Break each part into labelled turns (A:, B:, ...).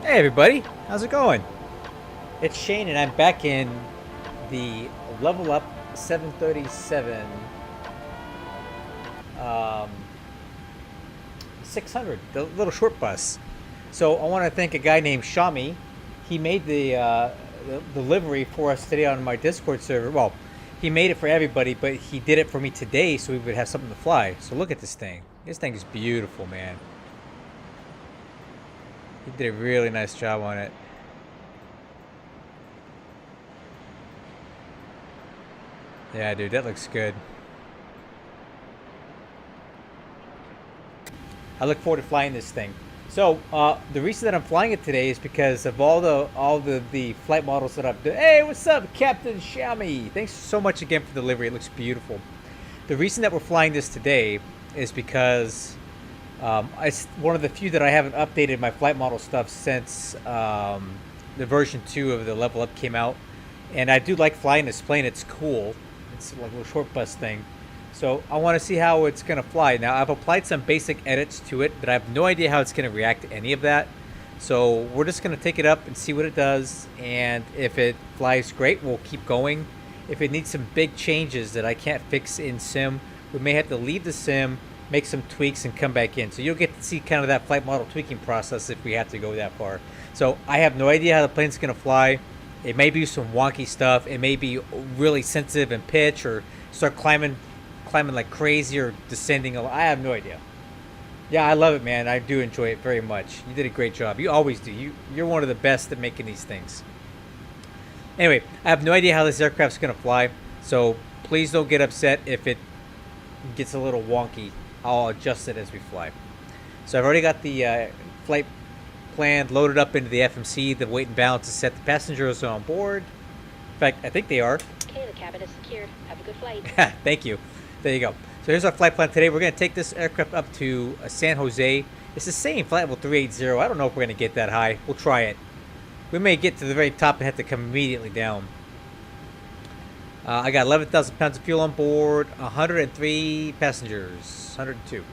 A: Hey everybody, how's it going? It's Shane and I'm back in the Level Up 737 um, 600, the little short bus. So I want to thank a guy named Shami. He made the livery for us today on my Discord server. Well, he made it for everybody, but he did it for me today so we would have something to fly. So look at this thing. This thing is beautiful, man. He did a really nice job on it. Yeah, dude, that looks good. I look forward to flying this thing. So, the reason that I'm flying it today is because of all the flight models that I've done. Hey, what's up, Captain Shami? Thanks so much again for the delivery. It looks beautiful. The reason that we're flying this today is because it's one of the few that I haven't updated my flight model stuff since the version 2 of the Level Up came out. And I do like flying this plane. It's cool. It's like a little short bus thing. So I want to see how it's going to fly. Now, I've applied some basic edits to it, but I have no idea how it's going to react to any of that. So we're just going to take it up and see what it does. And if it flies great, we'll keep going. If it needs some big changes that I can't fix in sim, we may have to leave the sim, make some tweaks, and come back in. So you'll get to see kind of that flight model tweaking process if we have to go that far. So I have no idea how the plane's going to fly. It may be some wonky stuff. It may be really sensitive in pitch or start climbing like crazy or descending. I have no idea. Yeah, I love it, man. I do enjoy it very much. You did a great job. You always do. You're one of the best at making these things. Anyway, I have no idea how this aircraft's going to fly, so please don't get upset if it gets a little wonky. I'll adjust it as we fly. So I've already got the flight plan loaded up into the FMC. The weight and balance is set. The passengers are on board. In fact, I think they are.
B: Okay, the cabin is secured. Have a good flight.
A: Thank you. There you go. So here's our flight plan today. We're going to take this aircraft up to San Jose. It's the same flight level 380. I don't know if we're going to get that high. We'll try it. We may get to the very top and have to come immediately down. I got 11,000 pounds of fuel on board, 103 passengers, 102.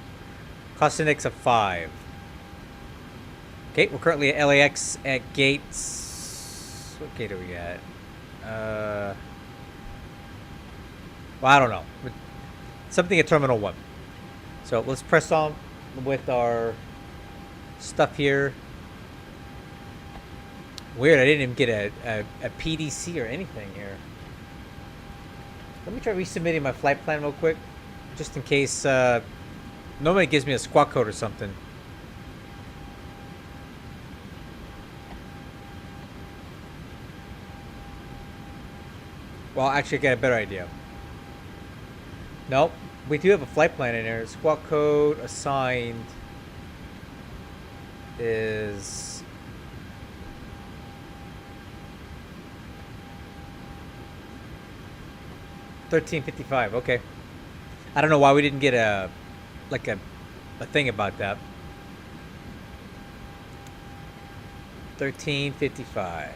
A: Cost index of 5. Okay, we're currently at LAX at gates. What gate are we at? Well, I don't know. Something at Terminal 1. So let's press on with our stuff here. Weird, I didn't even get a PDC or anything here. Let me try resubmitting my flight plan real quick, just in case nobody gives me a squawk code or something. Well, actually, I got a better idea. Nope, we do have a flight plan in there. Squawk code assigned is 1355. Okay. I don't know why we didn't get a thing about that. 1355.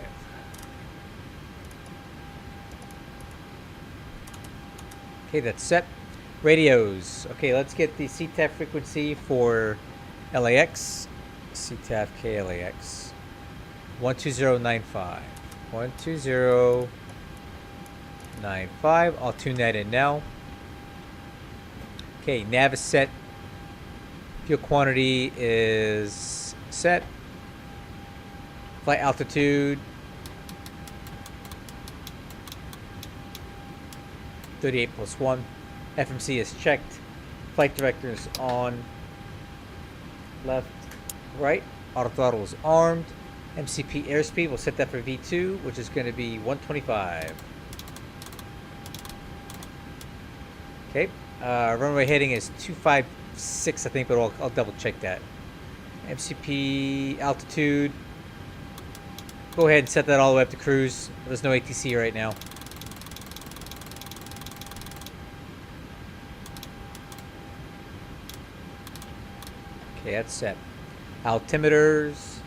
A: Okay, that's set. Radios. Okay, let's get the CTAF frequency for LAX. CTAF KLAX. 12095. 12095. I'll tune that in now. Okay, nav is set. Fuel quantity is set. Flight altitude 38 plus 1. FMC is checked. Flight director is on. Left, right. Auto throttle is armed. MCP airspeed, we'll set that for V2, which is going to be 125. Okay. Runway heading is 256, I think, but I'll double check that. MCP altitude. Go ahead and set that all the way up to cruise. There's no ATC right now. Okay, that's set. Altimeters.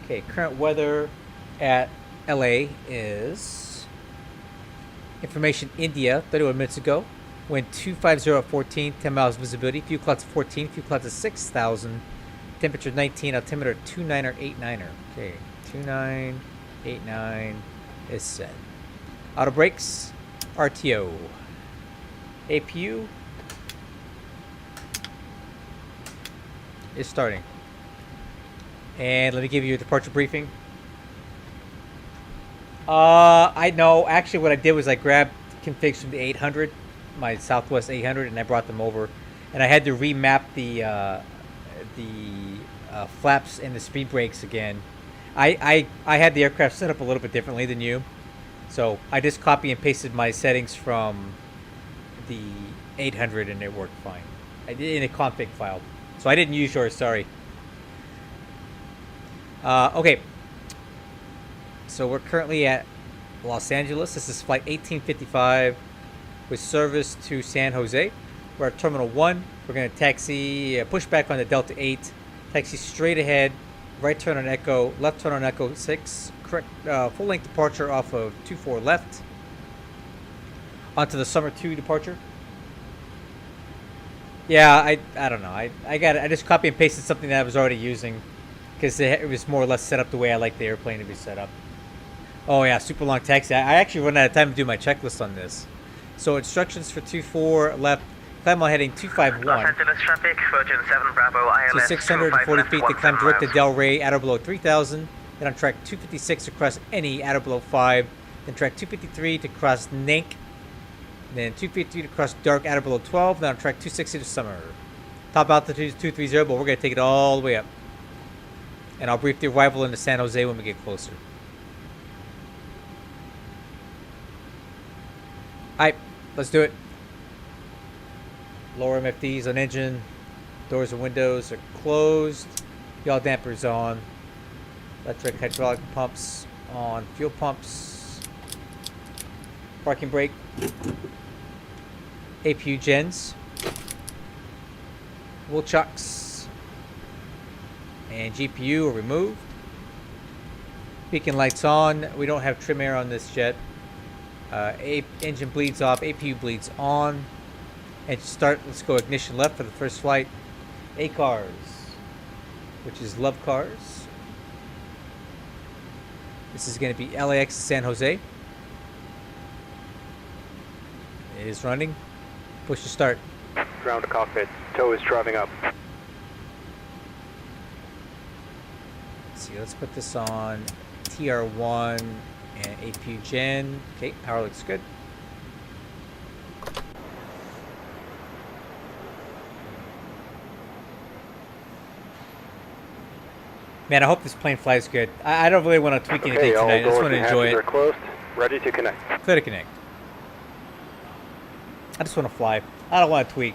A: Okay, current weather at LA is information India 31 minutes ago. Wind 250 at 14, 10 miles visibility. Fuel clouds 14, fuel clouds at 6,000. Temperature 19, altimeter 29er 89er. Okay, 2989 is set. Auto brakes, RTO. APU is starting. And let me give you a departure briefing. I know. Actually, what I did was I grabbed configs from the 800, my Southwest 800, and I brought them over. And I had to remap the flaps and the speed brakes again. I had the aircraft set up a little bit differently than you. So I just copy and pasted my settings from the 800 and it worked fine. I did in a config file. So I didn't use yours, sorry. Okay. So we're currently at Los Angeles. This is flight 1855 with service to San Jose. We're at Terminal 1. We're going to taxi, pushback on the Delta 8. Taxi straight ahead. Right turn on Echo. Left turn on Echo 6. Correct full length departure off of 24 left. Onto the Summer 2 departure. Yeah, I don't know. I just copy and pasted something that I was already using because it was more or less set up the way I like the airplane to be set up. Oh yeah, super long taxi. I actually run out of time to do my checklist on this. So instructions for 24 left. Climb on heading 251.
C: Los Angeles traffic, Virgin 7 Bravo, ILS.
A: So 640 feet to climb direct to Del Rey at or below 3000. Then on track 256 to cross any at or below 5. Then track 253 to cross Nank. Then 253 to cross Dark at or below 12. Then on track 260 to Summer. Top altitude is 230, but we're going to take it all the way up. And I'll brief the arrival into San Jose when we get closer. Alright, let's do it. Lower MFDs on engine. Doors and windows are closed. Yaw dampers on. Electric hydraulic pumps on. Fuel pumps. Parking brake. APU gens. Wheel chocks. And GPU are removed. Beacon lights on. We don't have trim air on this jet. Engine bleeds off. APU bleeds on. And start. Let's go ignition left for the first flight. ACARS, which is Love Cars. This is going to be LAX San Jose. It is running. Push to start.
D: Ground to cockpit. Tow is driving up.
A: Let's see. Let's put this on TR1 and APU gen. Okay, power looks good. Man, I hope this plane flies good. I don't really want to tweak anything tonight. I just want to enjoy it.
D: Are closed. Ready to connect.
A: Clear to connect. I just want to fly. I don't want to tweak.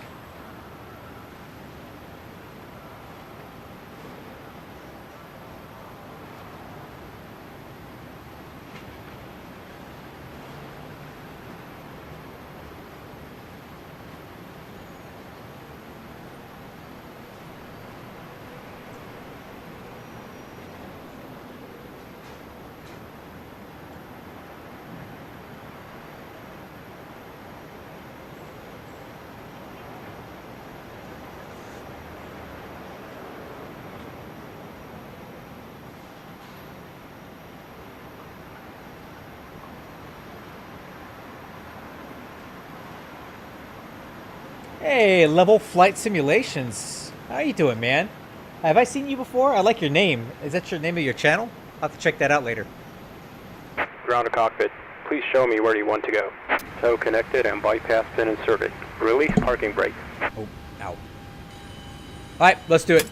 A: Hey, Level Flight Simulations. How you doing, man? Have I seen you before? I like your name. Is that your name of your channel? I'll have to check that out later.
D: Ground to cockpit. Please show me where you want to go. Tow connected and bypass pin inserted. Release parking brake.
A: Oh, ow. Alright, let's do it.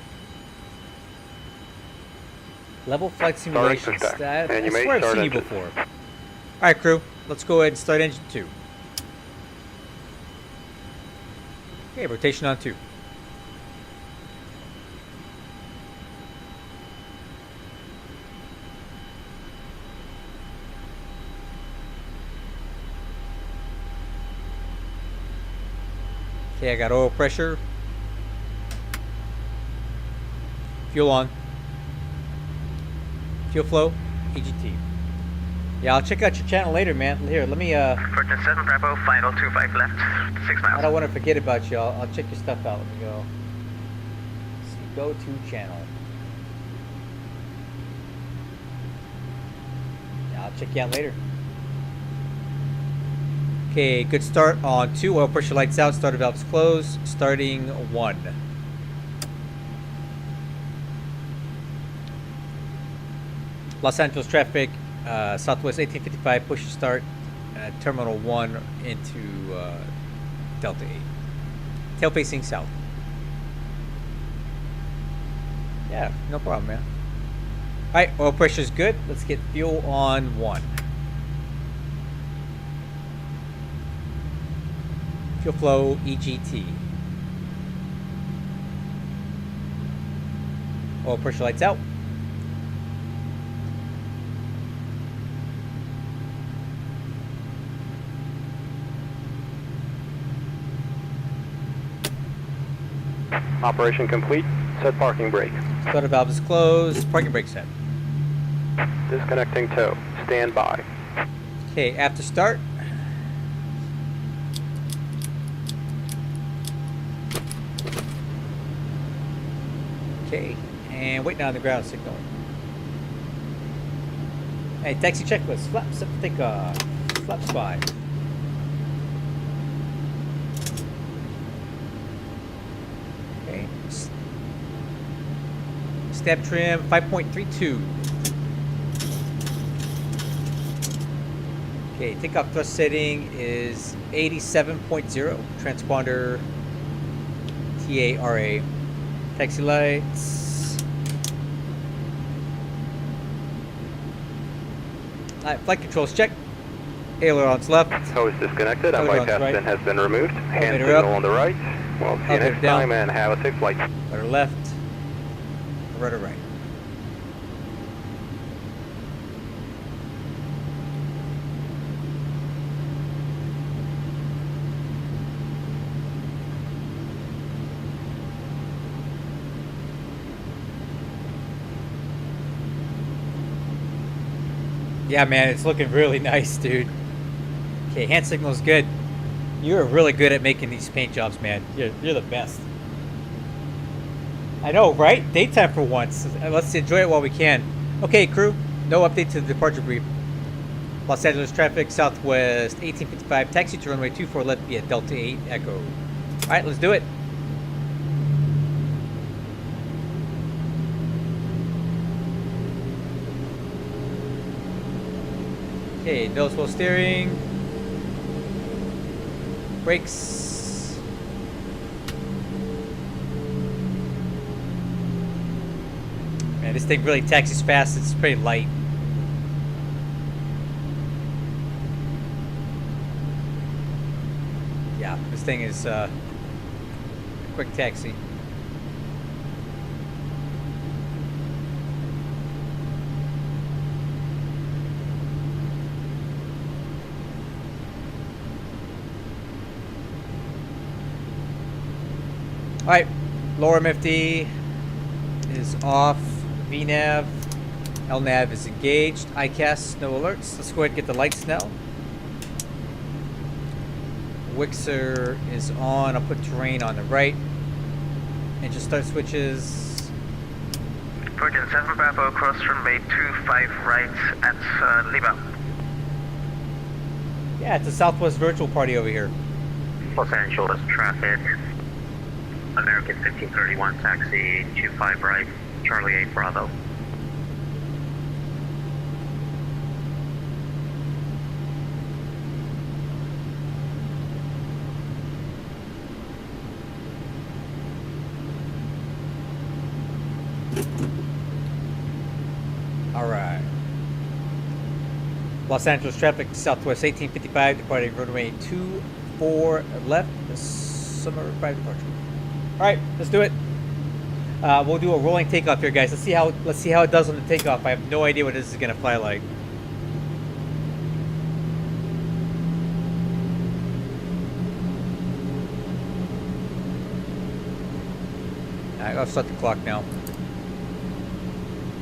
A: Level Flight Simulations.
D: Pushback. And you
A: I
D: may
A: swear I've
D: start
A: seen you
D: engine.
A: before. Alright, crew. Let's go ahead and start engine 2. Okay, rotation on 2. Okay, I got oil pressure. Fuel on. Fuel flow, EGT. Yeah, I'll check out your channel later, man. Here, let me,
C: Virgin 7 Bravo, final 25 left, 6 miles.
A: I don't want to forget about you. I'll check your stuff out. Let me go. Let's see, go to channel. I'll check you out later. Okay, good start on 2. Oil pressure lights out. Starter valves closed. Starting 1. Los Angeles traffic, Southwest 1855, push to start, Terminal 1 into Delta 8. Tail facing south. Yeah, no problem, man. Alright, oil pressure's good. Let's get fuel on 1. Fuel flow, EGT. Oil pressure lights out.
D: Operation complete. Set parking brake.
A: Starter valve is closed. Parking brake set.
D: Disconnecting tow. Stand by.
A: Okay, after start. Okay, and waiting on the ground signal. Hey, taxi checklist. Flaps up takeoff. Flaps 5. Okay. Step trim 5.32. Okay, takeoff thrust setting is 87.0. Transponder TARA. Taxi lights. Alright, flight controls check. Ailerons left.
D: Tow is disconnected and bypass
A: right.
D: pin has been removed. Hand
A: Elevator
D: signal
A: up.
D: on the right. Well, see you
A: Elevator
D: next
A: down.
D: time and have a safe flight.
A: Rudder left. Rudder right. Yeah, man, it's looking really nice, dude. Okay, hand signal's good. You're really good at making these paint jobs, man. You're the best. I know, right? Daytime for once. Let's enjoy it while we can. Okay, crew. No update to the departure brief. Los Angeles traffic, Southwest 1855. Taxi to runway 24 left via Delta 8 Echo. All right, let's do it. Okay, noticeable steering. Brakes. Man, this thing really taxis fast. It's pretty light. Yeah, this thing is a quick taxi. Alright, lower MFD is off, VNAV, LNAV is engaged, ICAS, no alerts. Let's go ahead and get the lights now. Wixer is on, I'll put terrain on the right. Engine start switches.
C: Virgin 7 Bravo, cross runway 25 right at Lima.
A: Yeah, it's a Southwest virtual party over here.
C: Los Angeles traffic. American 1531 taxi 25 right, Charlie 8 Bravo.
A: All right. Los Angeles traffic, Southwest 1855, departing runway 24 left, summer 5 departure. All right, let's do it. We'll do a rolling takeoff here, guys. Let's see how it does on the takeoff. I have no idea what this is gonna fly like. All right, I'll start the clock now.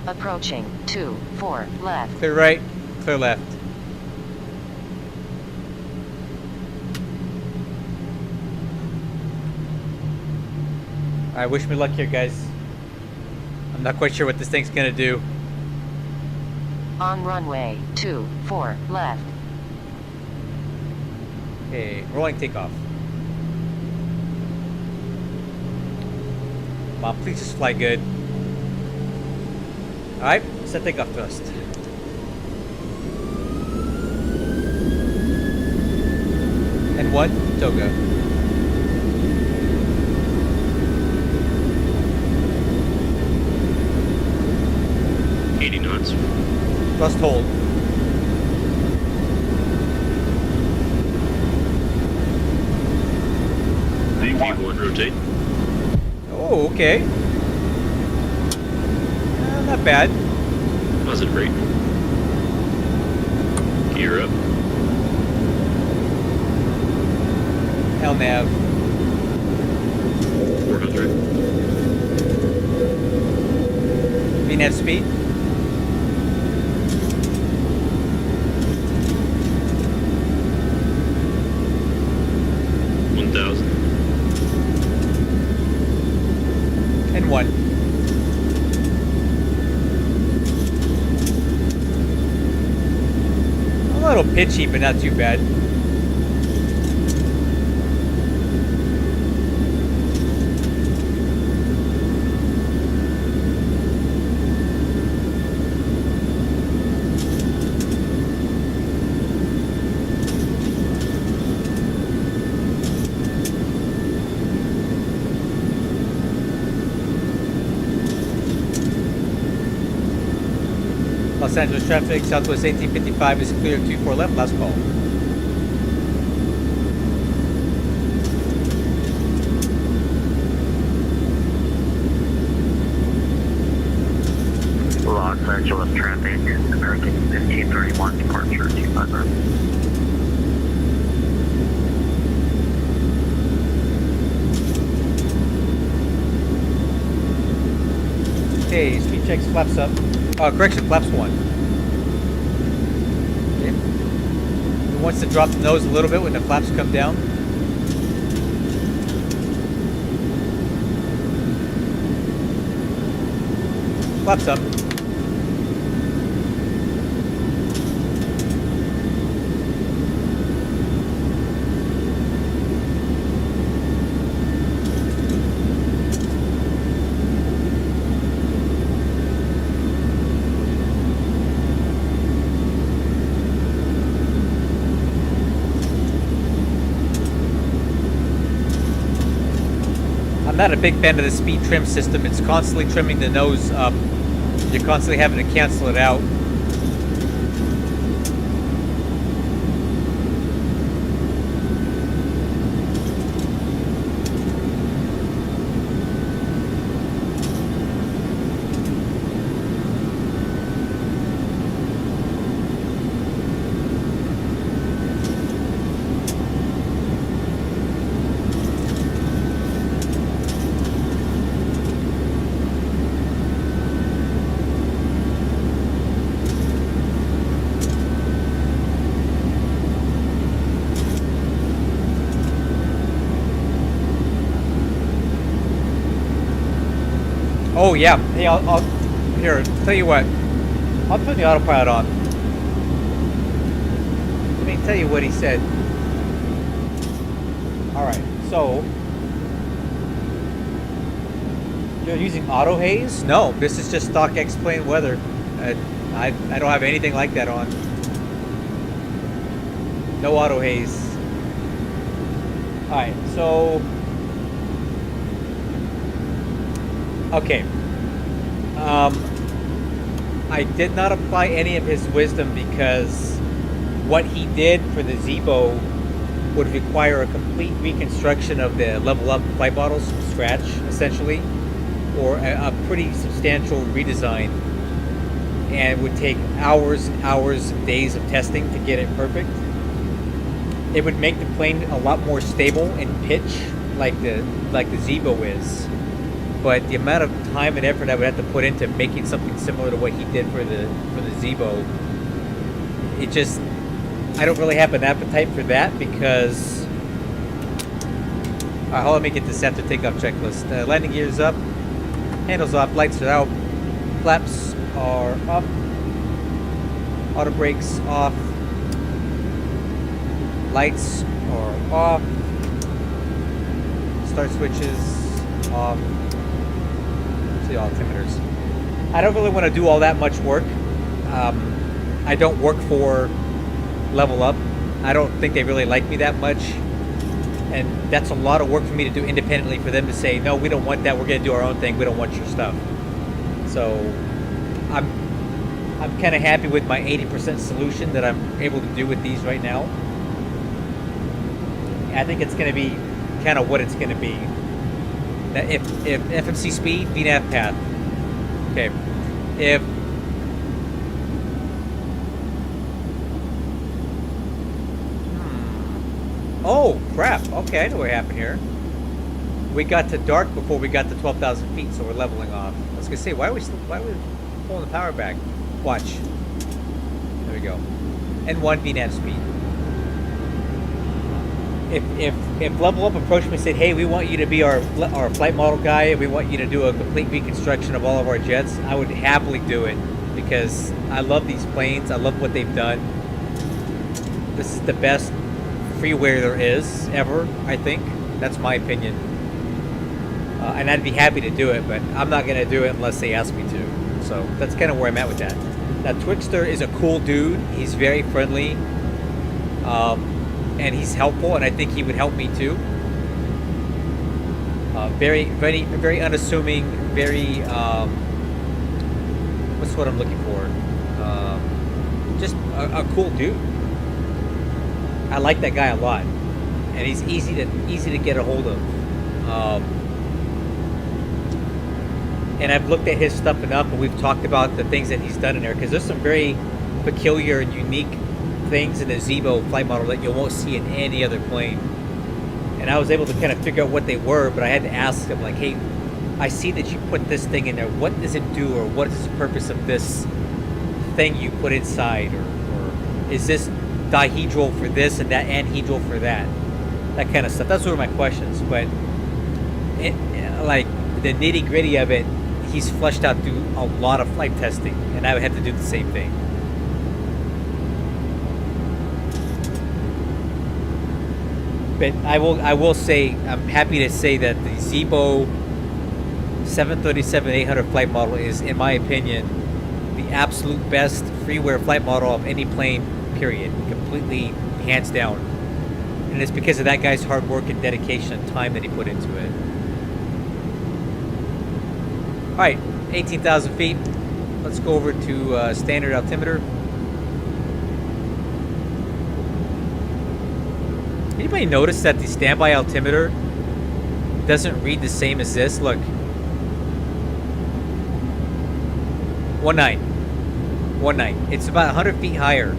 E: Approaching 24 left.
A: Clear right, clear left. Alright, wish me luck here, guys. I'm not quite sure what this thing's gonna do.
E: On runway 24 left.
A: Okay, rolling takeoff. Mom, please just fly good. Alright, set takeoff thrust. And one, Toga. Thrust hold.
F: V1 rotate.
A: Oh, okay. Not bad.
F: Positive rate. Gear up.
A: LNAV.
F: 400.
A: VNAV speed.
F: 1,000.
A: And one. A little pitchy, but not too bad. Los Angeles traffic, Southwest 1855 is clear, 24 left, last call.
C: Los Angeles traffic, American 1531, departure 250.
A: Okay, speed checks, flaps up. Correction, flaps one. Okay. He wants to drop the nose a little bit when the flaps come down. Flaps up. I'm not a big fan of the speed trim system. It's constantly trimming the nose up. You're constantly having to cancel it out. Oh yeah, hey, I'll here, tell you what, I'll turn the autopilot on. Let me tell you what he said. Alright, so, you're using auto haze? No, this is just stock X-plane weather. I don't have anything like that on. No auto haze. Alright, so, okay. I did not apply any of his wisdom because what he did for the Zebo would require a complete reconstruction of the level up flight models from scratch, essentially, or a pretty substantial redesign, and would take hours and hours and days of testing to get it perfect. It would make the plane a lot more stable in pitch, like the Zebo is. But the amount of time and effort I would have to put into making something similar to what he did for the Zebo, it just, I don't really have an appetite for that because, alright, let me get this after takeoff checklist. Landing gears up, handles off, lights are out, flaps are up, Auto brakes off. Lights are off. Start switches off. See altimeters. I don't really want to do all that much work. I don't work for Level Up. I don't think they really like me that much. And that's a lot of work for me to do independently for them to say, no, we don't want that. We're going to do our own thing. We don't want your stuff. So I'm kind of happy with my 80% solution that I'm able to do with these right now. I think it's going to be kind of what it's going to be. If FMC speed, VNAV path. Okay. If oh crap! Okay, I know what happened here. We got to dark before we got to 12,000 feet, so we're leveling off. I was gonna say, why are we pulling the power back? Watch. There we go. N1 VNAV speed. If Level Up approached me and said, hey, we want you to be our flight model guy, and we want you to do a complete reconstruction of all of our jets, I would happily do it because I love these planes. I love what they've done. This is the best freeware there is ever, I think. That's my opinion. And I'd be happy to do it, but I'm not going to do it unless they ask me to. So that's kind of where I'm at with that. Now, Twixter is a cool dude. He's very friendly. And he's helpful, and I think he would help me too. Very, very, very unassuming. Very, what's what I'm looking for? Just a cool dude. I like that guy a lot, and he's easy to get a hold of. And I've looked at his stuff enough, and we've talked about the things that he's done in there because there's some very peculiar and unique things in the Zeebo flight model that you won't see in any other plane. And I was able to kind of figure out what they were, but I had to ask him, like, hey, I see that you put this thing in there. What does it do, or what is the purpose of this thing you put inside? Or is this dihedral for this and that anhedral for that? That kind of stuff. Those were my questions. But like the nitty gritty of it, he's fleshed out through a lot of flight testing, and I would have to do the same thing. But I will say, I'm happy to say that the Zeebo 737-800 flight model is, in my opinion, the absolute best freeware flight model of any plane, period. Completely, hands down. And it's because of that guy's hard work and dedication and time that he put into it. Alright, 18,000 feet. Let's go over to standard altimeter. Anybody notice that the standby altimeter doesn't read the same as this? Look. 19. It's about 100 feet higher.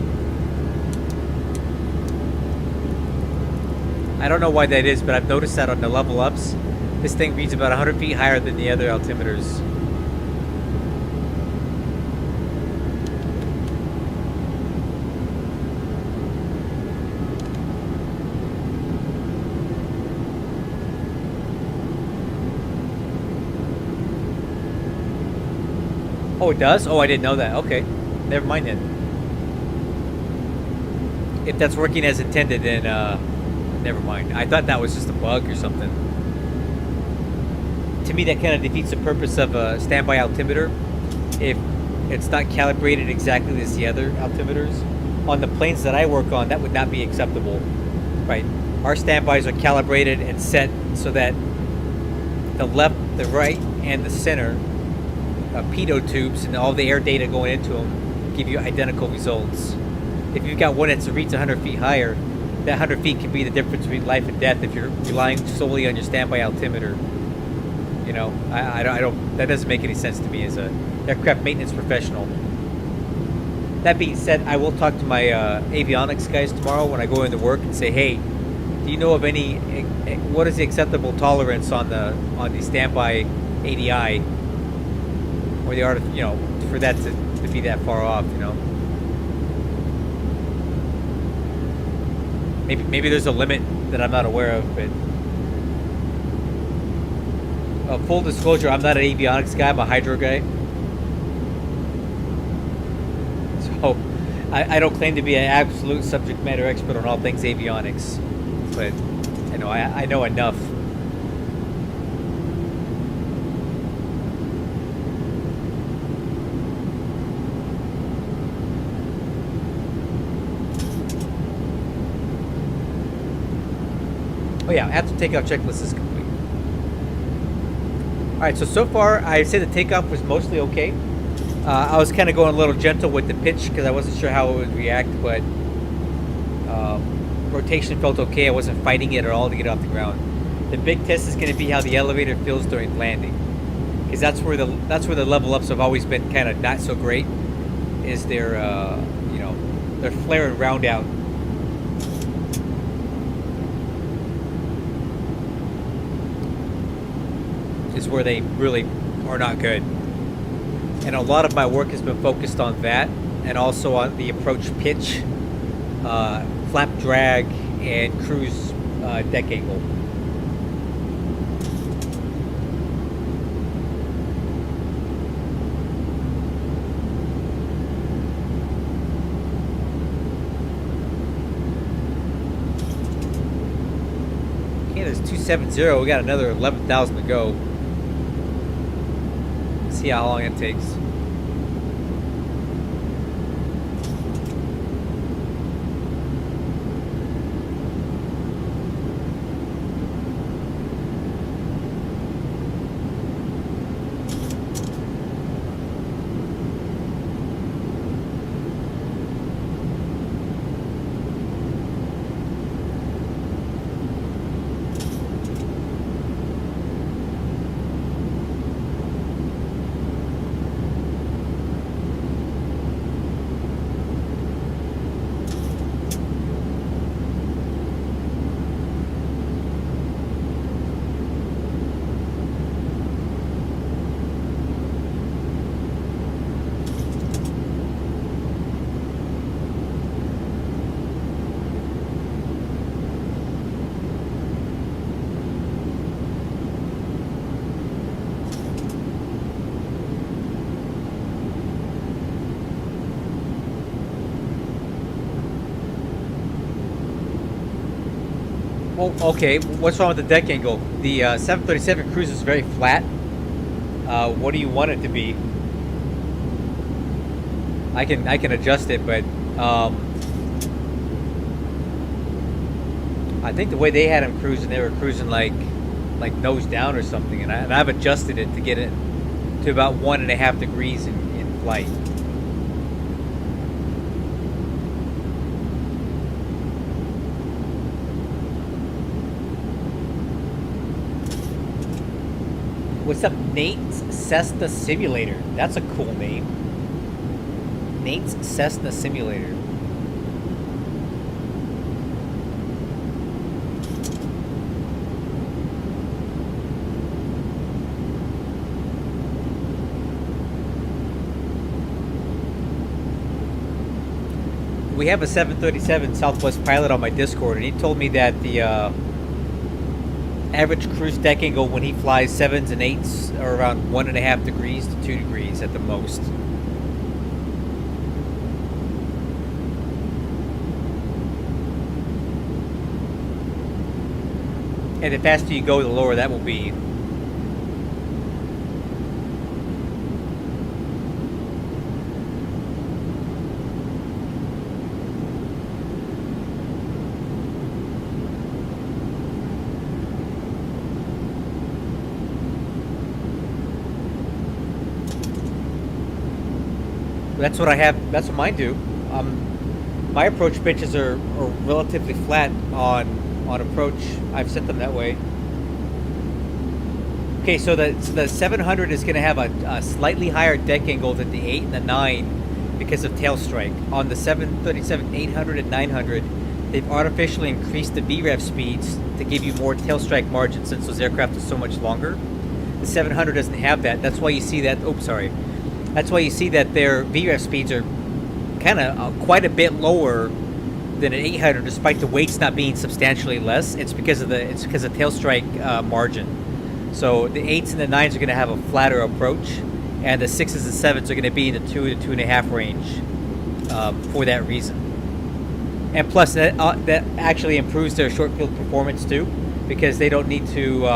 A: I don't know why that is, but I've noticed that on the level ups. This thing reads about 100 feet higher than the other altimeters. Oh, it does? Oh, I didn't know that. Okay. Never mind then. If that's working as intended, then never mind. I thought that was just a bug or something. To me, that kind of defeats the purpose of a standby altimeter. If it's not calibrated exactly as the other altimeters. On the planes that I work on, that would not be acceptable. Right. Our standbys are calibrated and set so that the left, the right, and the center pitot tubes and all the air data going into them give you identical results. If you've got one that reads 100 feet higher, that 100 feet can be the difference between life and death if you're relying solely on your standby altimeter. You know, I don't. That doesn't make any sense to me as a aircraft maintenance professional. That being said, I will talk to my avionics guys tomorrow when I go into work and say, hey, do you know of any? What is the acceptable tolerance on the standby ADI? Or the art of, you know, for that to be that far off, you know. Maybe there's a limit that I'm not aware of, but full disclosure, I'm not an avionics guy, I'm a hydro guy. So I don't claim to be an absolute subject matter expert on all things avionics, but I know enough. Oh yeah, after takeoff checklist is complete. Alright, so far I'd say the takeoff was mostly okay. I was kind of going a little gentle with the pitch because I wasn't sure how it would react, but rotation felt okay. I wasn't fighting it at all to get off the ground. The big test is going to be how the elevator feels during landing, because that's where the level ups have always been kind of not so great. Is their their flare and round out. Is where they really are not good. And a lot of my work has been focused on that, and also on the approach pitch, flap drag, and cruise deck angle. Okay, there's 270. We got another 11,000 to go. See how long it takes. Oh, okay. What's wrong with the deck angle? The 737 Cruise is very flat. What do you want it to be? I can adjust it, but I think the way they had them cruising, they were cruising like nose down or something, and I've adjusted it to get it to about 1.5 degrees in flight. What's up, Nate's Cessna Simulator? That's a cool name. Nate's Cessna Simulator. We have a 737 Southwest pilot on my Discord, and he told me that the average cruise deck angle when he flies 7s and 8s are around 1.5 degrees to 2 degrees at the most. And the faster you go, the lower that will be. That's what I have. That's what mine do. My approach pitches are relatively flat on approach. I've set them that way. Okay, so the 700 is going to have a slightly higher deck angle than the 8 and the 9 because of tail strike. On the 737 800 and 900, they've artificially increased the VREF speeds to give you more tail strike margin since those aircraft are so much longer. The 700 doesn't have that. That's why you see that. Oops, sorry. That's why you see that their VREF speeds are kind of quite a bit lower than an 800, despite the weights not being substantially less. It's because of tail strike margin. So the 8s and the 9s are going to have a flatter approach, and the 6s and 7s are going to be in the 2 to 2.5 range. for that reason. And plus, that actually improves their short field performance too, because they don't need to.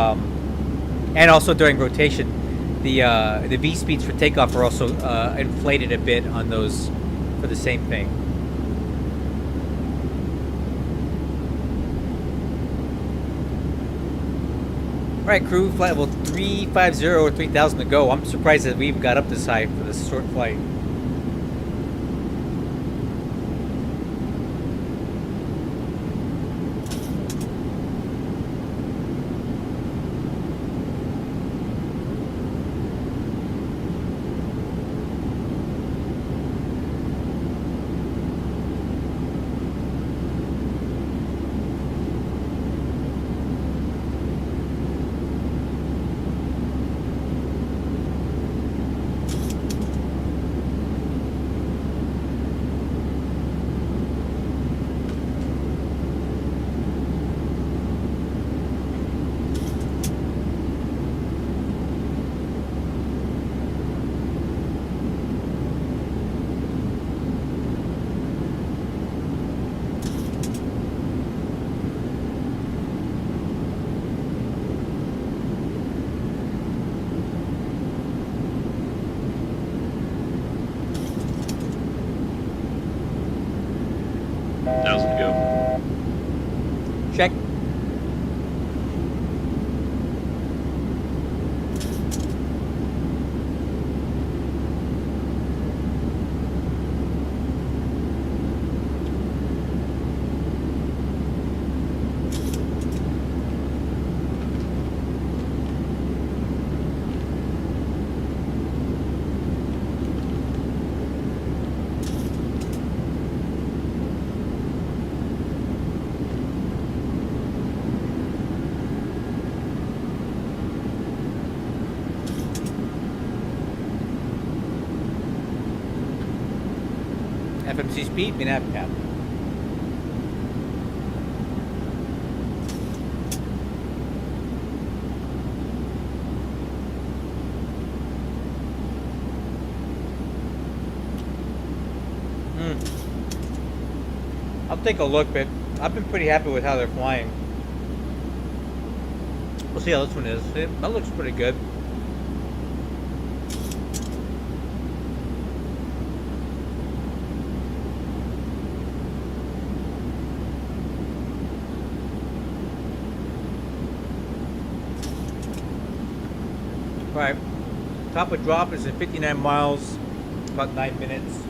A: And also during rotation, the V speeds for takeoff are also inflated a bit on those for the same thing. All right, crew, flight level 350 or 3000 to go. I'm surprised that we even got up this high for this short flight. Check. FMC speed, nav cap. I'll take a look, but I've been pretty happy with how they're flying. We'll see how this one is. That looks pretty good. Alright, top of drop is at 59 miles, about 9 minutes.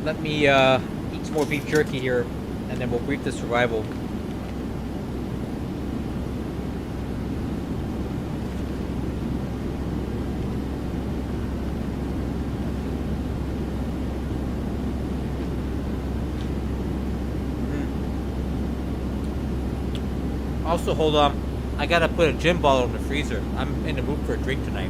A: Let me eat some more beef jerky here, and then we'll brief the survival. Also, hold on. I gotta put a gin bottle in the freezer. I'm in the mood for a drink tonight.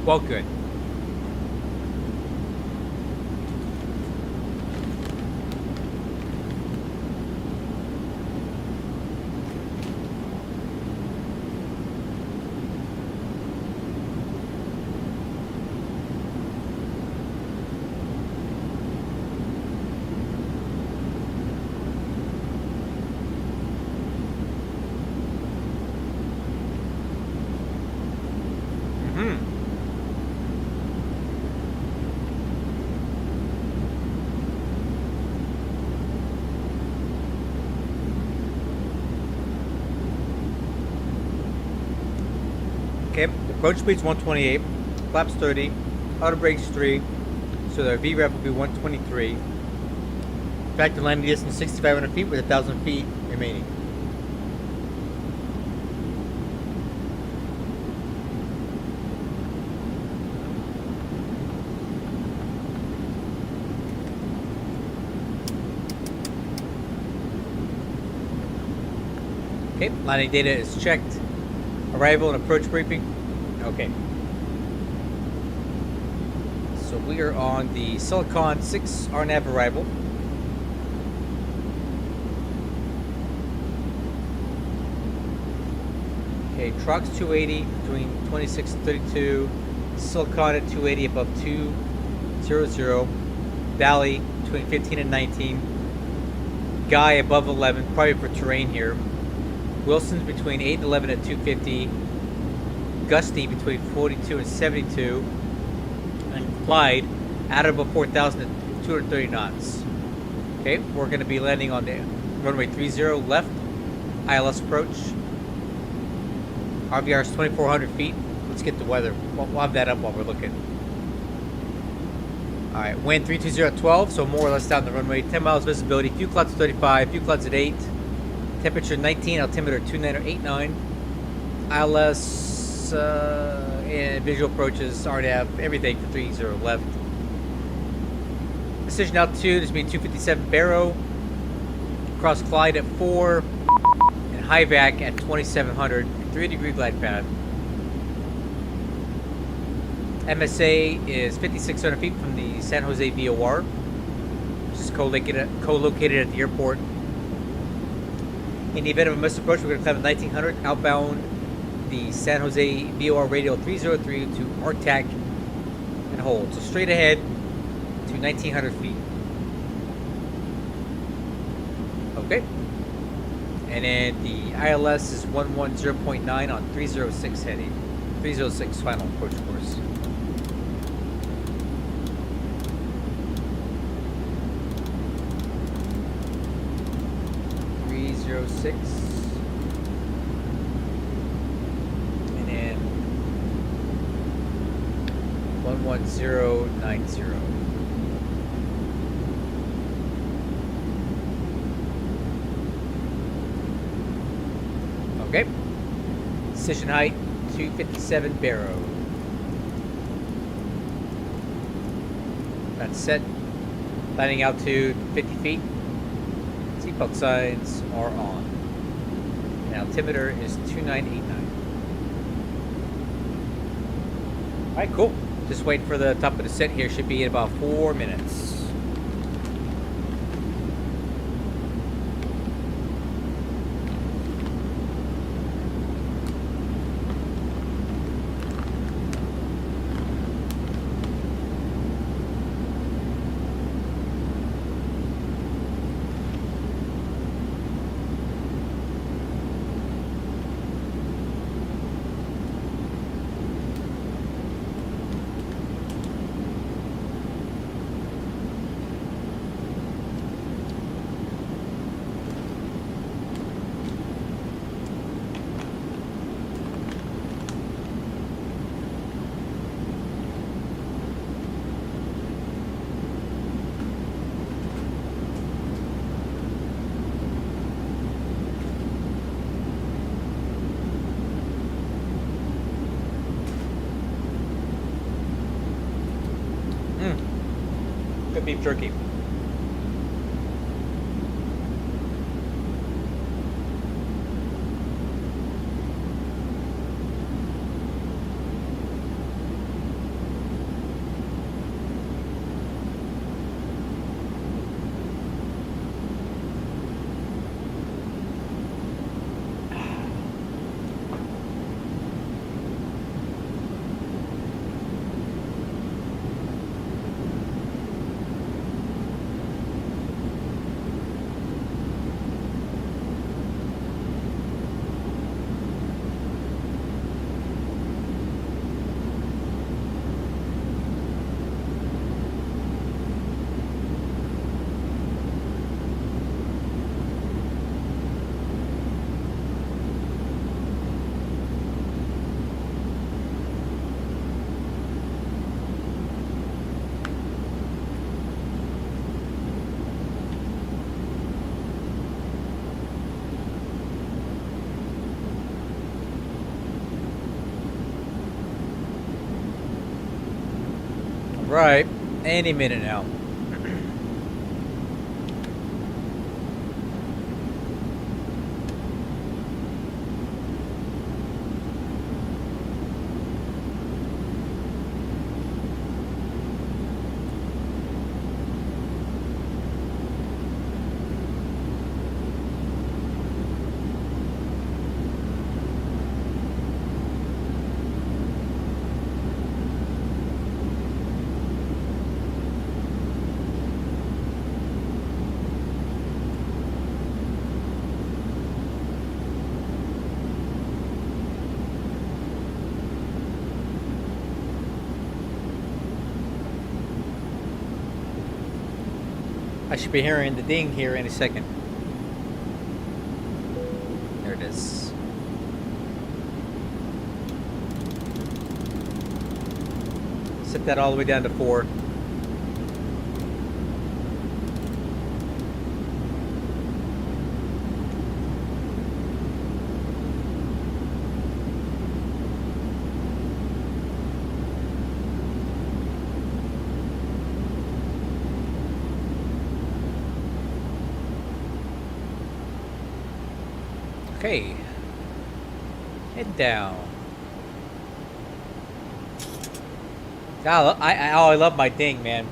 A: Well, good. Okay, approach speed's 128, flaps 30, auto brakes 3, so the VREF will be 123. Factor landing distance 6,500 feet with 1,000 feet remaining. Okay, landing data is checked. Arrival and approach briefing. Okay. So we are on the Silicon 6 RNAV arrival. Okay, trucks 280 between 26 and 32. Silicon at 280 above 200. Valley between 15 and 19. Guy above 11, probably for terrain here. Wilson's between 8 and 11 at 250. Gusty between 42 and 72. And Clyde at above 4,000 at 230 knots. Okay, we're going to be landing on the runway 30 left. ILS approach. RVR is 2,400 feet. Let's get the weather. We'll have that up while we're looking. Alright, wind 320 at 12, so more or less down the runway. 10 miles visibility. Fuel clouds 35, fuel clouds at 8. Temperature 19, altimeter 2989. ILS and visual approaches, RNAV, everything for 30 left. Decision altitude is being 257 Barrow. Cross Clyde at 4. And high vac at 2700. 3-degree glide path. MSA is 5,600 feet from the San Jose BUR, which is co-located at the airport. In the event of a missed approach, we're going to climb at 1900 outbound the San Jose BUR radial 303 to ARTAC and hold. So straight ahead to 1900 feet. Okay. And then the ILS is 110.9 on 306 heading. 306 final approach course. And then 11090. Okay. Decision height 257 Barrow. That's set. Landing altitude 50 feet. Seatbelt signs are on. And altimeter is 2989. Alright, cool. Just waiting for the top of the set here. Should be in about 4 minutes. Good beef jerky. right. Any minute now. I should be hearing the ding here in a second. There it is. Set that all the way down to 4. Okay, head down. God, I love my ding, man.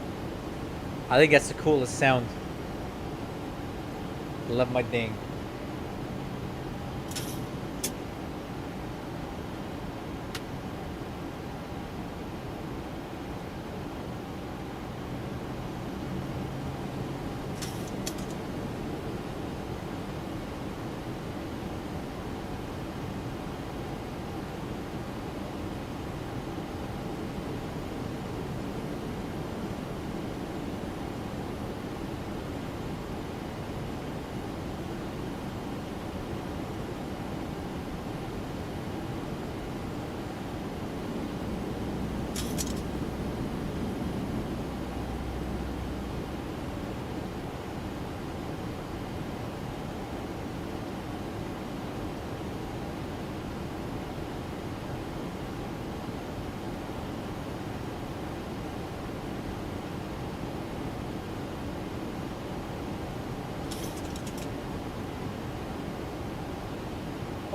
A: I think that's the coolest sound. I love my ding.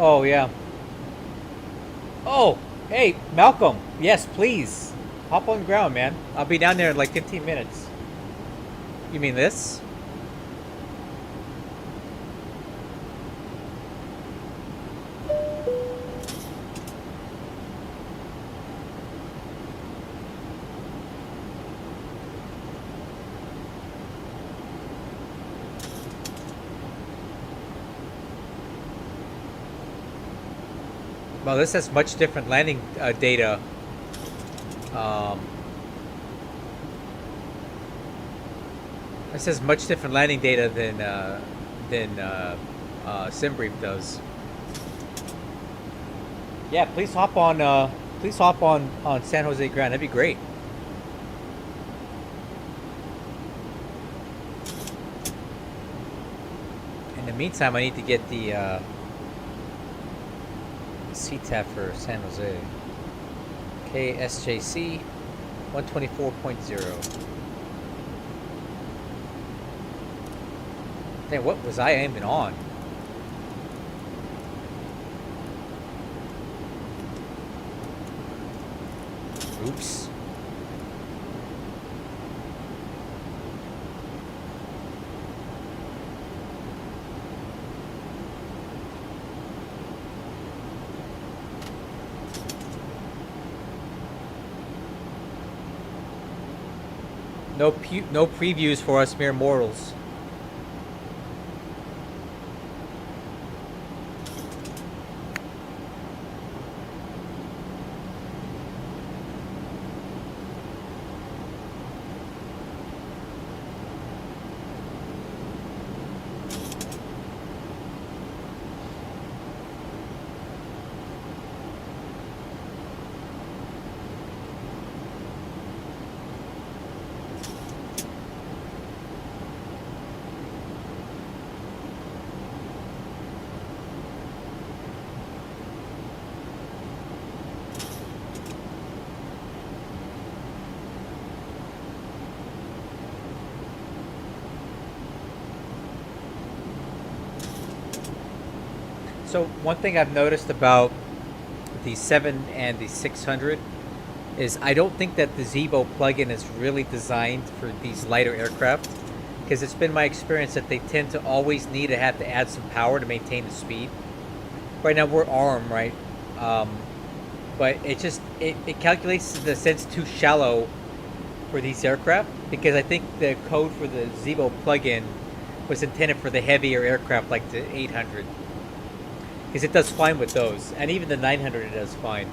A: Oh, yeah. Oh, hey, Malcolm. Yes, please. Hop on ground, man. I'll be down there in like 15 minutes. You mean this? Well, this has much different landing data. This has much different landing data than SimBrief does. Yeah, please hop on San Jose ground. That'd be great. In the meantime, I need to get the CTAP for San Jose. Okay, SJC 124.0. Dang, what was I aiming on? Oops. No previews for us mere mortals. So one thing I've noticed about the 7 and the 600 is I don't think that the Zebo plugin is really designed for these lighter aircraft, because it's been my experience that they tend to always need to have to add some power to maintain the speed. Right now we're ARM, right? But it calculates the sense too shallow for these aircraft, because I think the code for the Zebo plugin was intended for the heavier aircraft like the 800, because it does fine with those, and even the 900 it does fine.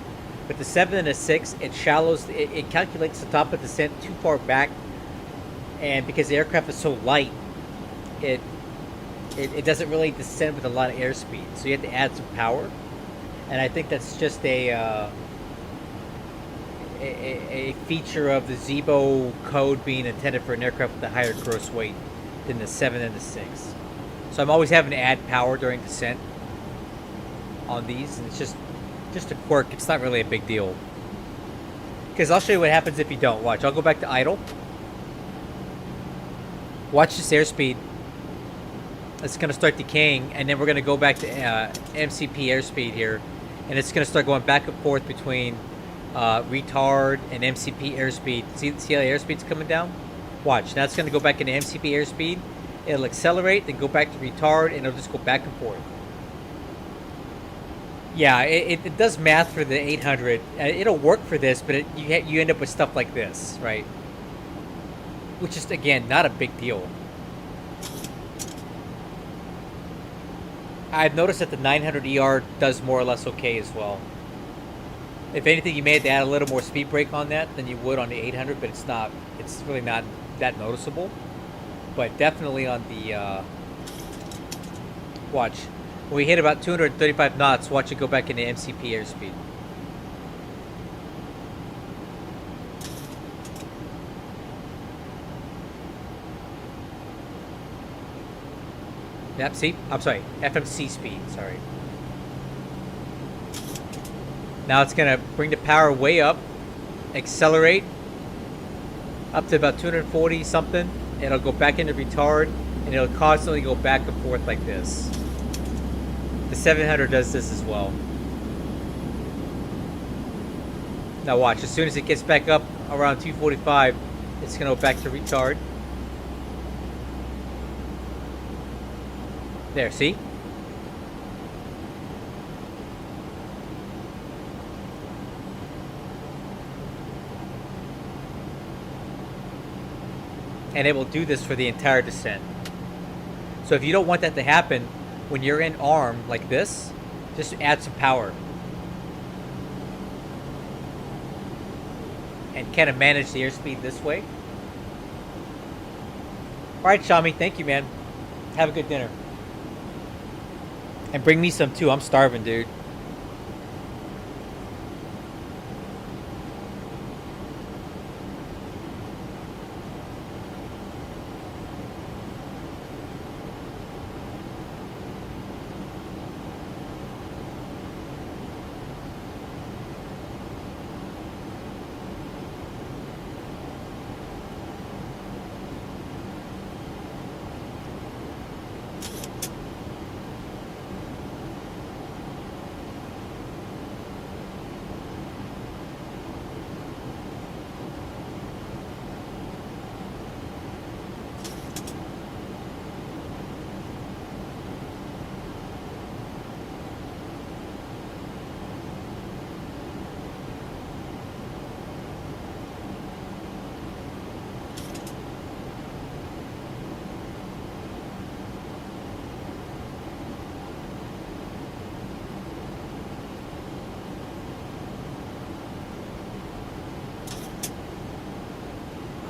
A: But the 7 and the 6, it shallows, it calculates the top of descent too far back, and because the aircraft is so light, it doesn't really descend with a lot of airspeed, so you have to add some power. And I think that's just a feature of the Zebo code being intended for an aircraft with a higher gross weight than the 7 and the 6. So I'm always having to add power during descent on these, and it's just a quirk. It's not really a big deal. Because I'll show you what happens if you don't. Watch, I'll go back to idle. Watch this airspeed. It's going to start decaying, and then we're going to go back to MCP airspeed here, and it's going to start going back and forth between retard and MCP airspeed. See how the airspeed's coming down? Watch, now it's going to go back into MCP airspeed. It'll accelerate, then go back to retard, and it'll just go back and forth. Yeah, it does math for the 800. It'll work for this, but you end up with stuff like this, right? Which is, again, not a big deal. I've noticed that the 900ER does more or less okay as well. If anything, you may have to add a little more speed brake on that than you would on the 800, but it's really not that noticeable. But definitely on the, watch. When we hit about 235 knots, watch it go back into MCP airspeed. Yep, see? I'm sorry, FMC speed, sorry. Now it's going to bring the power way up, accelerate, up to about 240 something. It'll go back into retard, and it'll constantly go back and forth like this. The 700 does this as well. Now watch, as soon as it gets back up around 245, it's going to go back to retard. There, see? And it will do this for the entire descent. So if you don't want that to happen, when you're in ARM like this, just add some power. And kind of manage the airspeed this way. Alright, Shami, thank you, man. Have a good dinner. And bring me some too. I'm starving, dude.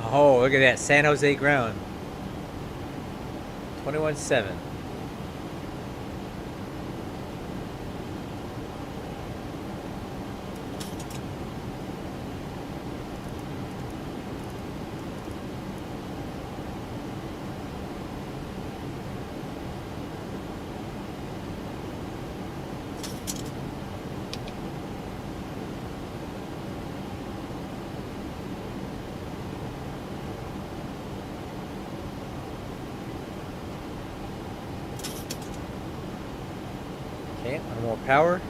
A: Oh, look at that. San Jose ground. 21-7. Okay, a little more power.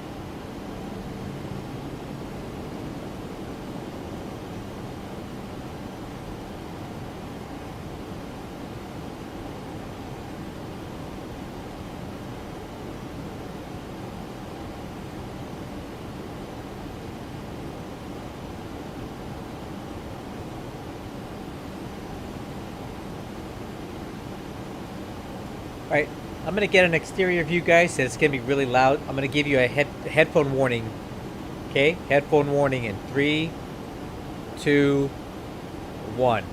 A: Alright, I'm going to get an exterior view, guys. It's going to be really loud. I'm going to give you a headphone warning. Okay, headphone warning in 3, 2, 1.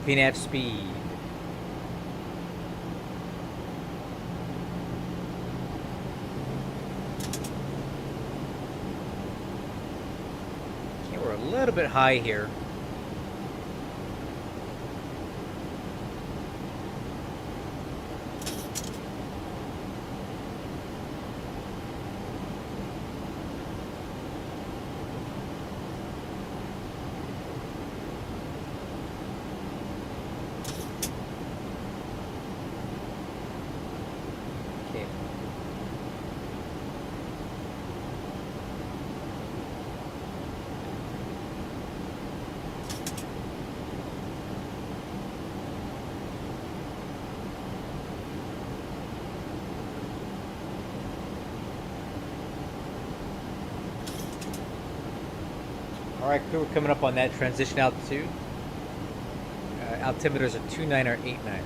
A: VNAV speed. Okay, we're a little bit high here. Alright, crew, we're coming up on that transition altitude. Altimeters are 29 or 89.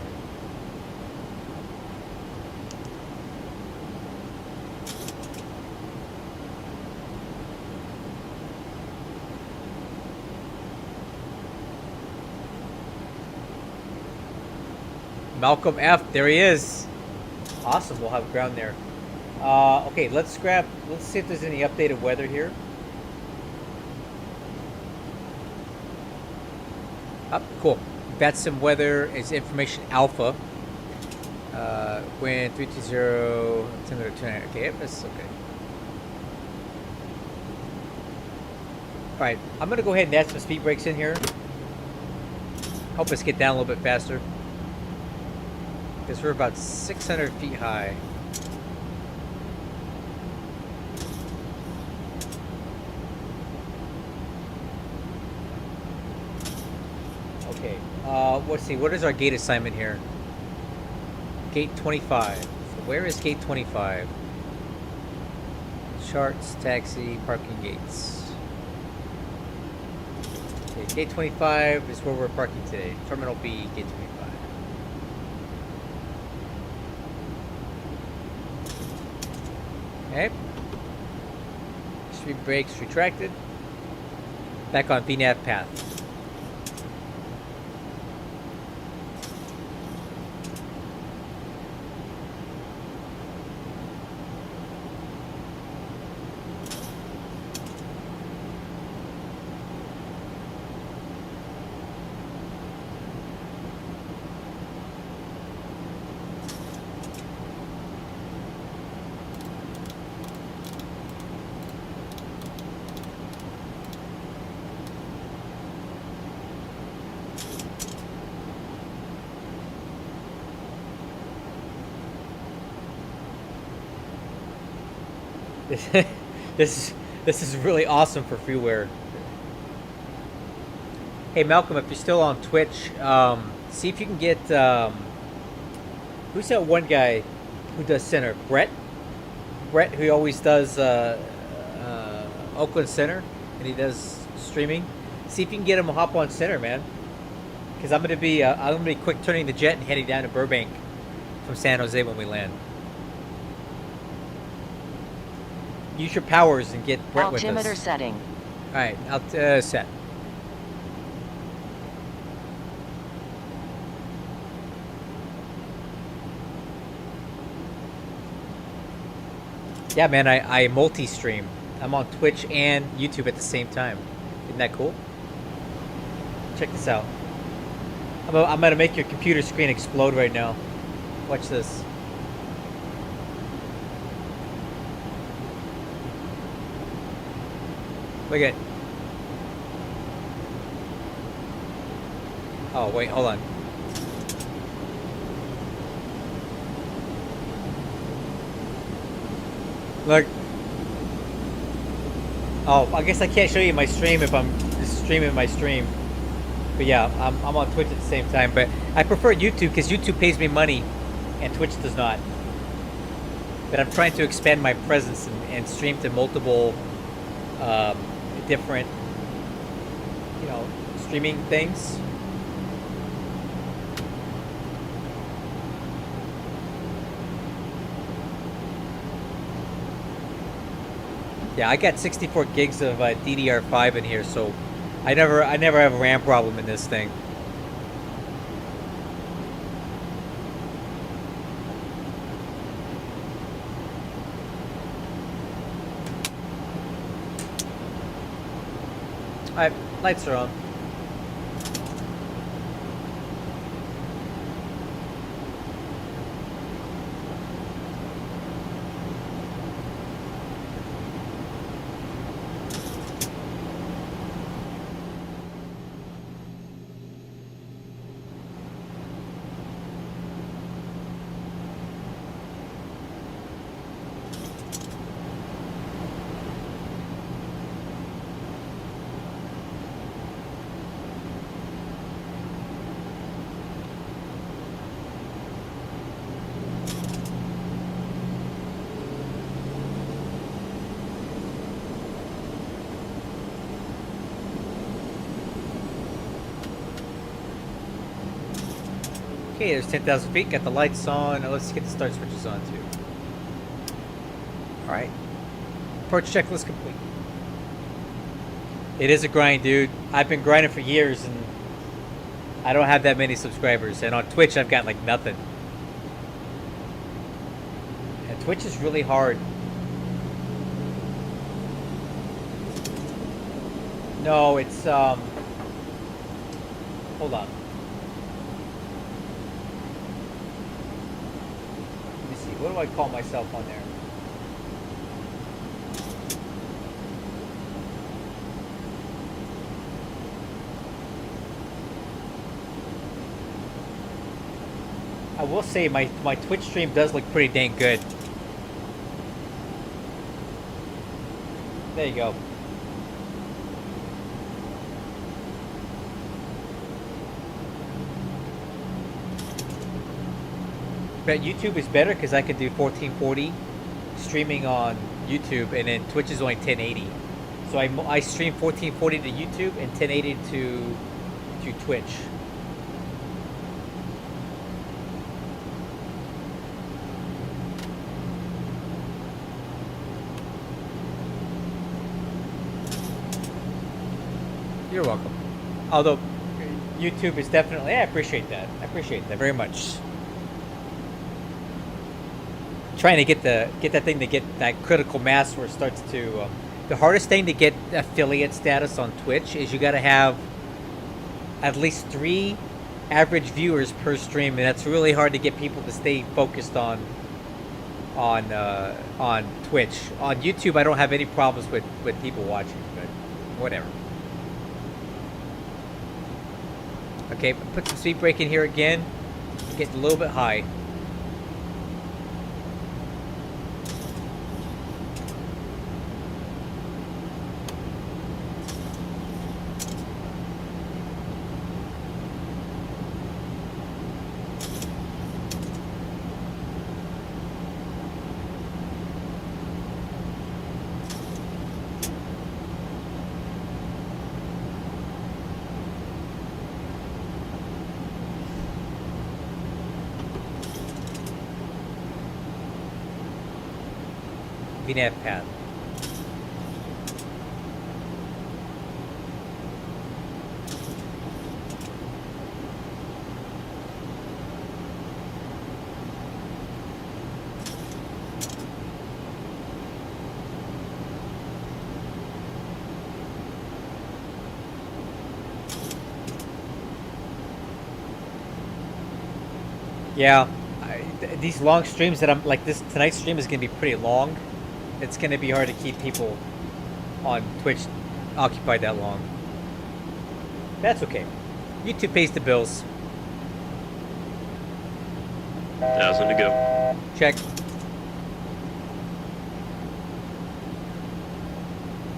A: Malcolm F, there he is. Awesome, we'll have ground there. Okay, let's see if there's any updated weather here. Cool. That's some weather. It's information alpha. Wind 320, altimeter 29. Okay, yep, that's okay. Alright, I'm gonna go ahead and add some speed brakes in here. Help us get down a little bit faster. Because we're about 600 feet high. Okay, let's see, what is our gate assignment here? Gate 25. So where is gate 25? Charts, taxi, parking gates. Okay, gate 25 is where we're parking today. Terminal B, gate 25. Okay. Speed brakes retracted. Back on VNAV path. This is really awesome for freeware. Hey Malcolm, if you're still on Twitch, see if you can get who's that one guy who does center? Brett, who always does Oakland Center, and he does streaming. See if you can get him to hop on center, man. Because I'm gonna be quick turning the jet and heading down to Burbank from San Jose when we land. Use your powers and get Brett with us.
E: Altimeter setting.
A: All right, set. Yeah, man, I multi-stream. I'm on Twitch and YouTube at the same time. Isn't that cool? Check this out. I'm gonna make your computer screen explode right now. Watch this. Look at. Oh wait, hold on. Look. Oh, I guess I can't show you my stream if I'm streaming my stream. But yeah, I'm on Twitch at the same time. But I prefer YouTube because YouTube pays me money and Twitch does not. But I'm trying to expand my presence and stream to multiple different, streaming things. Yeah, I got 64 gigs of DDR5 in here, so I never have a RAM problem in this thing. Alright, lights are on. Okay, there's 10,000 feet. Got the lights on. Now let's get the start switches on too. All right. Approach checklist complete. It is a grind, dude. I've been grinding for years, and I don't have that many subscribers. And on Twitch, I've got like nothing. And Twitch is really hard. No, it's hold on. What do I call myself on there? I will say my Twitch stream does look pretty dang good. There you go. But YouTube is better because I can do 1440 streaming on YouTube, and then Twitch is only 1080. So I stream 1440 to YouTube and 1080 to Twitch. You're welcome. Although YouTube is definitely, I appreciate that. I appreciate that very much. Trying to get that thing to get that critical mass where it starts to the hardest thing to get affiliate status on Twitch is you got to have at least 3 average viewers per stream, and that's really hard to get people to stay focused on Twitch. On YouTube, I don't have any problems with people watching, but whatever. Okay, put some speed brake in here again. Getting a little bit high. VNAV path. Yeah, these long streams that I'm like this tonight's stream is gonna be pretty long. It's gonna be hard to keep people on Twitch occupied that long. That's okay. YouTube pays the bills.
F: 1,000 to go.
A: Check.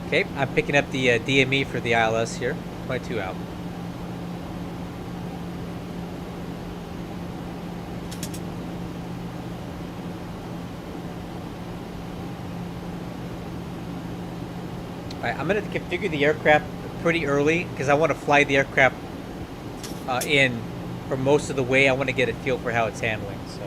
A: Okay, I'm picking up the DME for the ILS here. 22 out. Alright, I'm going to configure the aircraft pretty early because I want to fly the aircraft in for most of the way. I want to get a feel for how it's handling. So,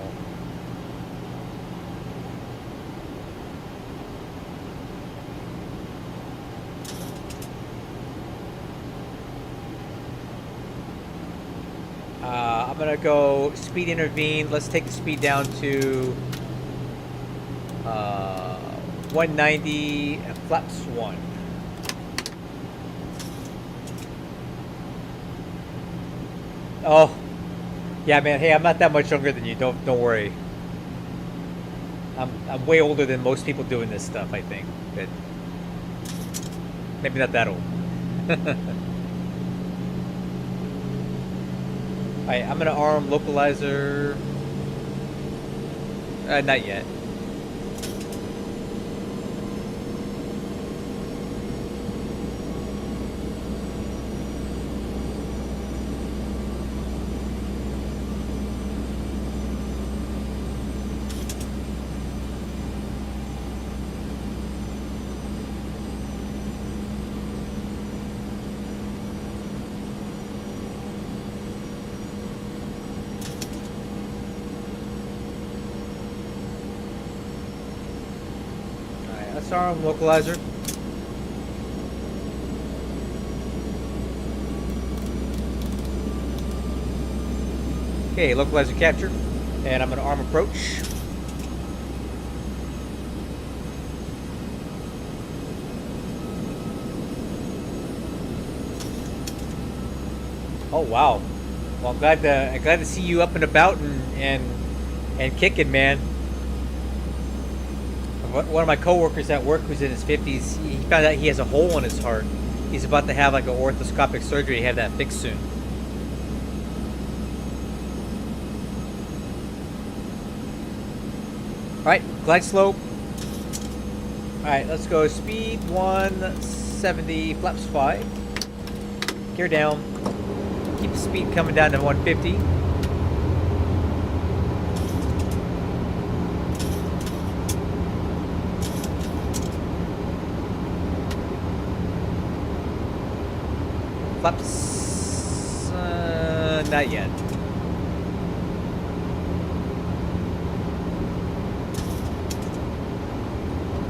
A: I'm going to go speed intervene. Let's take the speed down to 190 and flaps 1. Oh, yeah, man. Hey, I'm not that much younger than you. Don't worry. I'm way older than most people doing this stuff. I think, but maybe not that old. Alright, I'm gonna arm localizer. Not yet. Arm localizer. Okay, localizer capture, and I'm going to arm approach. Oh wow! Well, I'm glad to see you up and about and kicking, man. One of my coworkers at work who's in his 50s, he found out he has a hole in his heart. He's about to have like an orthoscopic surgery to have that fixed soon. Alright, glide slope. Alright, let's go speed 170, flaps 5. Gear down. Keep the speed coming down to 150. Flaps, not yet.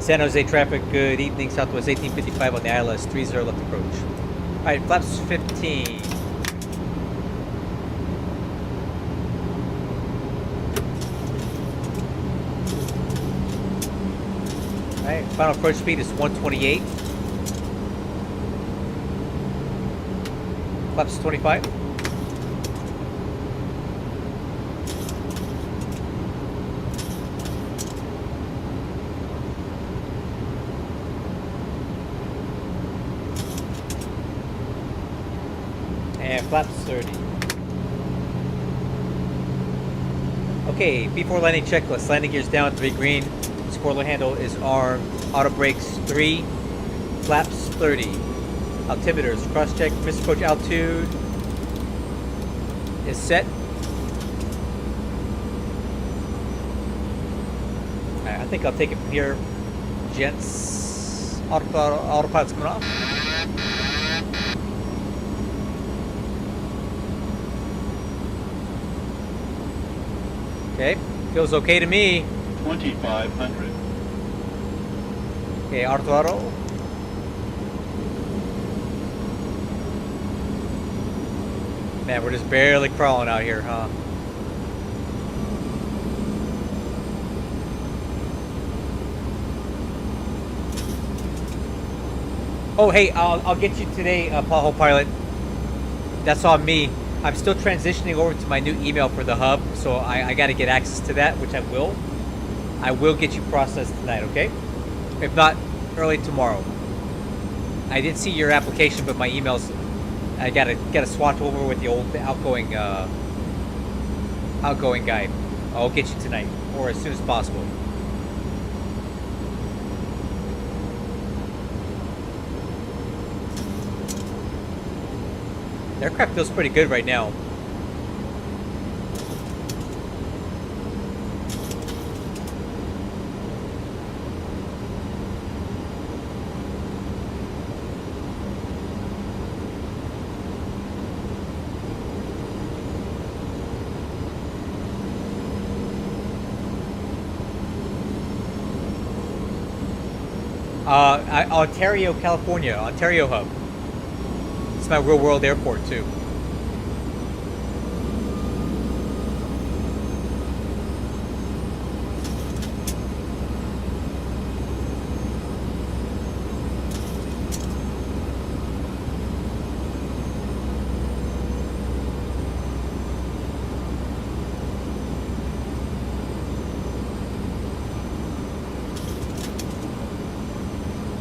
A: San Jose traffic, good evening, Southwest 1855 on the ILS, 30 left approach. Alright, flaps 15. Alright, final approach speed is 128. Flaps 25. And flaps 30. Okay, before landing checklist. Landing gears down, 3 green. Spoiler handle is armed. Auto brakes 3. Flaps 30. Altimeters, cross-check, misapproach altitude is set. Right, I think I'll take it from here, gents. Autopilot's coming off. Okay, feels okay to me.
G: 2500.
A: Okay, Arturo. Man, we're just barely crawling out here, huh? Oh, hey, I'll get you today, Pothole Pilot. That's on me. I'm still transitioning over to my new email for the hub, so I got to get access to that, which I will. I will get you processed tonight, okay? If not, early tomorrow. I did see your application, but my emails, I gotta swap over with the old outgoing guy. I'll get you tonight, or as soon as possible. The aircraft feels pretty good right now. Ontario, California, Ontario hub. It's my real world airport too.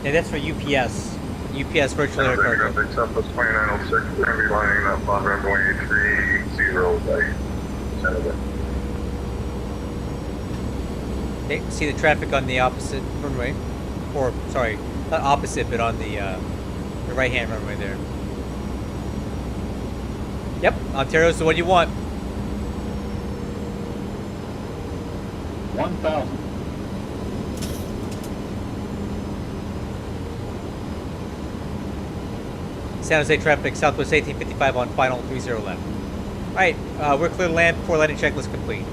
A: Yeah, that's for UPS. UPS virtual air cargo.
G: Traffic Southwest 2906, we're going to be lining up on runway 30 right. Senator.
A: Okay, see the traffic on the opposite runway. Or, sorry, not opposite, but on the right-hand runway there. Yep, Ontario's the one you want.
H: 1,000.
A: San Jose traffic, Southwest 1855 on final 30 left. Alright, we're clear to land before landing checklist complete.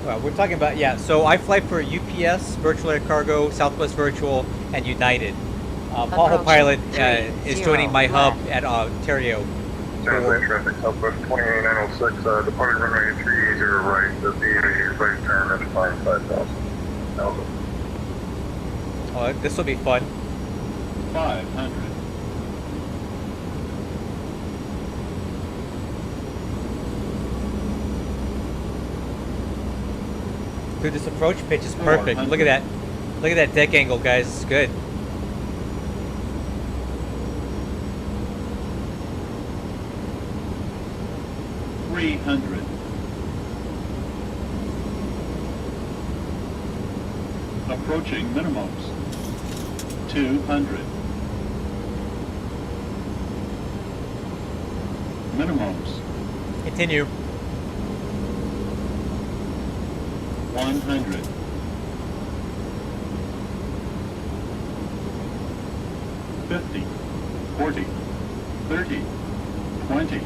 A: Well, we're talking about, yeah, so I fly for UPS, Virtual Air Cargo, Southwest Virtual, and United. Pothole Pilot is joining my hub at Ontario.
G: San Jose traffic Southwest 2906, departing runway 30 right, the BA right turn at 5,000.
A: Oh, this will be fun.
H: 500.
A: Dude, this approach pitch is perfect. Look at that. Look at that deck angle, guys. It's good.
H: $300. Approaching minimums. 200. Minimums.
A: Continue.
H: 100. 50. 40. 30. 20.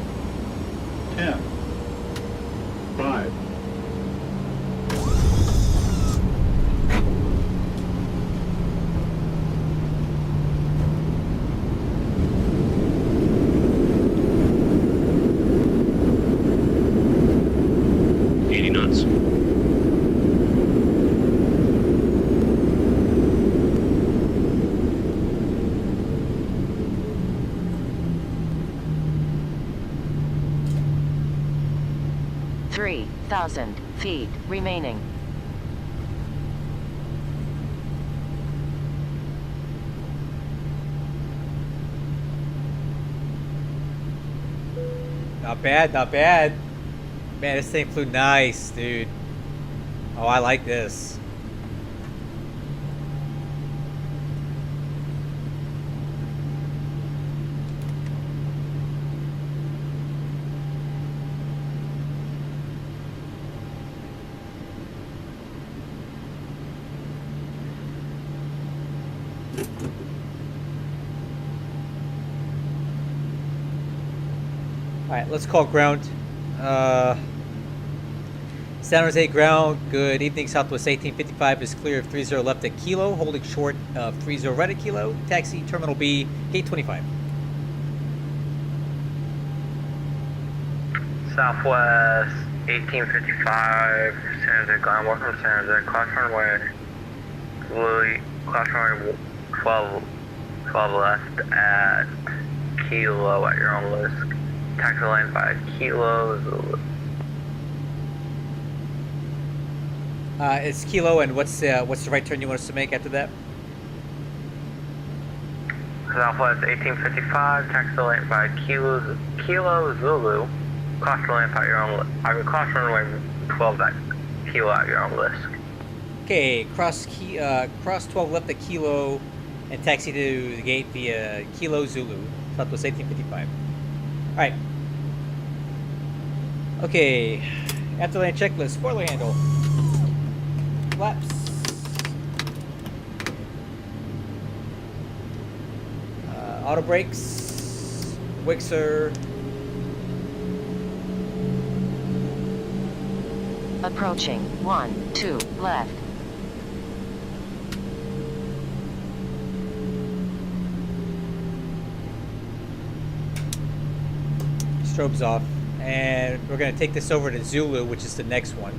H: 10. 5.
E: Thousand feet remaining.
A: Not bad, not bad. Man, this thing flew nice, dude. Oh, I like this. Alright, let's call ground. San Jose ground, good evening. Southwest 1855 is clear of 30 left at Kilo, holding short of 30 right at Kilo. Taxi Terminal B, gate 25.
C: Southwest 1855, San Jose ground, welcome to San Jose, cross runway, cross runway 12 left at Kilo at your own risk. Taxi line 5 Kilo, Zulu.
A: It's Kilo, and what's the right turn you want us to make after that?
C: Southwest 1855, taxi line 5 Kilo, Zulu. Cross runway 5 your own. Cross runway 12 at Kilo at your own risk.
A: Okay, cross 12 left at Kilo, and taxi to the gate via Kilo Zulu, Southwest 1855. All right. Okay, after land checklist, spoiler handle. Flaps. Auto brakes. Wixer.
E: Approaching. 1, 2, left.
A: Strobe's off. And we're going to take this over to Zulu, which is the next one.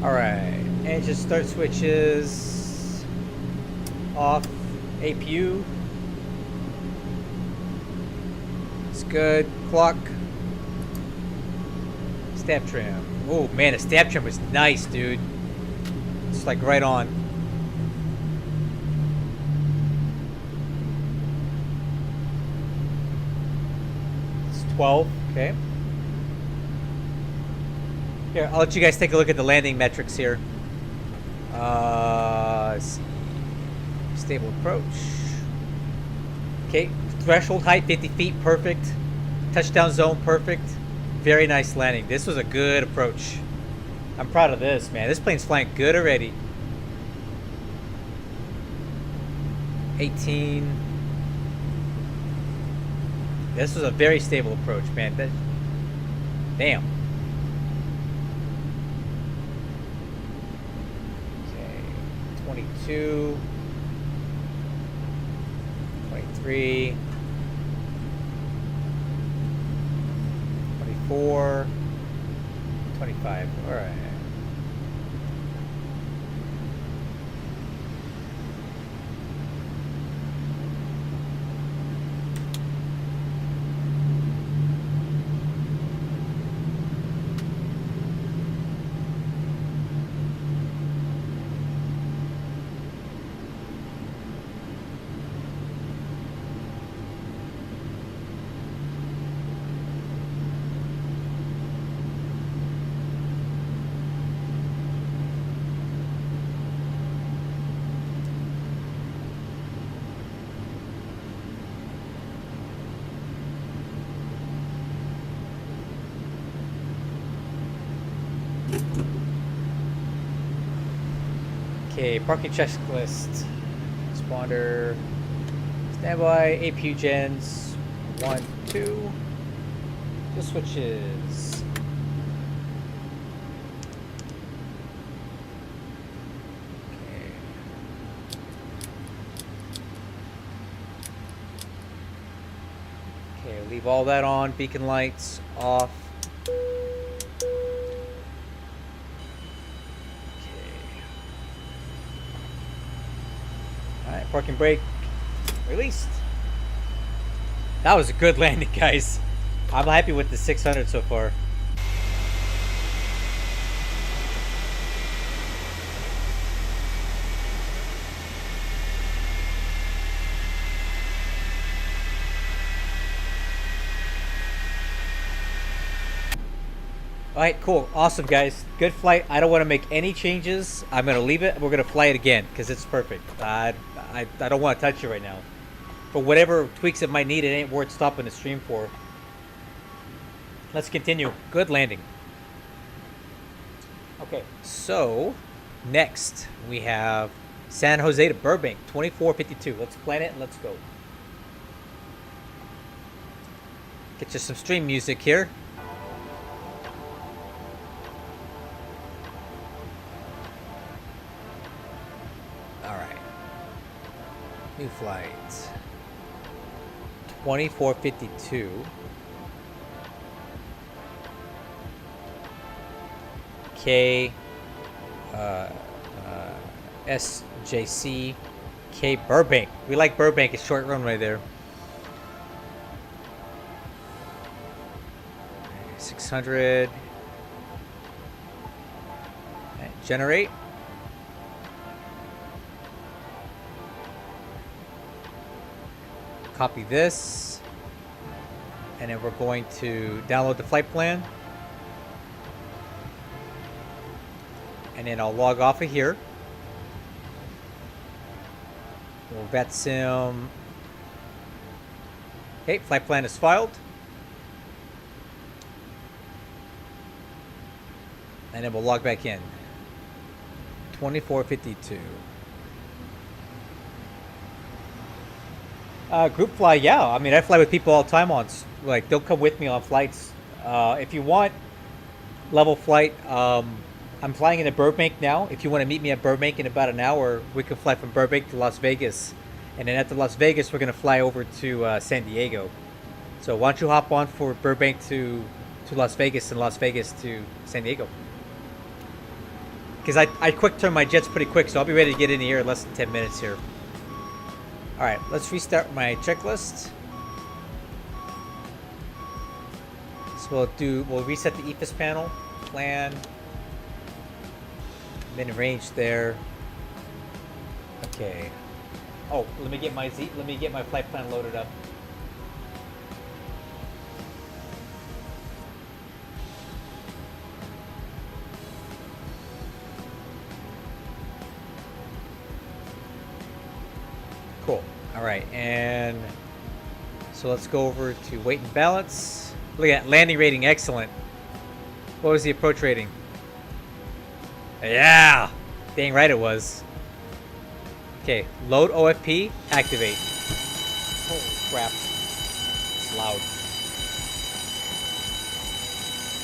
A: Alright, engine start switches off, APU, it's good, clock, stab trim, oh man, the stab trim was nice, dude, it's like right on. It's 12, okay. Here, I'll let you guys take a look at the landing metrics here. Let's see. Stable approach. Okay, threshold height 50 feet, perfect. Touchdown zone, perfect. Very nice landing. This was a good approach. I'm proud of this, man. This plane's flying good already. 18. This was a very stable approach, man. Damn. 22, 23, 24, 25. All right. Okay, parking checklist. Responder. Standby. APU gens. 1, 2. Just switches. Okay. Okay, leave all that on. Beacon lights off. Parking brake released. That was a good landing, guys. I'm happy with the 600 so far. All right, cool, awesome, guys. Good flight. I don't want to make any changes. I'm gonna leave it. We're gonna fly it again because it's perfect. I don't want to touch it right now. For whatever tweaks it might need, it ain't worth stopping the stream for. Let's continue. Good landing. Okay, so next we have San Jose to Burbank, 2452. Let's plan it and let's go. Get you some stream music here. Alright. New flight. 2452. K SJC K Burbank. We like Burbank. It's short runway there. 600. And generate. Copy this. And then we're going to download the flight plan. And then I'll log off of here. We'll vet sim. Okay, flight plan is filed. And then we'll log back in. 2452. Group fly, yeah. I mean, I fly with people all the time on, like, they'll come with me on flights. If you want level flight, I'm flying into Burbank now. If you want to meet me at Burbank in about an hour, we can fly from Burbank to Las Vegas. And then after Las Vegas, we're going to fly over to San Diego. So why don't you hop on for Burbank to Las Vegas and Las Vegas to San Diego. Because I quick turn my jets pretty quick, so I'll be ready to get in the air in less than 10 minutes here. Alright, let's restart my checklist. So we'll reset the EFIS panel, plan, min range there. Okay. Oh, let me get my flight plan loaded up. Cool. All right, and so let's go over to weight and balance. Look at that, landing rating, excellent. What was the approach rating? Yeah, dang right it was. Okay, load OFP, activate. Holy crap, it's loud.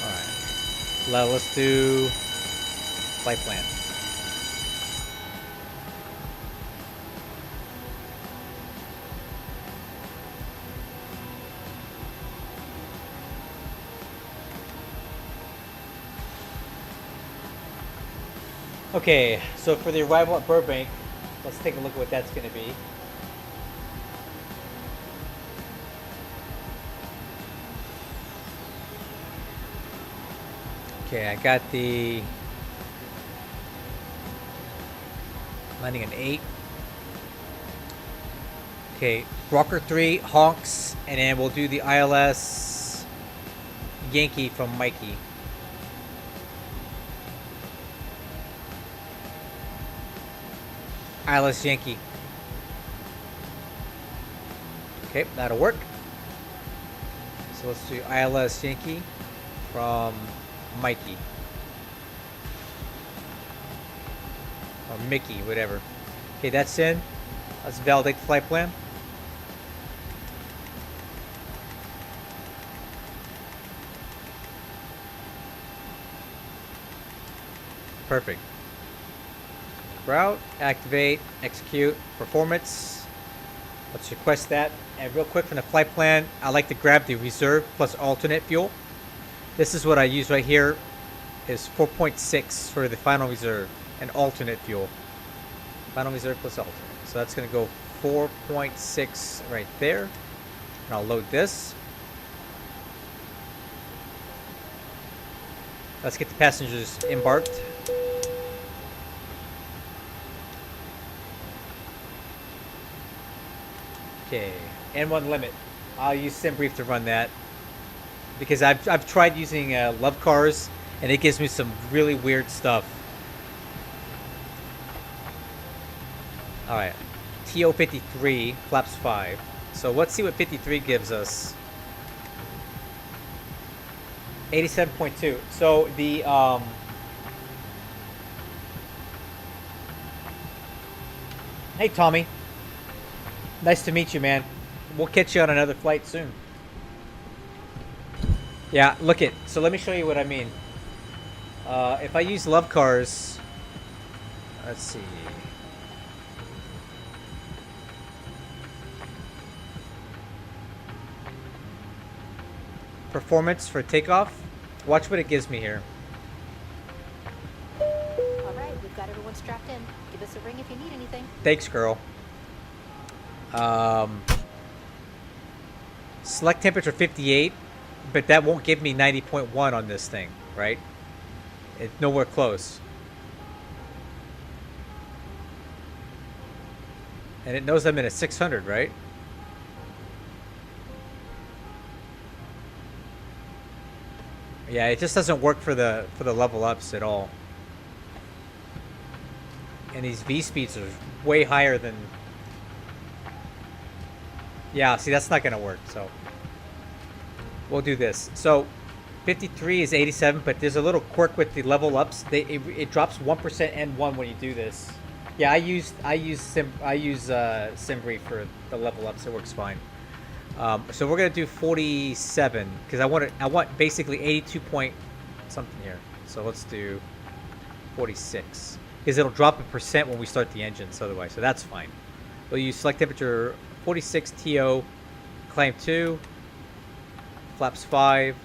A: All right, let's do flight plan. Okay, so for the arrival at Burbank, let's take a look at what that's going to be. Okay, I got the landing an 8. Okay, Rocker 3, honks, and then we'll do the ILS Yankee from Mikey. ILS Yankee. Okay, that'll work. So let's do ILS Yankee from Mikey. Or Mickey, whatever. Okay, that's in. Let's validate the flight plan. Perfect. Route, activate, execute, performance. Let's request that. And real quick from the flight plan, I like to grab the reserve plus alternate fuel. This is what I use right here, is 4.6 for the final reserve and alternate fuel. Final reserve plus alternate. So that's going to go 4.6 right there. And I'll load this. Let's get the passengers embarked. Okay, N1 limit. I'll use SimBrief to run that because I've tried using Love Cars and it gives me some really weird stuff. All right, TO 53 flaps 5. So let's see what 53 gives us. 87.2. So the hey Tommy, nice to meet you, man. We'll catch you on another flight soon. Yeah, look it. So let me show you what I mean. If I use Love Cars, let's see. Performance for takeoff. Watch what it gives me here.
B: All right, we've got everyone strapped in. Give us a ring if you need anything.
A: Thanks, girl. Select temperature 58, but that won't give me 90.1 on this thing, right? It's nowhere close. And it knows I'm in a 600, right? Yeah, it just doesn't work for the level ups at all. And these V speeds are way higher than. Yeah, see, that's not gonna work. So we'll do this. So 53 is 87, but there's a little quirk with the level ups. It drops 1% N1 when you do this. Yeah, I use Simbri for the level ups. It works fine. So we're gonna do 47 because I want basically 82 point something here. So let's do 46 because it'll drop a percent when we start the engines otherwise. So that's fine. We'll use select temperature 46 TO, climb 2, flaps 5,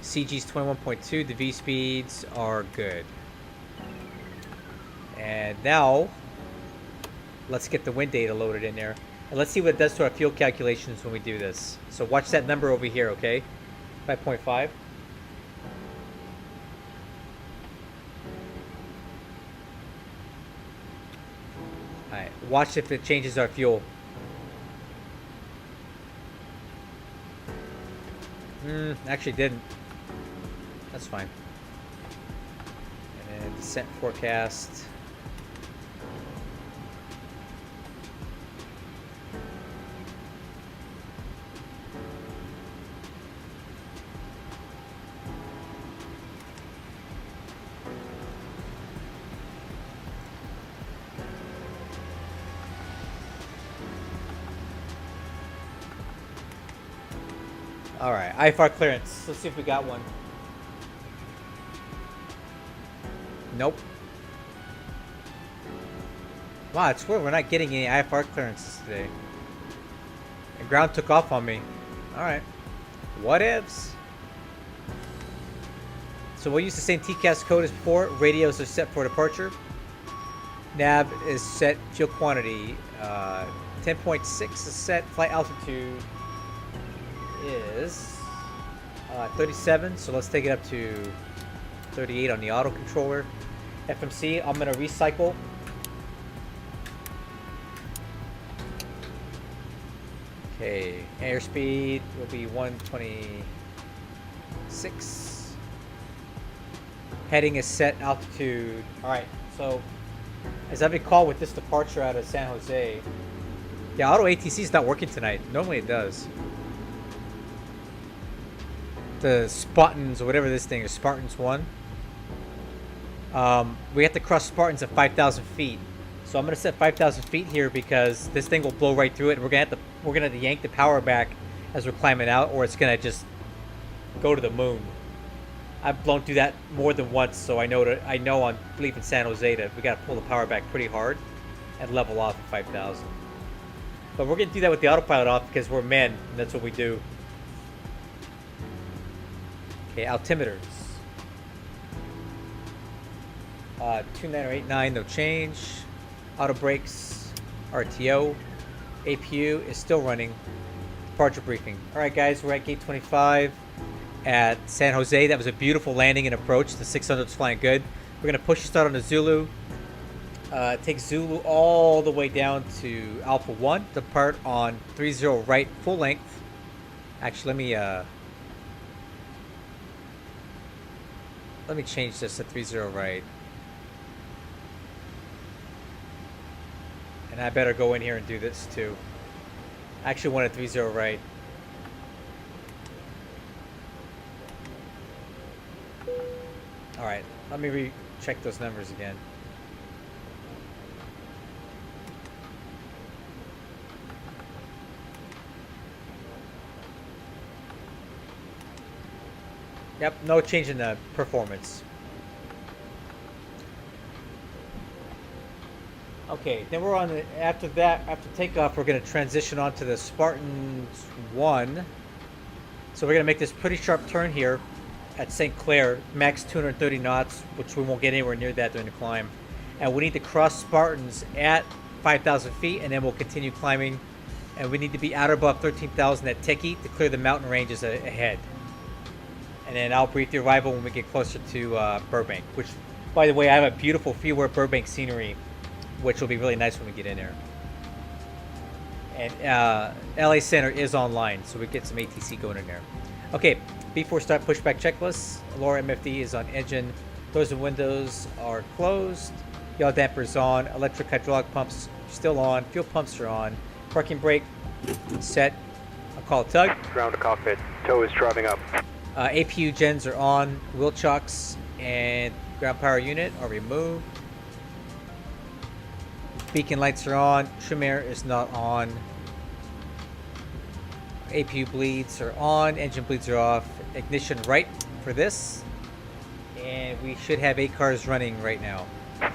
A: CG's 21.2. The V speeds are good. And now let's get the wind data loaded in there. And let's see what it does to our fuel calculations when we do this. So watch that number over here, okay? 5.5. Alright, watch if it changes our fuel. Actually didn't. That's fine. And then descent forecast. Alright, IFR clearance. Let's see if we got one. Nope. Wow, it's weird we're not getting any IFR clearances today. The ground took off on me. Alright. What ifs? So we'll use the same TCAS code as before. Radios are set for departure. Nav is set. Fuel quantity. 10.6 is set. Flight altitude is 37, so let's take it up to 38 on the auto controller. FMC, I'm going to recycle. Okay, airspeed will be 126. Heading is set, altitude. Alright, so as I recall with this departure out of San Jose, yeah, auto ATC is not working tonight. Normally it does. The Spartans or whatever this thing is, Spartans 1. We have to cross Spartans at 5,000 feet. So I'm gonna set 5,000 feet here because this thing will blow right through it. And we're gonna have to yank the power back as we're climbing out, or it's gonna just go to the moon. I've blown through that more than once, so I know on leaving San Jose that we gotta pull the power back pretty hard and level off at 5,000. But we're gonna do that with the autopilot off because we're men, and that's what we do. Okay, altimeters. 29089, no change. Auto brakes, RTO. APU is still running. Departure briefing. Alright guys, we're at gate 25 at San Jose. That was a beautiful landing and approach. The 600's flying good. We're going to push start on the Zulu. Take Zulu all the way down to Alpha 1. Depart on 30 right, full length. Actually, let me let me change this to 30 right. And I better go in here and do this too. I actually want a 30 right. Alright, let me recheck those numbers again. Yep, no change in the performance. Okay, then we're on the, after takeoff, we're going to transition on to the Spartan 1. So we're going to make this pretty sharp turn here at St. Clair, max 230 knots, which we won't get anywhere near that during the climb. And we need to cross Spartans at 5,000 feet, and then we'll continue climbing. And we need to be out above 13,000 at Tiki to clear the mountain ranges ahead. And then I'll brief the arrival when we get closer to Burbank, which, by the way, I have a beautiful view of Burbank scenery, which will be really nice when we get in there. And LA Center is online, so we get some ATC going in there. Okay, before start pushback checklist. Lower MFD is on engine. Doors and windows are closed. Yaw dampers on. Electric hydraulic pumps still on. Fuel pumps are on. Parking brake set. I'll call a tug.
D: Ground to cockpit. Tow is driving up.
A: APU gens are on. Wheel chocks and ground power unit are removed. Beacon lights are on. Trim air is not on. APU bleeds are on. Engine bleeds are off. Ignition right for this. And we should have 8 cars running right now.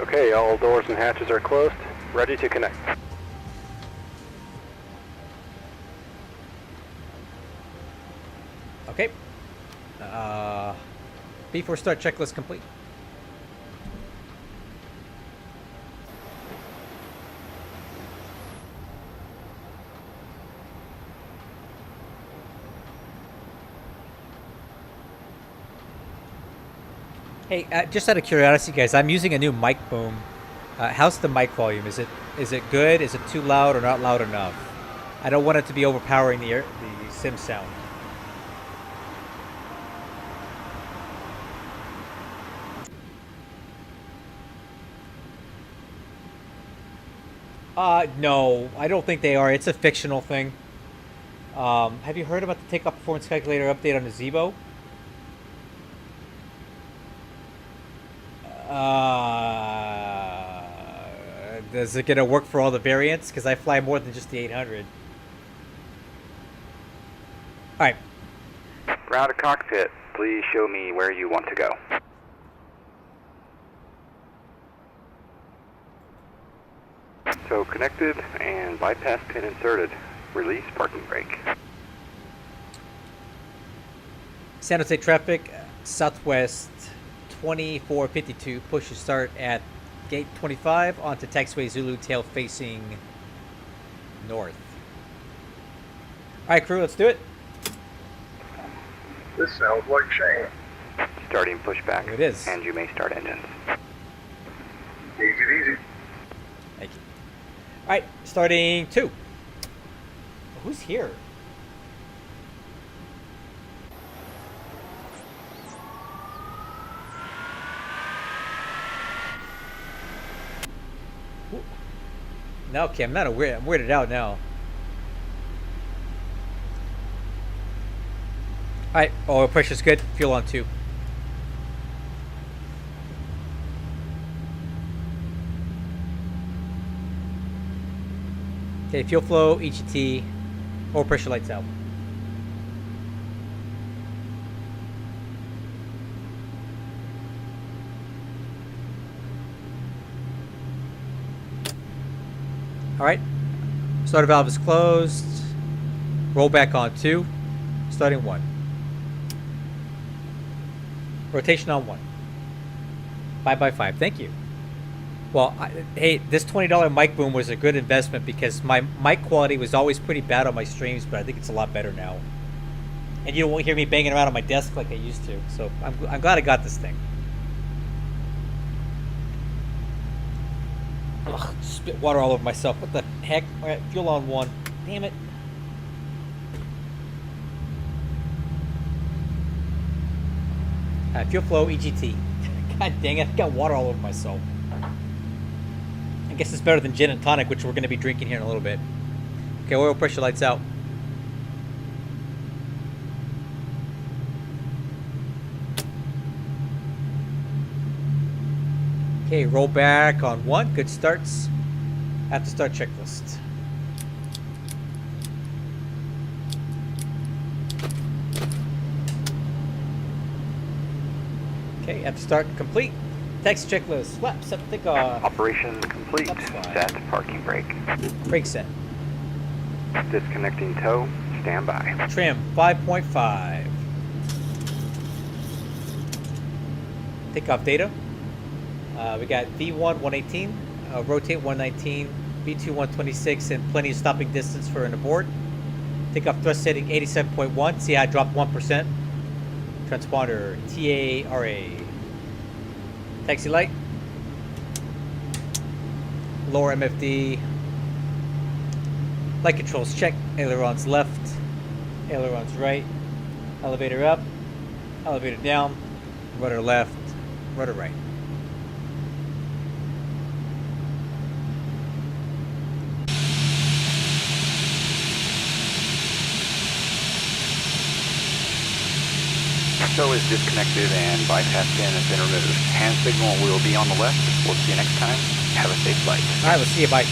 D: Okay, all doors and hatches are closed. Ready to connect.
A: Okay. Before start checklist complete. Hey, just out of curiosity, guys, I'm using a new mic boom. How's the mic volume? Is it good? Is it too loud or not loud enough? I don't want it to be overpowering the sim sound. No, I don't think they are. It's a fictional thing. Have you heard about the Takeoff Performance Calculator update on the Zebo? Is it gonna work for all the variants? Because I fly more than just the 800. Alright.
D: Ground to cockpit. Please show me where you want to go. So connected and bypass pin inserted. Release parking brake.
A: San Jose traffic, southwest 2452. Push to start at gate 25 onto taxiway Zulu, tail facing north. Alright, crew, let's do it.
G: This sounds like Shane.
D: Starting pushback.
A: It is.
D: And you may start engines.
G: Easy, easy.
A: Thank you. Alright, starting 2. Who's here? No, okay, I'm weirded out now. Alright, oil pressure's good. Fuel on 2. Okay, fuel flow, EGT, oil pressure lights out. Alright, starter valve is closed. Roll back on 2, starting 1. Rotation on 1. 5x5, thank you. Well, hey, this $20 mic boom was a good investment because my mic quality was always pretty bad on my streams, but I think it's a lot better now. And you won't hear me banging around on my desk like I used to, so I'm glad I got this thing. Ugh, spit water all over myself. What the heck? Alright, fuel on 1. Damn it. Fuel flow EGT. God dang it, I got water all over myself. I guess it's better than gin and tonic, which we're going to be drinking here in a little bit. Okay, oil pressure lights out. Okay, roll back on 1. Good starts. Have to start checklist. Okay, have to start complete. Taxi checklist. Flap, set, takeoff.
D: Operation complete. Set parking brake.
A: Brake set.
D: Disconnecting tow. Stand by.
A: Trim 5.5. Takeoff data. We got V1 118, rotate 119, V2 126, and plenty of stopping distance for an abort. Takeoff thrust setting 87.1. See, I dropped 1%. Transponder TARA. Taxi light. Lower MFD. Light controls check. Ailerons left. Ailerons right. Elevator up. Elevator down. Rudder left. Rudder right.
D: Tow is disconnected and bypass pin has been removed. Hand signal will be on the left. We'll see you next time. Have a safe flight.
A: All right, we'll see you. Bye.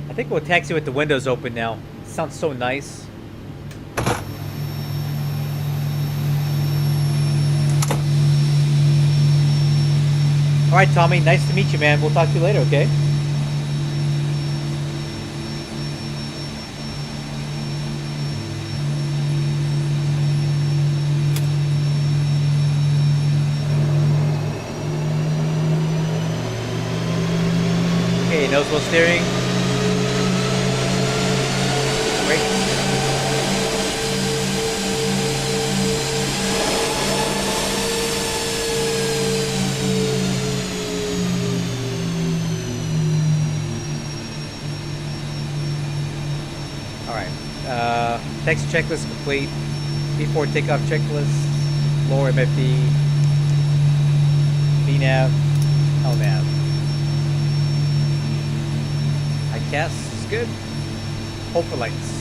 A: I think we'll taxi with the windows open now. It sounds so nice. All right, Tommy, nice to meet you, man. We'll talk to you later, okay? Okay, nose wheel steering. Great. Taxi checklist complete. Before takeoff checklist. Lower MFD. VNAV. LNAV. ICAS is good. Hold for lights.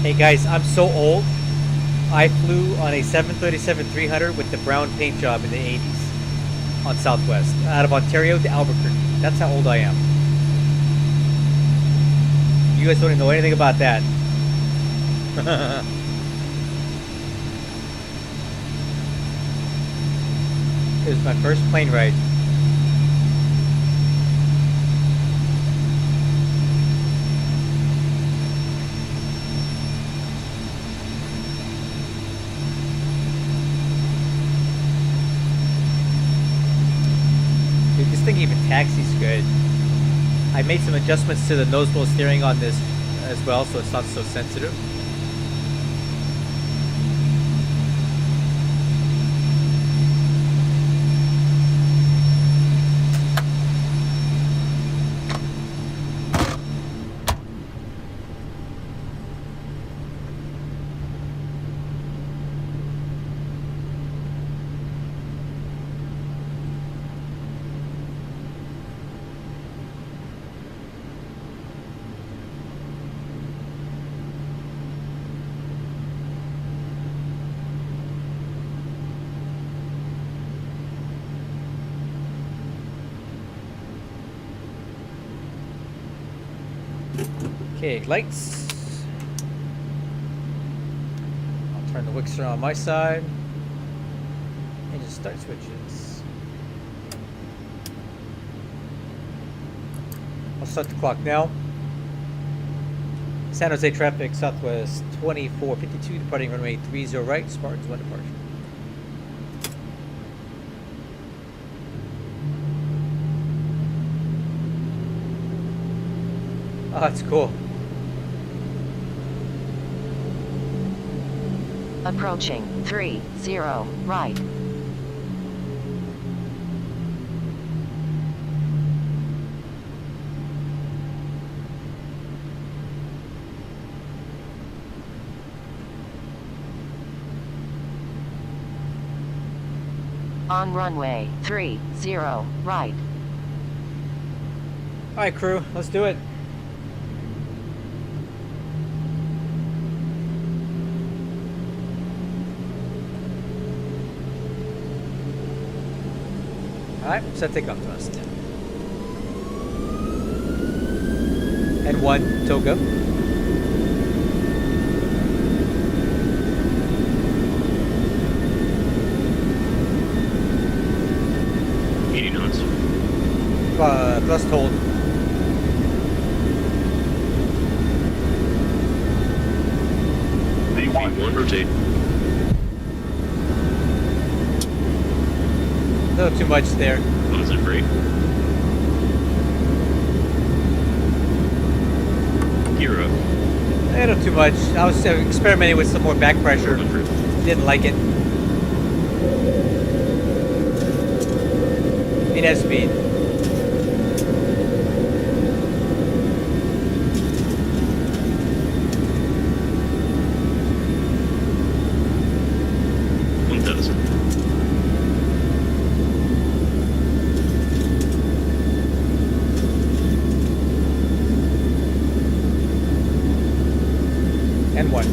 A: Hey guys, I'm so old. I flew on a 737-300 with the brown paint job in the 80s on Southwest, out of Ontario to Albuquerque. That's how old I am. You guys don't even know anything about that. It was my first plane ride. This thing even taxis good. I made some adjustments to the nose wheel steering on this as well, so it's not so sensitive. Okay, lights. I'll turn the Wixer on my side. Engine start switches. I'll start the clock now. San Jose traffic, Southwest 2452, departing runway 30 right, Spartans 1 departure. Oh, that's cool.
E: Approaching 30 right. On runway 30 right.
A: Alright, crew, let's do it. Alright, set takeoff thrust. And 1, toga. Thrust hold.
F: V1 rotate.
A: A little too much there.
F: Positive brake. Gear up.
A: A little too much. I was experimenting with some more back pressure.
F: 400.
A: Didn't like it. 8 speed. And 1.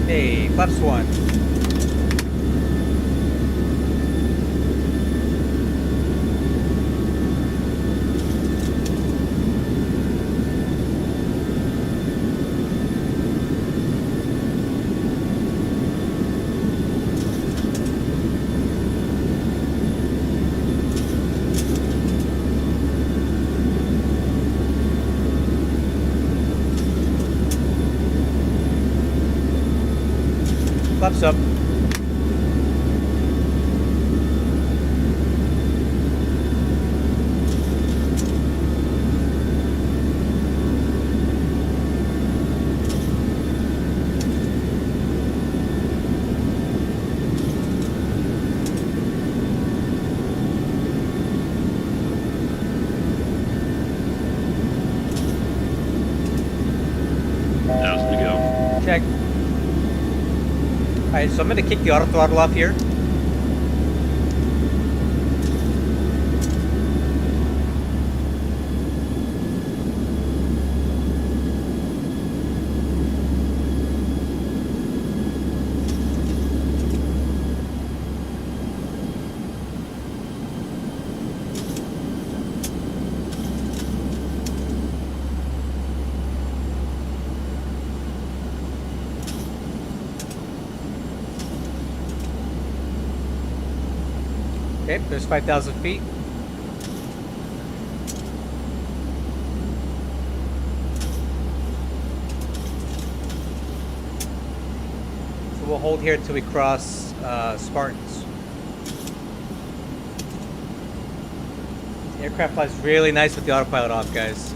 A: Hey, flaps 1. Flaps up.
F: To go.
A: Check. Alright, so I'm going to kick the auto throttle off here. Okay, there's 5,000 feet. So we'll hold here until we cross Spartans. The aircraft flies really nice with the autopilot off, guys.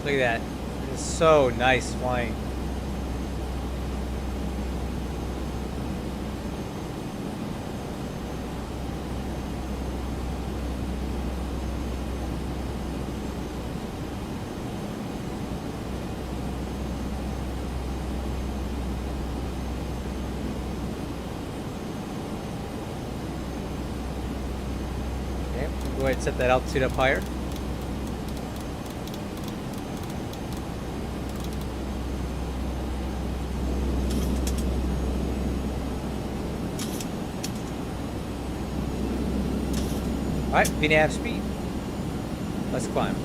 A: Look at that. It's so nice flying. Okay, go ahead and set that altitude up higher. Alright, VNAV speed. Let's climb.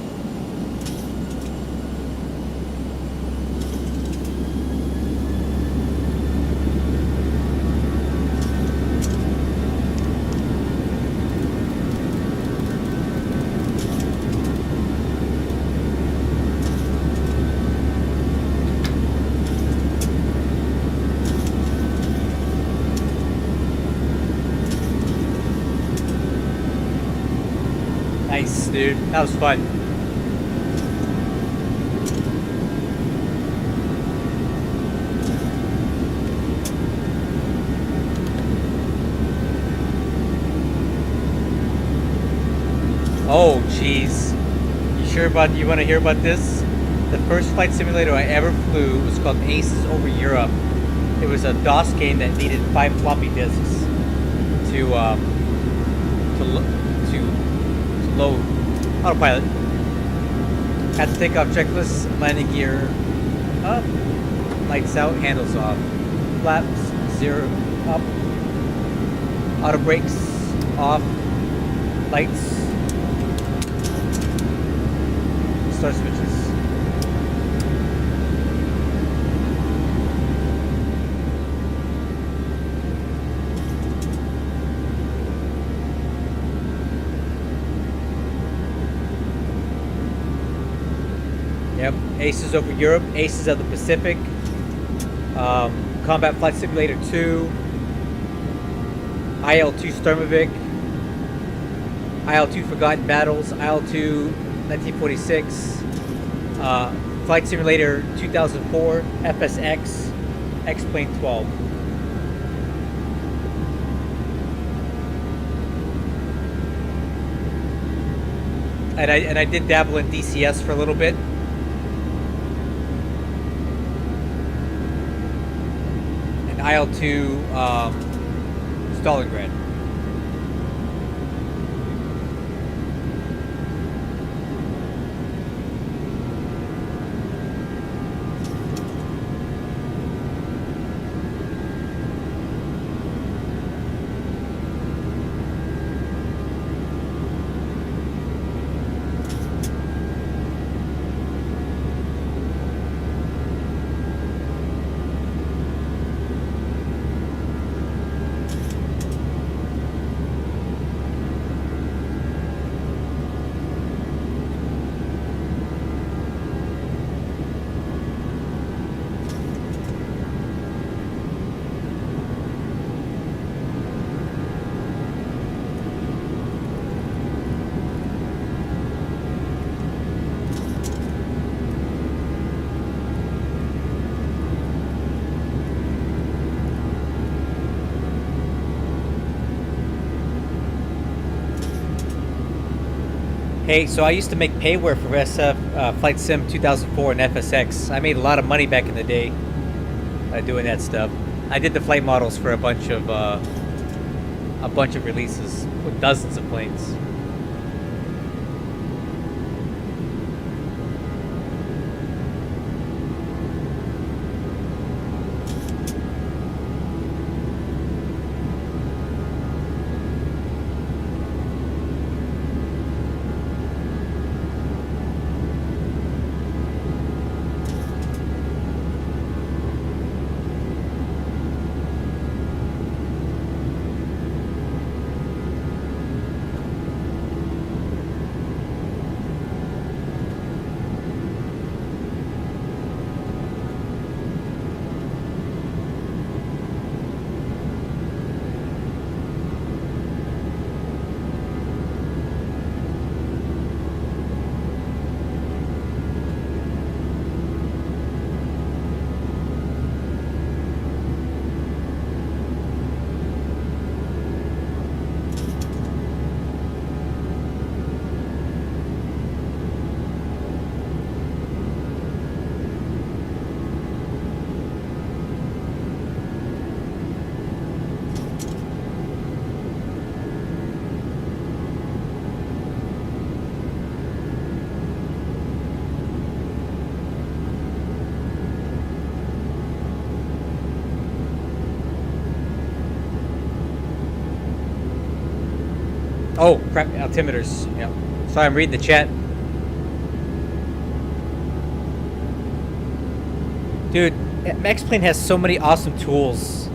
A: Nice, dude. That was fun. Oh, jeez. You want to hear about this? The first flight simulator I ever flew was called ASUS Over Europe. It was a DOS game that needed 5 floppy disks to load. Autopilot. Had the takeoff checklist, landing gear up, lights out, handles off, flaps 0 up, auto brakes off, lights, start switches. Yep, ASUS Over Europe, ASUS of the Pacific, Combat Flight Simulator 2, IL-2 Sturmovik, IL-2 Forgotten Battles, IL-2 1946, Flight Simulator 2004, FSX, X-Plane 12. And I did dabble in DCS for a little bit. IL-2 Stalingrad. Hey, so I used to make payware for SF Flight Sim 2004 and FSX. I made a lot of money back in the day doing that stuff. I did the flight models for a bunch of releases with dozens of planes. Oh, crap, altimeters. Yeah. Sorry, I'm reading the chat. Dude, X-Plane has so many awesome tools.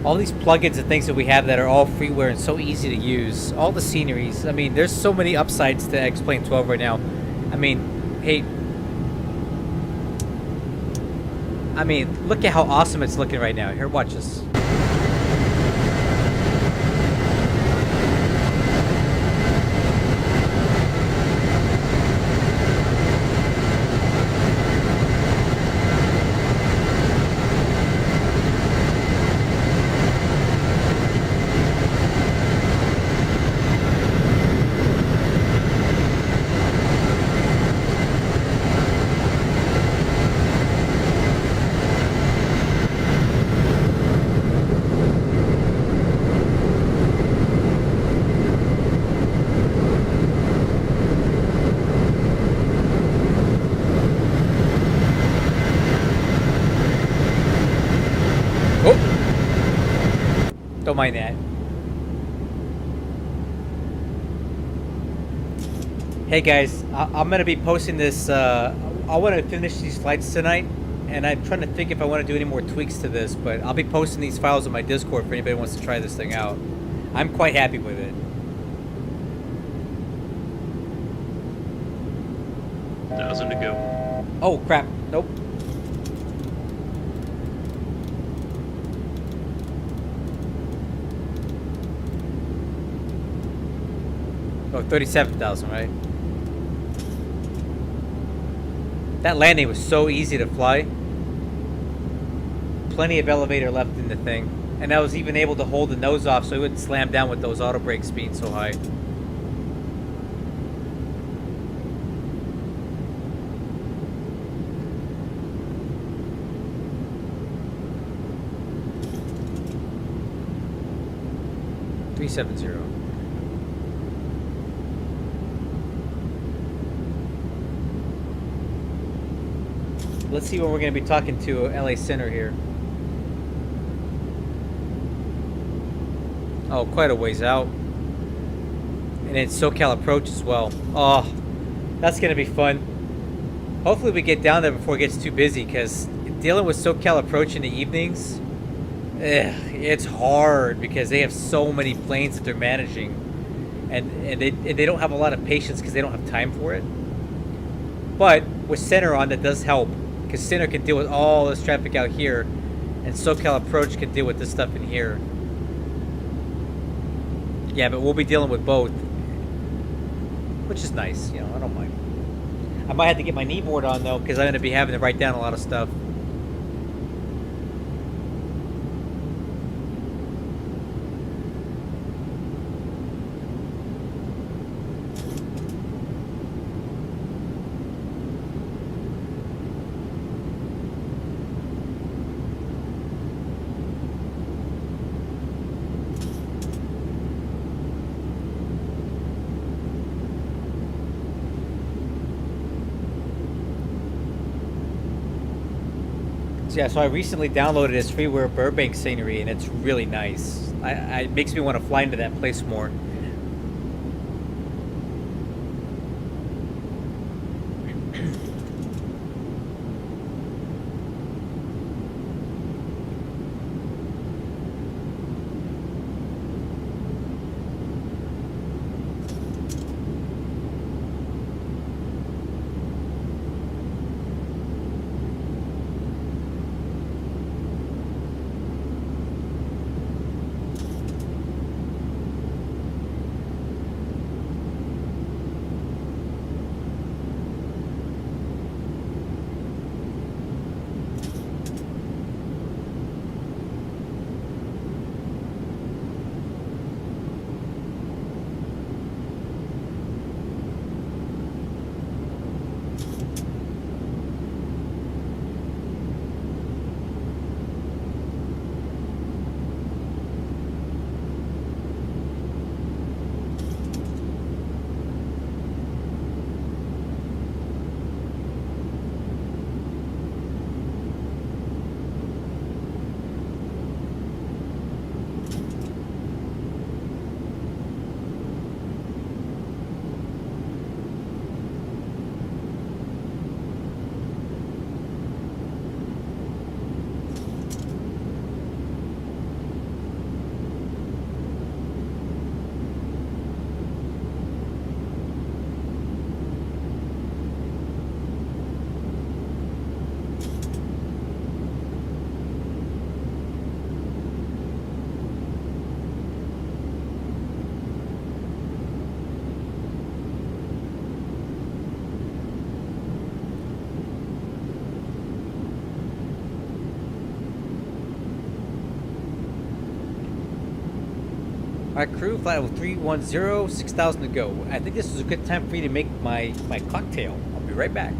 A: All these plugins and things that we have that are all freeware and so easy to use. All the sceneries. I mean, there's so many upsides to X-Plane 12 right now. I mean, hey. I mean, look at how awesome it's looking right now. Here, watch this. Don't mind that. Hey guys, I'm gonna be posting this. I want to finish these flights tonight, and I'm trying to think if I want to do any more tweaks to this. But I'll be posting these files on my Discord if anybody wants to try this thing out. I'm quite happy with it.
F: 1,000 to go.
A: Oh crap! Nope. Oh, 37,000, right? That landing was so easy to fly. Plenty of elevator left in the thing. And I was even able to hold the nose off so it wouldn't slam down with those auto brakes being so high. $370. Let's see when we're going to be talking to LA Center here. Oh, quite a ways out. And it's SoCal Approach as well. Oh, that's going to be fun. Hopefully we get down there before it gets too busy, because dealing with SoCal Approach in the evenings, it's hard because they have so many planes that they're managing. And they don't have a lot of patience because they don't have time for it. But with Center on, that does help. Because Center can deal with all this traffic out here, and SoCal Approach can deal with this stuff in here. Yeah, but we'll be dealing with both, which is nice. You know, I don't mind. I might have to get my kneeboard on though, because I'm going to be having to write down a lot of stuff. Yeah, so I recently downloaded this freeware Burbank scenery, and it's really nice. It makes me want to fly into that place more. Alright, crew, flight level 310, 6,000 to go. I think this is a good time for you to make my cocktail. I'll be right back.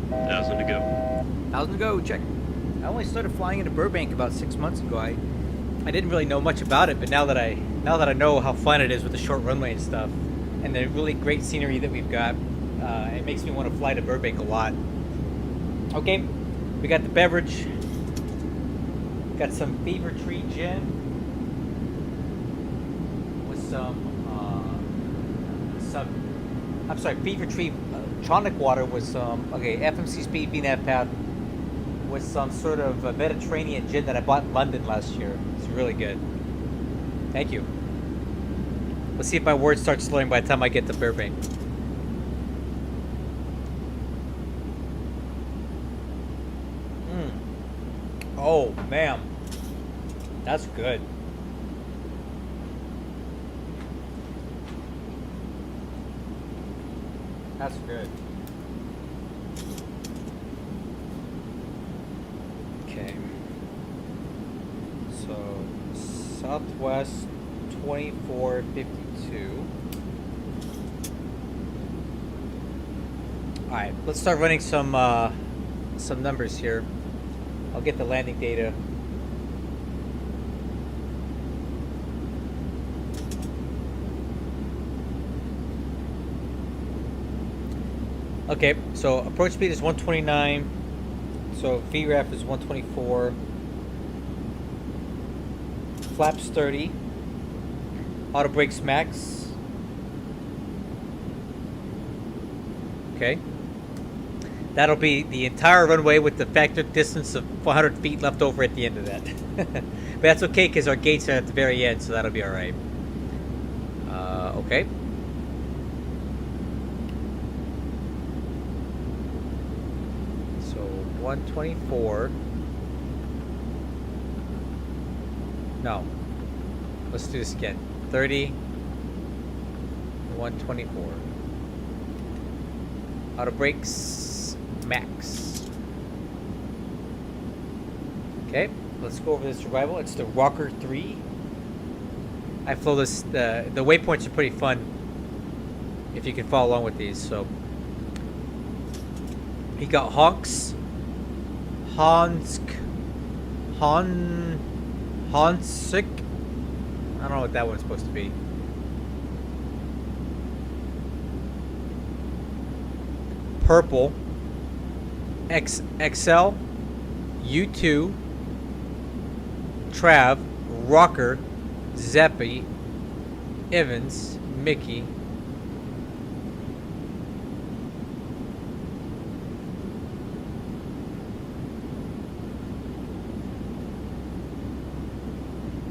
F: Thousand to go.
A: 1,000 to go, check. I only started flying into Burbank about 6 months ago. I didn't really know much about it, but now that I know how fun it is with the short runway and stuff, and the really great scenery that we've got, it makes me want to fly to Burbank a lot. Okay, we got the beverage. Got some Fever Tree gin with Fever Tree tonic water with some FMC Speed V-Nav pad with some sort of Mediterranean gin that I bought in London last year. It's really good. Thank you. Let's see if my words start slowing by the time I get to Burbank. Oh, man. That's good. That's good. Okay. So, Southwest 2452. Alright, let's start running some numbers here. I'll get the landing data. Okay, so approach speed is 129. So VRAF is 124. Flaps 30. Auto brakes max. Okay. That'll be the entire runway with the factored distance of 400 feet left over at the end of that. But that's okay because our gates are at the very end, so that'll be alright. Okay. So 124. No. Let's do this again. 30. 124. Auto brakes max. Okay, let's go over the survival. It's the Walker 3. I flew this. The waypoints are pretty fun if you can follow along with these. So he got honks, Hansk. Hansik. I don't know what that one's supposed to be. Purple. XL. U2. Trav. Rocker. Zeppy. Evans. Mickey.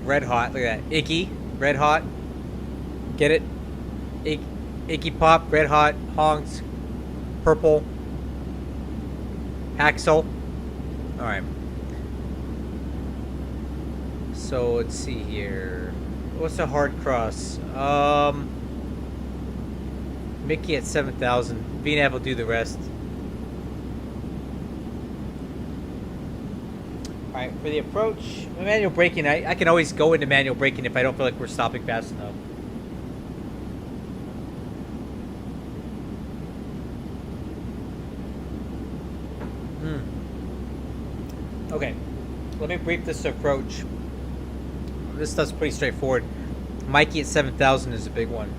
A: Red Hot, look at that. Icky, Red Hot. Get it? Icky Pop, Red Hot, Honks, Purple, Axel. Alright. So let's see here. What's a hard cross? Mickey at 7,000. VNAV will do the rest. Alright, for the approach, manual braking, I can always go into manual braking if I don't feel like we're stopping fast enough. Okay, let me brief this approach. This stuff's pretty straightforward. Mikey at 7,000 is a big one.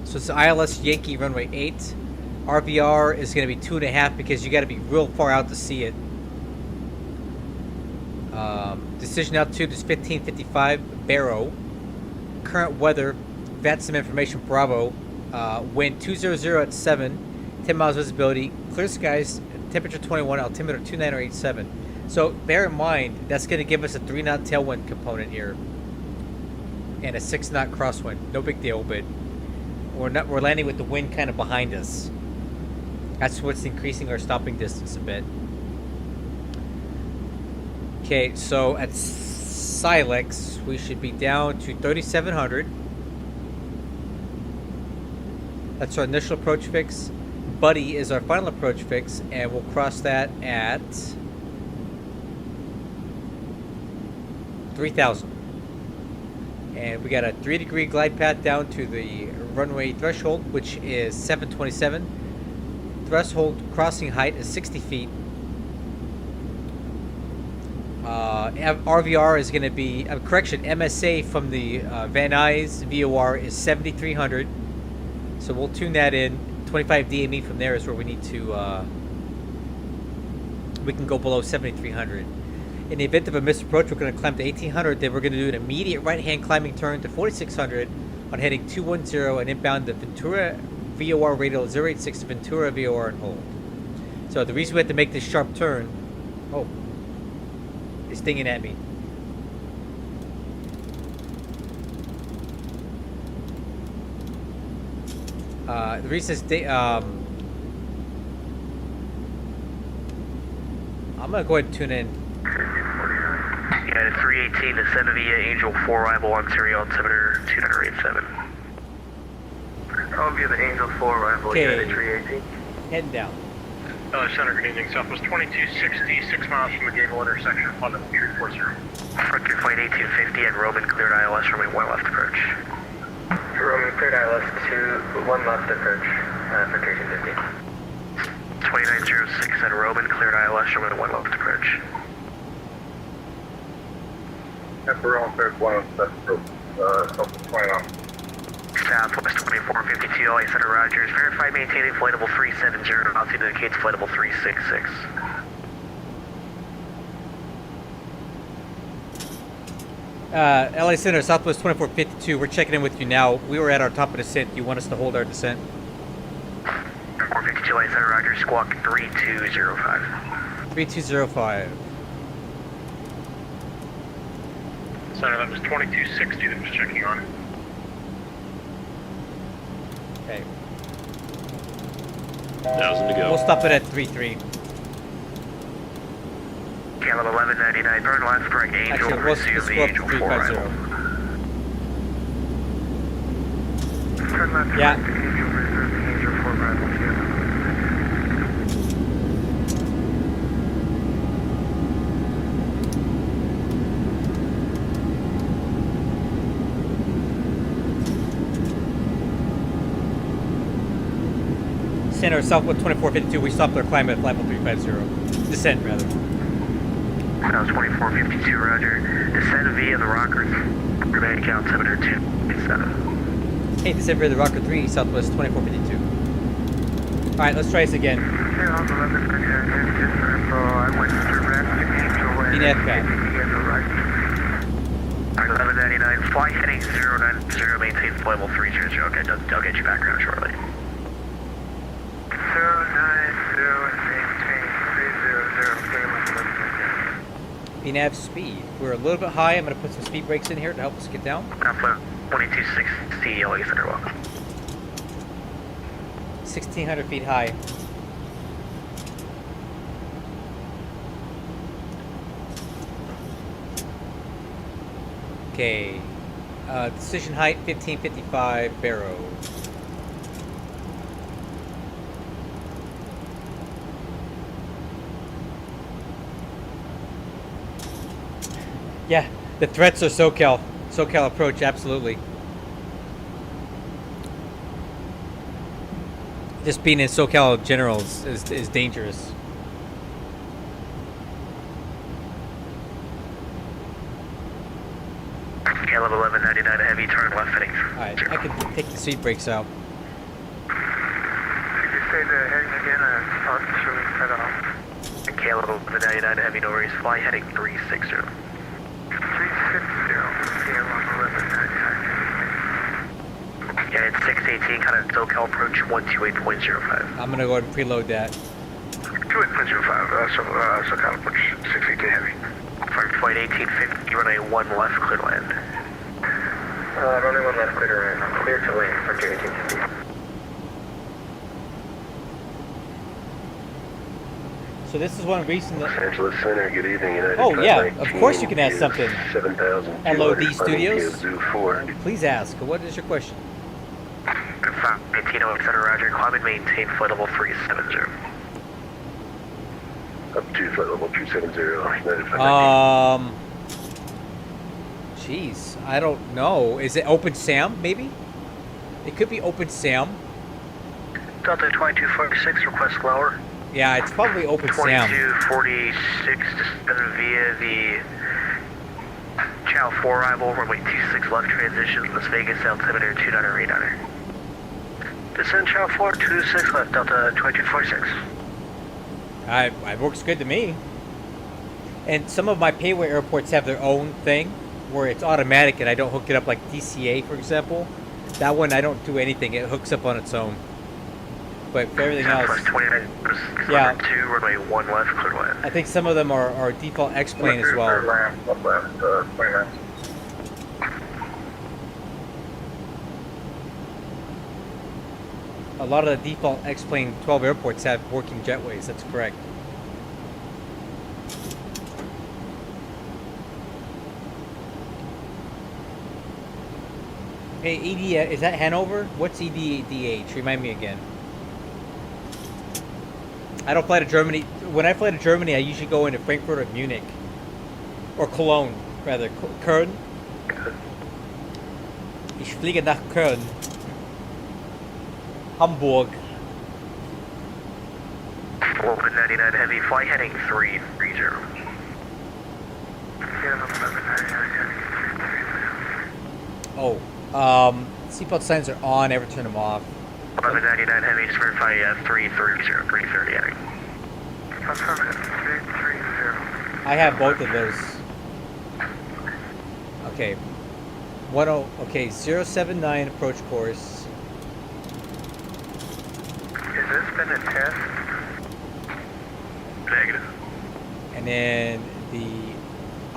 A: So it's ILS Yankee runway 8. RVR is going to be 2.5 because you got to be real far out to see it. Decision altitude is 1555 Barrow. Current weather, that's some information. Bravo. Wind 200 at 7, 10 miles visibility, clear skies, temperature 21, altimeter 29087. So bear in mind that's going to give us a 3 knot tailwind component here and a 6 knot crosswind. No big deal, but we're landing with the wind kind of behind us. That's what's increasing our stopping distance a bit. Okay, so at Silex, we should be down to 3,700. That's our initial approach fix. Buddy is our final approach fix, and we'll cross that at 3,000. And we got a 3-degree glide path down to the runway threshold, which is 727. Threshold crossing height is 60 feet. RVR is going to be, correction, MSA from the Van Nuys VOR is 7,300. So we'll tune that in. 25 DME from there is where we need to, we can go below 7,300. In the event of a missed approach, we're going to climb to 1,800. Then we're going to do an immediate right-hand climbing turn to 4,600 on heading 210 and inbound to Ventura VOR radial 086 to Ventura VOR and hold. So the reason we have to make this sharp turn, oh, it's dinging at me. The reason is I'm gonna go ahead and tune in.
C: Yeah, it's 318 to send via Angel 4 arrival on serial altimeter 287. I'll via the Angel 4 arrival,
A: okay.
C: United 318.
A: Heading down.
G: Center, good evening. Southwest 2260, 6 miles from the Gable intersection, London 340.
C: Frontier Flight 1850 and Roman cleared ILS runway 1 left approach. Roman cleared ILS to 1 left approach, Frontier 250. 2906 and Roman cleared ILS runway 1 left approach.
G: Roman cleared 1 left approach, Southwest 29.
C: Southwest 2452, LA Center Rogers. Verify maintaining flightable 370. Altitude indicates flightable 366.
A: LA Center, Southwest 2452. We're checking in with you now. We were at our top of descent. You want us to hold our descent?
C: 452, LA Center Rogers. Squawk 3205.
A: 3205.
G: Center, that was 2260 that was checking on.
A: Okay.
F: 1,000 to go.
A: We'll stop it at 33.
C: Caleb 1199, burn left, correct Angel,
A: Actually, let's
C: resume
A: go
C: the
A: up
C: Angel
A: to
C: 4 arrival.
A: 350.
C: Turn left,
A: Yeah.
C: correct Angel, resume the Angel 4 arrival.
A: Descend or southwest 2452. We stopped our climb at flight level 350. Descent, rather.
C: That was 2452, roger. Descend via the rockers. Remaining altimeter 287.
A: Hey, descend via the Rocker 3, southwest 2452. Alright, let's try this again. VNAV back.
C: 1199, fly heading 090, maintain flight level 300. Okay, I'll get you back around shortly. 090, maintain 300,
A: VNAV speed. We're a little bit high. I'm going to put some speed brakes in here to help us get down.
C: Alpha 2260, Alexander, welcome.
A: 1,600 feet high. Okay. Decision height 1555 barrow. Yeah, the threats are SoCal. SoCal approach, absolutely. Just being in SoCal in general is dangerous.
C: Caleb 1199, heavy turn left heading.
A: Alright, I can take the seat brakes out.
C: Did you say the heading again? Park should we cut off? Caleb 1199, heavy no worries, fly heading 360. 360, Caleb 1199. Yeah, it's 618, kind of SoCal approach 128.05.
A: I'm gonna go ahead and preload that.
C: 28.05, SoCal approach 618 heavy. Flight 1850, runway 1 left, clear to land. Runway 1 left, clear to land. Clear to land for 1850.
A: So this is one reason that...
I: Los Angeles Center, good evening. United
A: Oh yeah,
I: 519
A: of course you can ask
I: is
A: something.
I: 7,200
A: LOD Studios?
I: Zoo 4.
A: Please ask. What is your question?
C: 519 Center, roger. Climb and maintain flight level 370.
I: Up to flight level 270. United 519.
A: Jeez, I don't know. Is it Open SAM, maybe? It could be Open SAM.
C: Delta 2246, request lower.
A: Yeah, it's probably Open SAM.
C: 2246, descend via the Channel 4 arrival, runway 26 left transition, Las Vegas, altimeter 2989. Descend Channel 4, 26 left, Delta 2246.
A: It works good to me. And some of my payway airports have their own thing where it's automatic and I don't hook it up, like DCA, for example. That one, I don't do anything. It hooks up on its own. But for everything else, yeah,
C: 2, runway 1 left, clear to land.
A: I think some of them are default X-plane as well. A lot of the default X-plane 12 airports have working jetways. That's correct. Hey, ED, is that Hanover? What's EDH? Remind me again. I don't fly to Germany. When I fly to Germany, I usually go into Frankfurt or Munich. Or Cologne, rather. Köln. Ich fliege nach Köln. Hamburg.
C: 1199 heavy, fly heading 330.
A: Oh, seatbelt signs are on. Never turn them off.
C: 1199 heavy, just verify 330, 330 heading.
A: I have both of those. Okay. Okay, 079 approach course.
C: Has this been a test? Negative.
A: And then the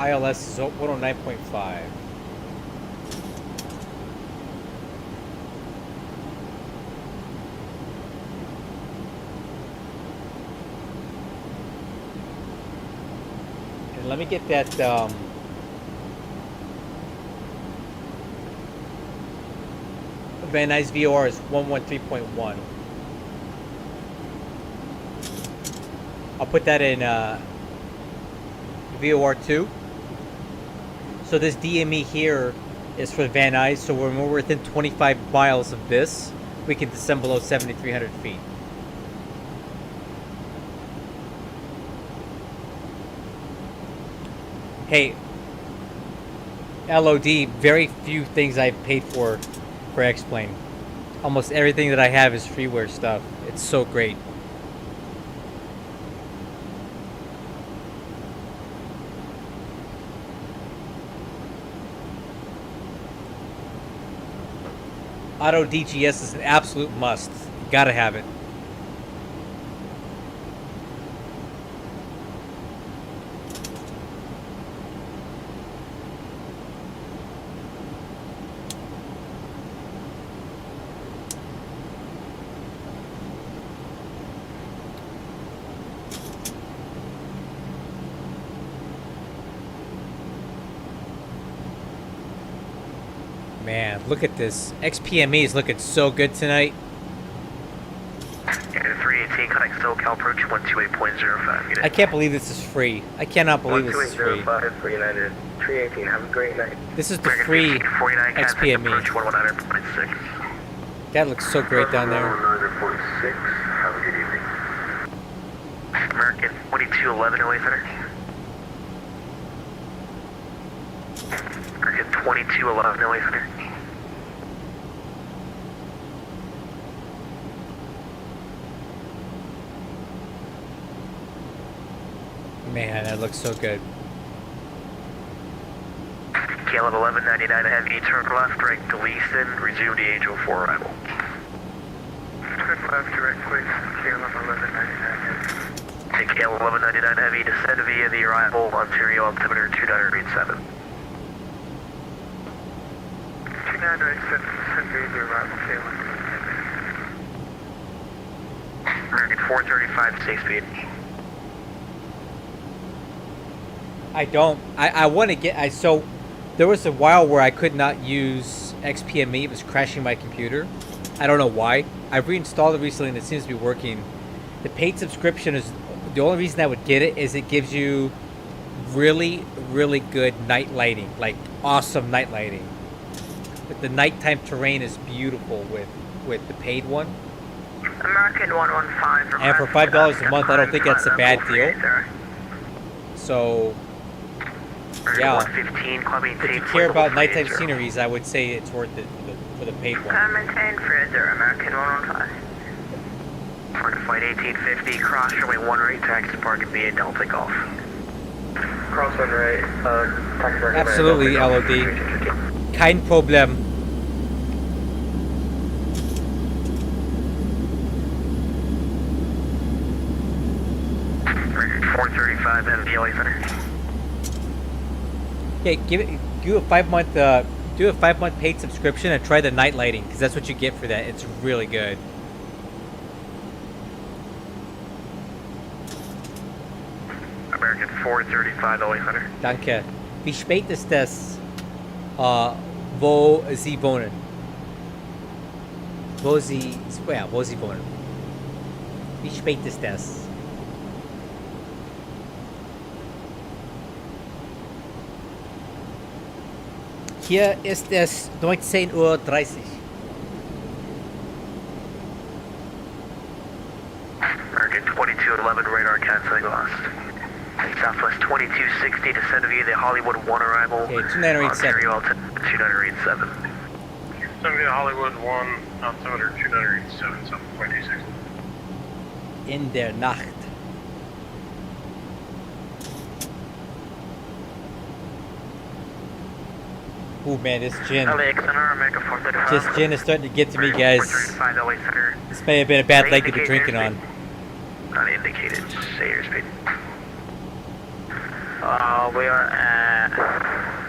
A: ILS is 109.5. And let me get that Van Nuys VOR is 113.1. I'll put that in VOR 2. So this DME here is for Van Nuys. So when we're within 25 miles of this, we can descend below 7,300 feet. Hey, LOD, very few things I've paid for X-Plane. Almost everything that I have is freeware stuff. It's so great. Auto DGS is an absolute must. You gotta have it. Man, look at this. XPME is looking so good tonight.
C: 318 connect SoCal approach 128.05.
A: I can't believe this is free. I cannot believe this is free.
C: 128.05 for United. 318, have a great night.
A: This is the free XPME.
C: Approach 119.6.
A: That looks so great down there.
G: 146, have a good evening.
C: American 2211 away center. American 2211 away center.
A: Man, that looks so good.
C: KLM 1199 heavy, turn left, direct to Leeson, resume the Angel 4 arrival. Turn left, direct please, KLM 1199 heavy. Take KLM 1199 heavy, descend via the arrival, Ontario altimeter 2987. 2987, descend via the arrival, KLM 1199. American 435, stay speed.
A: I don't. I want to get. So there was a while where I could not use XPME. It was crashing my computer. I don't know why. I've reinstalled it recently and it seems to be working. The paid subscription is the only reason I would get it is it gives you really, really good night lighting, like awesome night lighting. But the nighttime terrain is beautiful with the paid one.
C: American 115.
A: And for $5 a month, I don't think that's a bad deal. So. Yeah, if you care about nighttime sceneries, I would say it's worth it for the paid one.
C: Maintain Fraser, American 115. For flight 1850, cross runway 18, taxi parking B at Delta Takeoff. Cross runway, taxi parking.
A: Absolutely, LOD. Kein Problem.
C: American 435 MVLA Center.
A: Okay, do a 5-month paid subscription and try the night lighting because that's what you get for that. It's really good.
C: American 435 LA Center.
A: Danke. Wie spät ist das? Wo Sie wohnen? Wo Sie wohnen? Wie spät ist das? Hier ist es 19:30 Uhr.
C: American 2211 radar canceling lost. Southwest 2260 descend via the Hollywood 1 arrival.
A: Okay, 2987.
C: Ontario altimeter 2987.
G: Descend via Hollywood 1, altimeter 2987, 7.26.
A: In der Nacht. Ooh man, this gin.
C: LAX Center, America 435.
A: This gin is starting to get to me, guys.
C: 435 LA Center.
A: This may have been a bad leg to be drinking on.
C: Unindicated, say airspeed. We are at,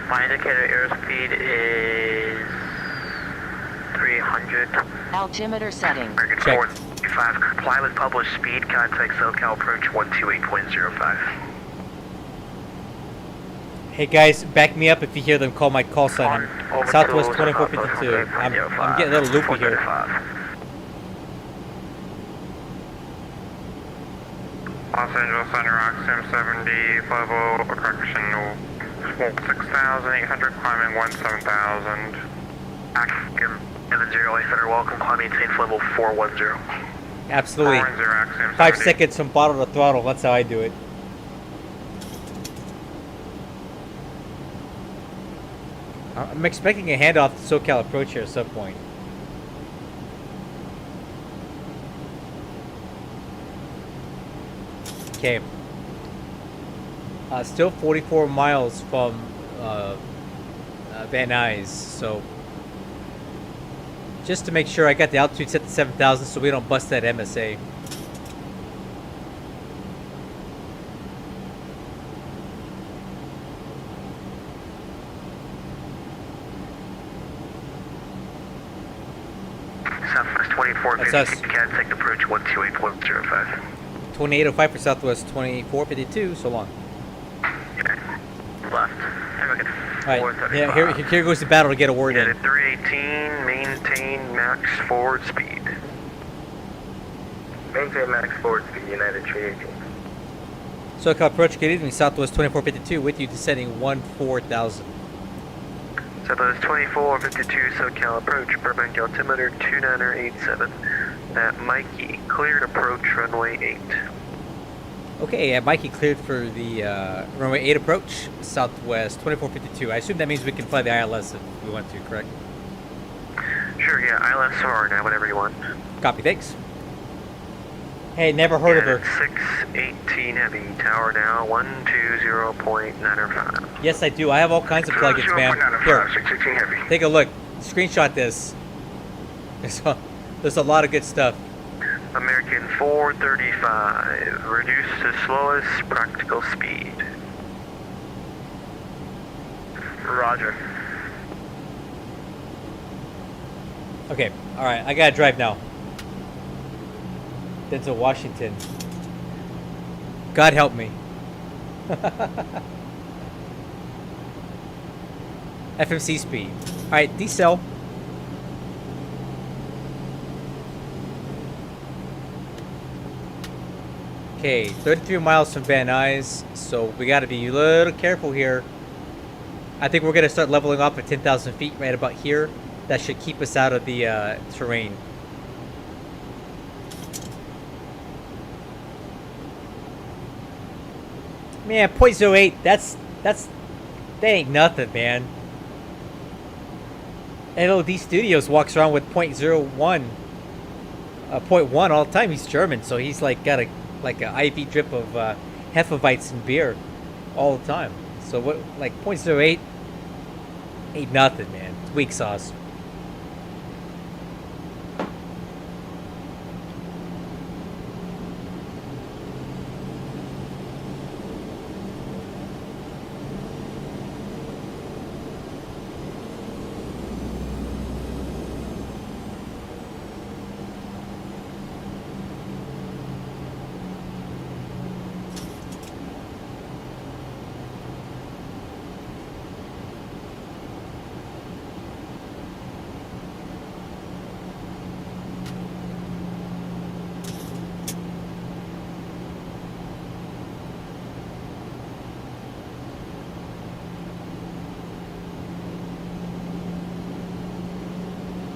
C: my indicator airspeed is 300.
E: Altimeter setting.
C: American
A: Check.
C: 435, comply with published speed, contact SoCal approach 128.05.
A: Hey guys, back me up if you hear them call my call sign. Southwest 2452. I'm getting a little loopy here.
G: Los Angeles Center, Oxygen 70, level, correction, 6,800, climbing 17,000.
C: Axiom 70, Center, welcome, climb maintain level 410.
A: Absolutely.
G: 410, Axiom
A: 5
G: 70.
A: seconds from bottle to throttle. That's how I do it. I'm expecting a handoff to SoCal approach here at some point. Okay. Still 44 miles from Van Nuys, so just to make sure I got the altitude set to 7,000 so we don't bust that MSA.
C: Southwest 2452,
A: That's us.
C: CAD second approach 128.05.
A: 2805 for Southwest 2452, so long.
C: Left. American
A: Alright,
C: 435.
A: yeah, here goes the battle to get a word in.
C: At 318, maintain max forward speed. Maintain max forward speed, United 318.
A: SoCal approach, good evening, Southwest 2452, with you descending 14,000.
C: Southwest 2452, SoCal approach, Burbank altimeter 2987. At Mikey, cleared approach runway 8.
A: Okay, Mikey cleared for the runway 8 approach, Southwest 2452. I assume that means we can fly the ILS if we want to, correct?
C: Sure, yeah, ILS or now, whatever you want.
A: Copy, thanks. Hey, never heard of her.
C: 618 heavy, tower now 120.905.
A: Yes, I do. I have all kinds of plugins, man. Here,
C: 618 heavy.
A: take a look. Screenshot this. There's a lot of good stuff.
C: American 435, reduce to slowest practical speed. Roger.
A: Okay, alright, I gotta drive now. Denzel Washington. God help me. FMC speed. Alright, decel. Okay, 33 miles from Van Nuys, so we gotta be a little careful here. I think we're gonna start leveling off at 10,000 feet right about here. That should keep us out of the terrain. Man, 0.08, that ain't nothing, man. LOD Studios walks around with 0.01, 0.1 all the time. He's German, so he's like got a IV drip of Hefeweizen and beer all the time. So what, like 0.08 ain't nothing, man. It's weak sauce.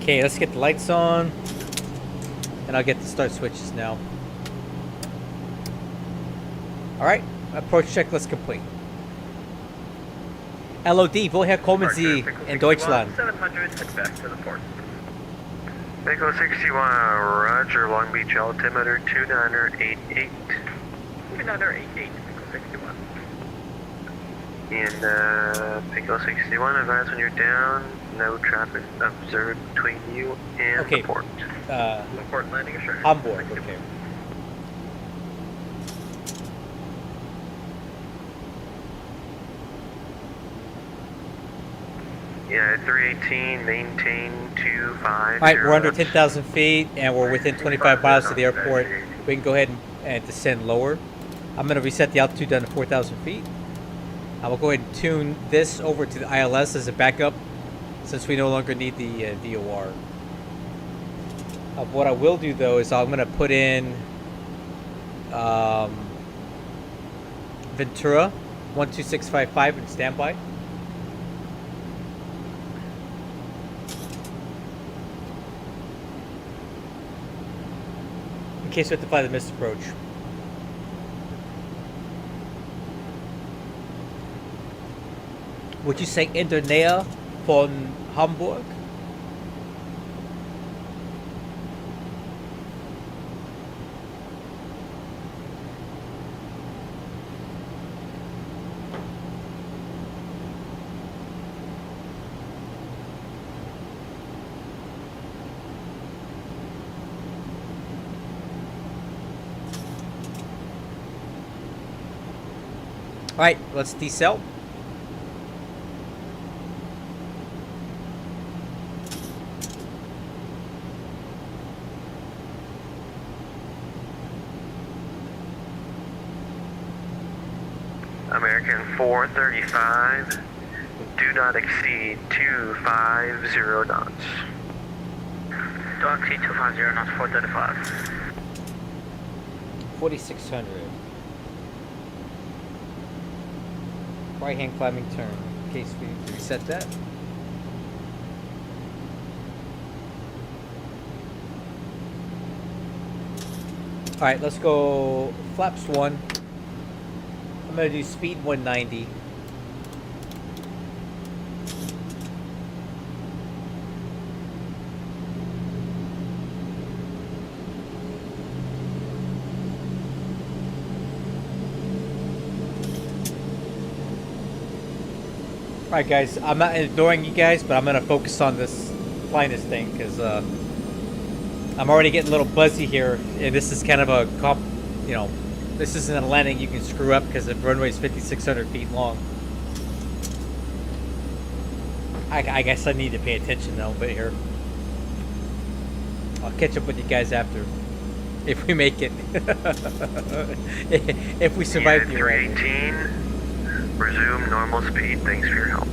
A: Okay, let's get the lights on. And I'll get the start switches now. Alright, approach checklist complete. LOD, woher kommen Sie in Deutschland?
C: 700, head back to the port. Echo 61, Roger, Long Beach altimeter 2988. 2988, Echo 61. And Echo 61, advise when you're down. No traffic observed between you and the port. The port landing assurance.
A: On board, okay.
C: Yeah, 318, maintain 250.
A: Alright, we're under 10,000 feet and we're within 25 miles of the airport. We can go ahead and descend lower. I'm going to reset the altitude down to 4,000 feet. I will go ahead and tune this over to the ILS as a backup, since we no longer need the DOR. What I will do though is I'm going to put in Ventura 12655 in standby. In case we have to fly the missed approach. Would you say Indonea von Hamburg. All right, let's decel.
C: American 435, do not exceed 250 knots. Don't exceed 250 knots, 435.
A: 4600. Right hand climbing turn. In case we reset that. Alright, let's go flaps 1. I'm gonna do speed 190. Alright guys, I'm not ignoring you guys, but I'm gonna focus on this, flying this thing, because I'm already getting a little buzzy here, and this is kind of a you know, this isn't a landing you can screw up because the runway is 5,600 feet long. I guess I need to pay attention a little bit here. I'll catch up with you guys after, if we make it. If we survive the
C: 318. Resume normal speed. Thanks for your help.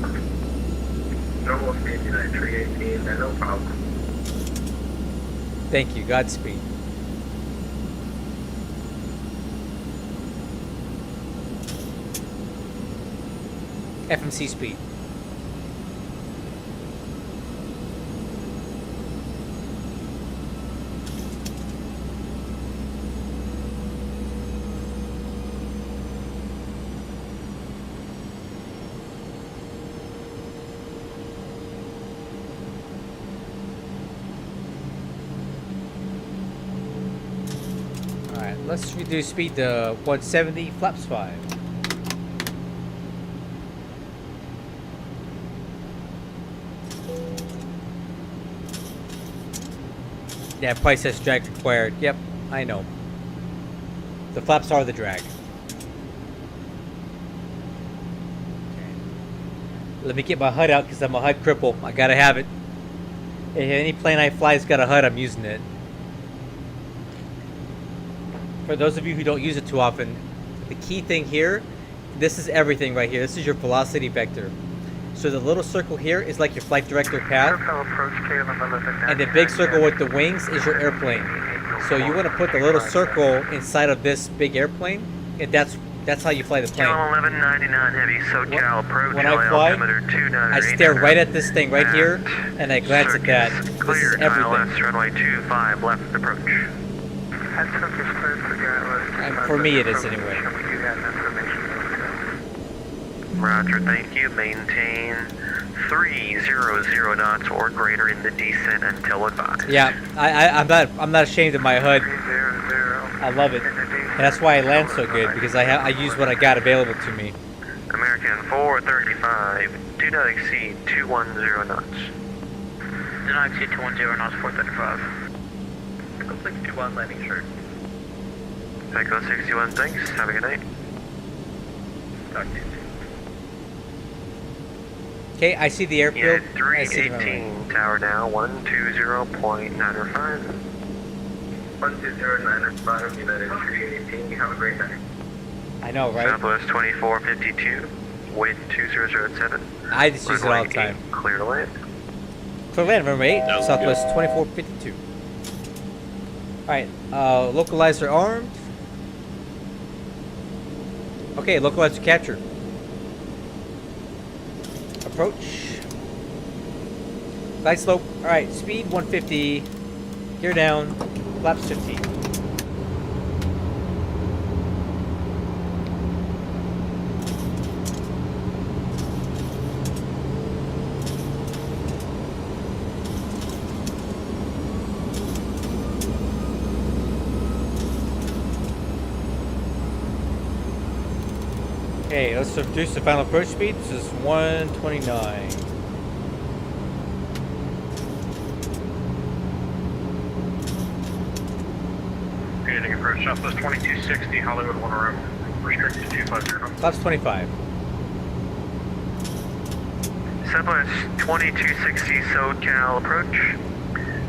G: Normal speed, United 318, no problem.
A: Thank you. Godspeed. FMC speed. Let's reduce speed to 170, flaps 5. Yeah, price says drag required. Yep, I know. The flaps are the drag. Let me get my HUD out because I'm a HUD cripple. I gotta have it. If any plane I fly's got a HUD, I'm using it. For those of you who don't use it too often, the key thing here, this is everything right here. This is your velocity vector. So the little circle here is like your flight director path. And the big circle with the wings is your airplane. So you want to put the little circle inside of this big airplane, and that's how you fly the plane.
C: 1199 heavy SoCal approach.
A: When I fly, I stare right at this thing right here, and I glance at that. This is everything.
C: Runway 25 left approach.
A: And for me it is anyway.
C: Roger, thank you. Maintain 300 knots or greater in the descent until advised.
A: Yeah, I'm not ashamed of my HUD. I love it. And that's why I land so good, because I use what I got available to me.
C: American 435, do not exceed 210 knots. Do not exceed 210 knots, 435. Complete 61 landing short. Echo 61, thanks. Have a good night. Talk to you soon.
A: Okay, I see the airfield.
C: Yeah, 318, tower now, 120.905. 120.905, United 318, you have a great night.
A: I know, right?
C: Southwest 2452, wind 2007.
A: I just use it all the time.
C: Clear to land.
A: Clear land, runway 8,
F: That was
A: Southwest
F: good.
A: 2452. Alright, localizer armed. Okay, localizer captured. Approach. Glide slope. Alright, speed 150. Gear down. Flaps 15. Okay, let's reduce the final approach speed. This is 129.
G: Getting approach Southwest 2260, Hollywood 1 around. Restricted 250.
A: Flaps 25.
C: Southwest 2260 SoCal approach.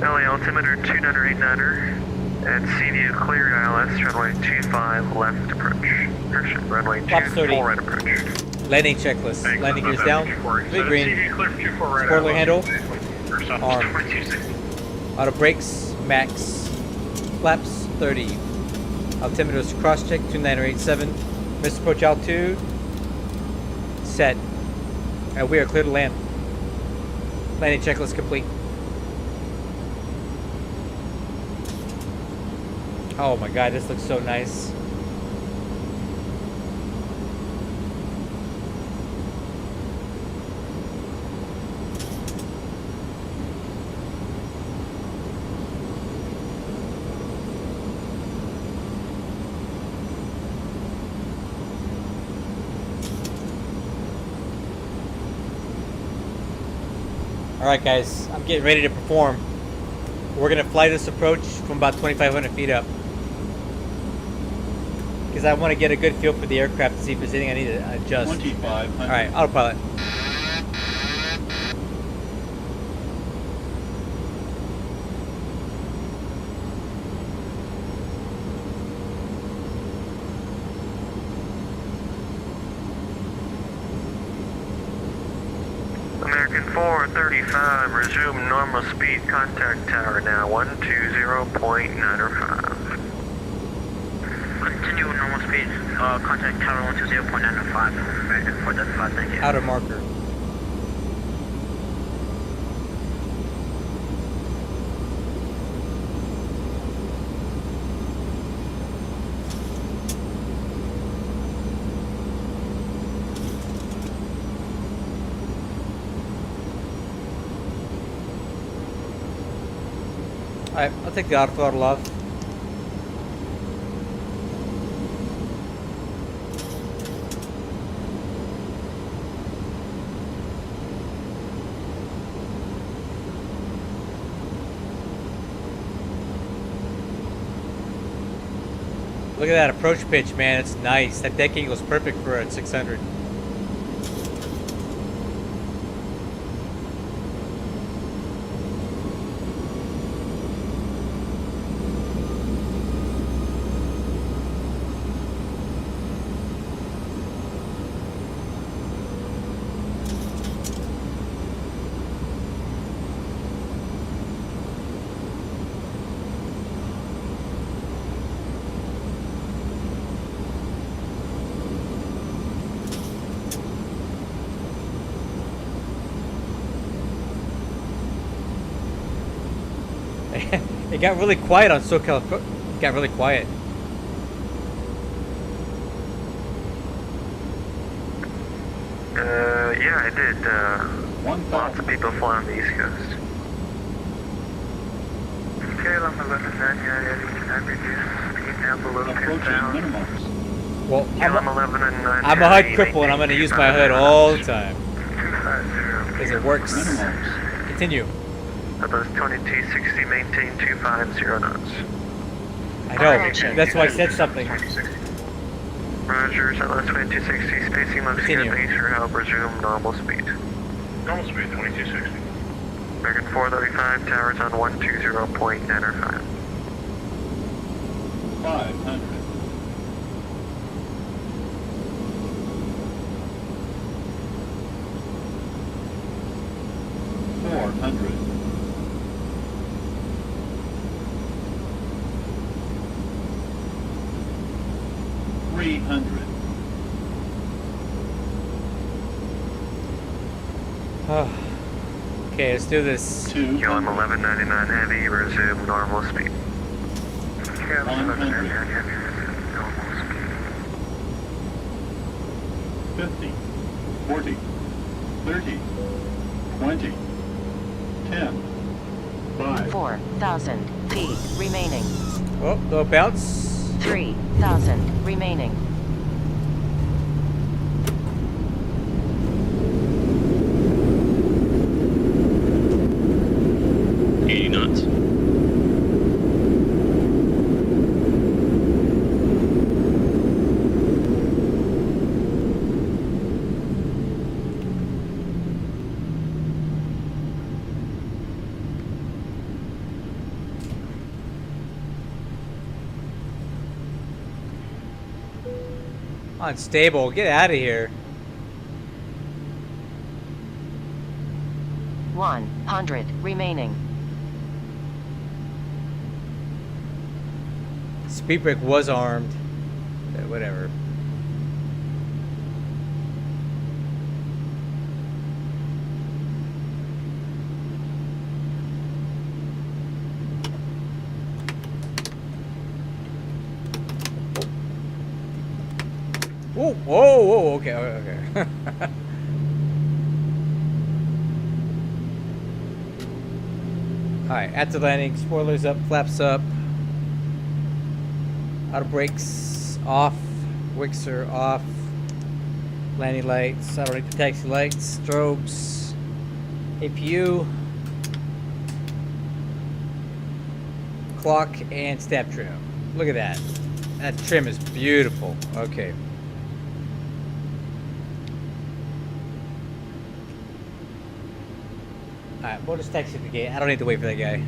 C: LA altimeter 2989er. And CVU cleared ILS, runway 25 left approach. Correction, runway
A: Flaps 30.
C: 24 right approach.
A: Landing checklist.
G: Thanks.
A: Landing gears down. 3 green.
G: CV clear for 24 right
A: Spoiler handle.
G: For Southwest
A: Arm.
G: 2260.
A: Auto brakes. Max. Flaps 30. Altimeter is cross check 2987. Missed approach altitude. Set. And we are clear to land. Landing checklist complete. Oh my god, this looks so nice. Alright guys, I'm getting ready to perform. We're going to fly this approach from about 2,500 feet up. Because I want to get a good feel for the aircraft to see if there's anything I need to adjust.
H: 2,500.
A: Alright, autopilot.
C: American 435, resume normal speed, contact tower now, 120.905. Continue normal speed, contact tower 120.905, American 435, thank you.
A: Outer marker. Alright, I'll take the auto throttle off. Look at that approach pitch, man. It's nice. That deck angle is perfect for a 600. It got really quiet on SoCal. It got really quiet.
C: Yeah, I did. Lots of people fly on the East Coast. Okay, I'm 11.9, yeah, I reduced speed down below
H: Approaching
C: 10,000.
H: minimums.
A: Well,
C: I'm 11 and 9.
A: I'm a HUD cripple and I'm going to use my HUD all the time.
C: 250.
A: Because it works.
H: Minimums.
A: Continue.
C: Southwest 2260, maintain 250 knots.
A: I know. That's why I said something.
C: Roger, Southwest 2260, spacing looks good,
A: Continue.
C: thanks for help, resume normal speed.
G: Normal speed 2260.
C: American 435, towers on 120.905.
H: 500. 400. 300.
A: Okay, let's do this.
H: 200.
C: QM 1199 heavy, resume normal speed.
H: 50, 40, 30, 20, 10, 5,
E: 4,000 feet remaining.
A: Oh, little bounce.
E: 3,000 remaining.
A: Unstable. Get out of here.
E: 100 remaining.
A: Speed brake was armed. Whatever. Whoa, whoa, whoa, okay, okay. Alright, after landing, spoilers up, flaps up. Auto brakes off, wicks are off. Landing lights, auto taxi lights, strobes, APU, clock, and step trim. Look at that. That trim is beautiful. Okay. Alright, we'll just taxi the gate. I don't need to wait for that guy.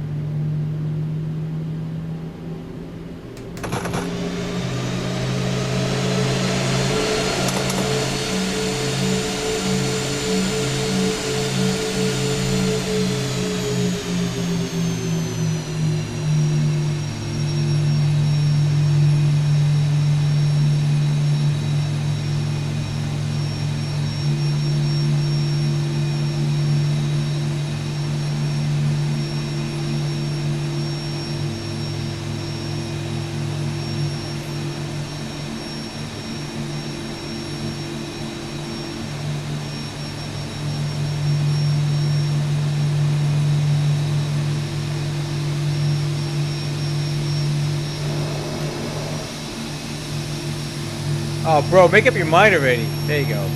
A: Oh, bro, make up your mind already. There you go.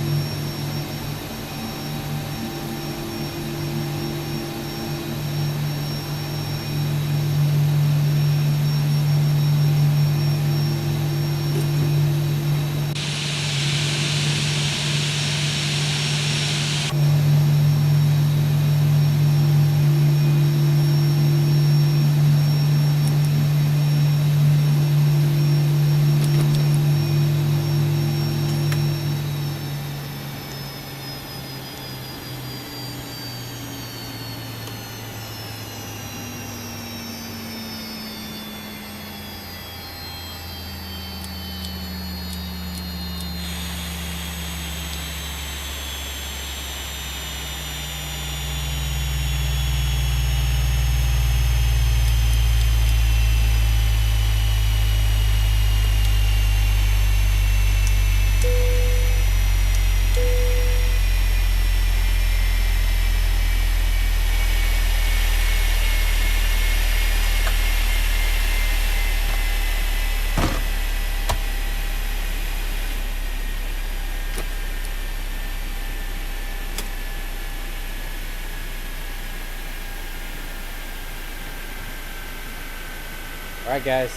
A: Alright guys,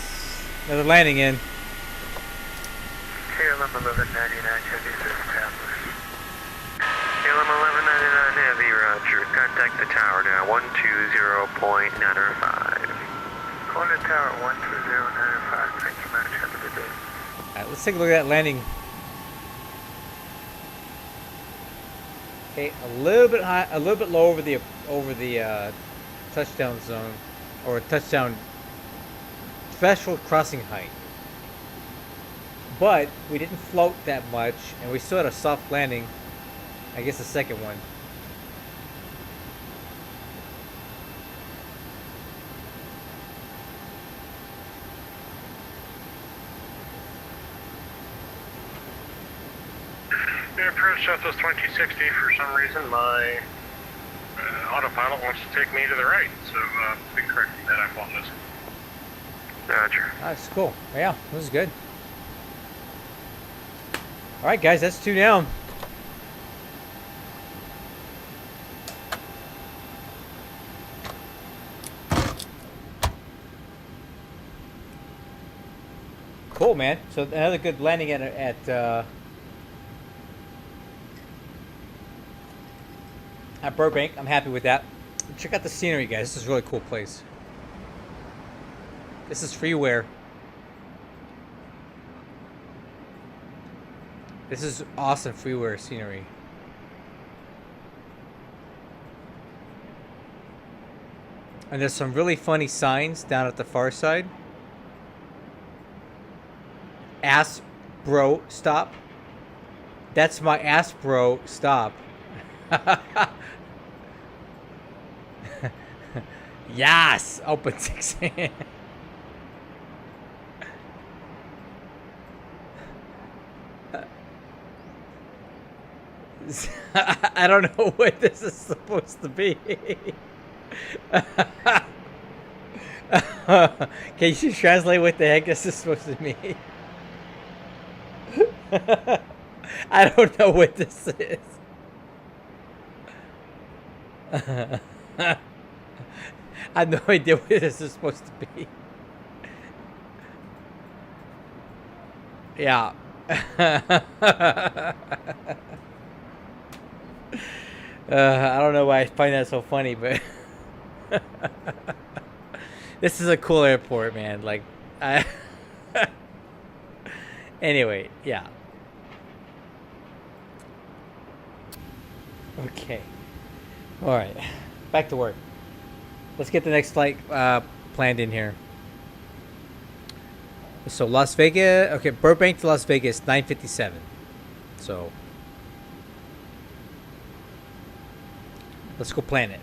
A: another landing in.
C: KLM 1199 Heavy is established. KLM 1199 Heavy, roger. Contact the tower now, 120.905. Calling the tower 120.905. Thank you much. Have a good day.
A: Alright, let's take a look at that landing. Okay, a little bit high, a little bit low over the touchdown zone, or touchdown threshold crossing height. But we didn't float that much, and we still had a soft landing. I guess the second one.
G: Yeah, approach Southwest 2060. For some reason, my autopilot wants to take me to the right, so please correct me that. I apologize.
C: Roger.
A: That's cool. Yeah, this is good. Alright guys, that's 2 down. Cool, man. So another good landing at Burbank. I'm happy with that. Check out the scenery, guys. This is a really cool place. This is freeware. This is awesome freeware scenery. And there's some really funny signs down at the far side. Ass bro, stop. That's my ass bro, stop. Yes! Open 6. I don't know what this is supposed to be. Can you translate what the heck this is supposed to mean? I don't know what this is. I have no idea what this is supposed to be. Yeah. I don't know why I find that so funny, but this is a cool airport, man. Like, anyway, yeah. Okay. All right. Back to work. Let's get the next flight planned in here. So Las Vegas, okay, Burbank to Las Vegas, 9:57. So let's go plan it.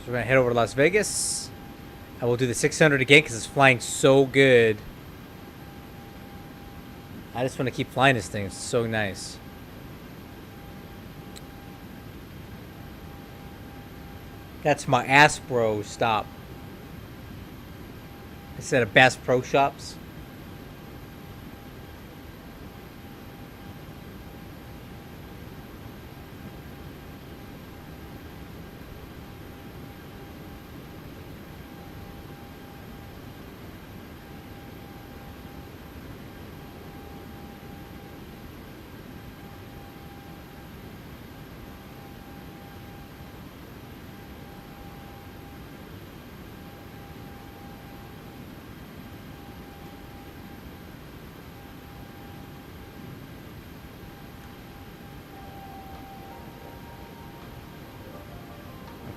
A: So we're gonna head over to Las Vegas. I will do the 600 again because it's flying so good. I just want to keep flying this thing. It's so nice. That's my ass bro, stop. Instead of Bass Pro Shops.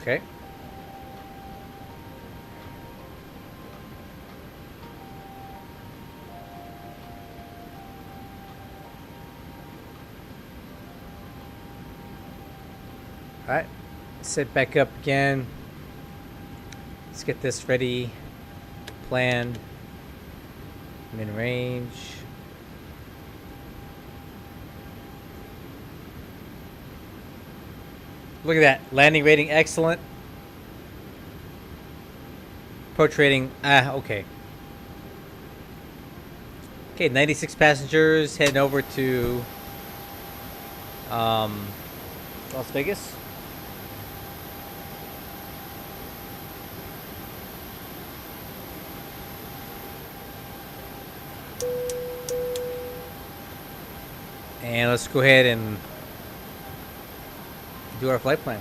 A: Okay. All right. Set back up again. Let's get this ready. Plan. Min range. Look at that. Landing rating excellent. Approach rating, okay. Okay, 96 passengers heading over to Las Vegas. And let's go ahead and do our flight plan.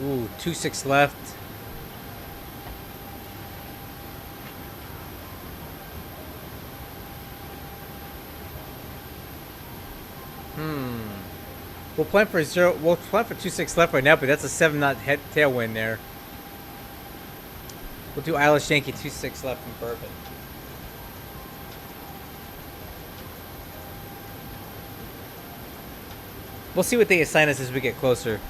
A: Ooh, 2-6 left. We'll plan for 2-6 left right now, but that's a 7-knot tailwind there. We'll do Eilish Yankee 2-6 left in Burbank. We'll see what they assign us as we get closer.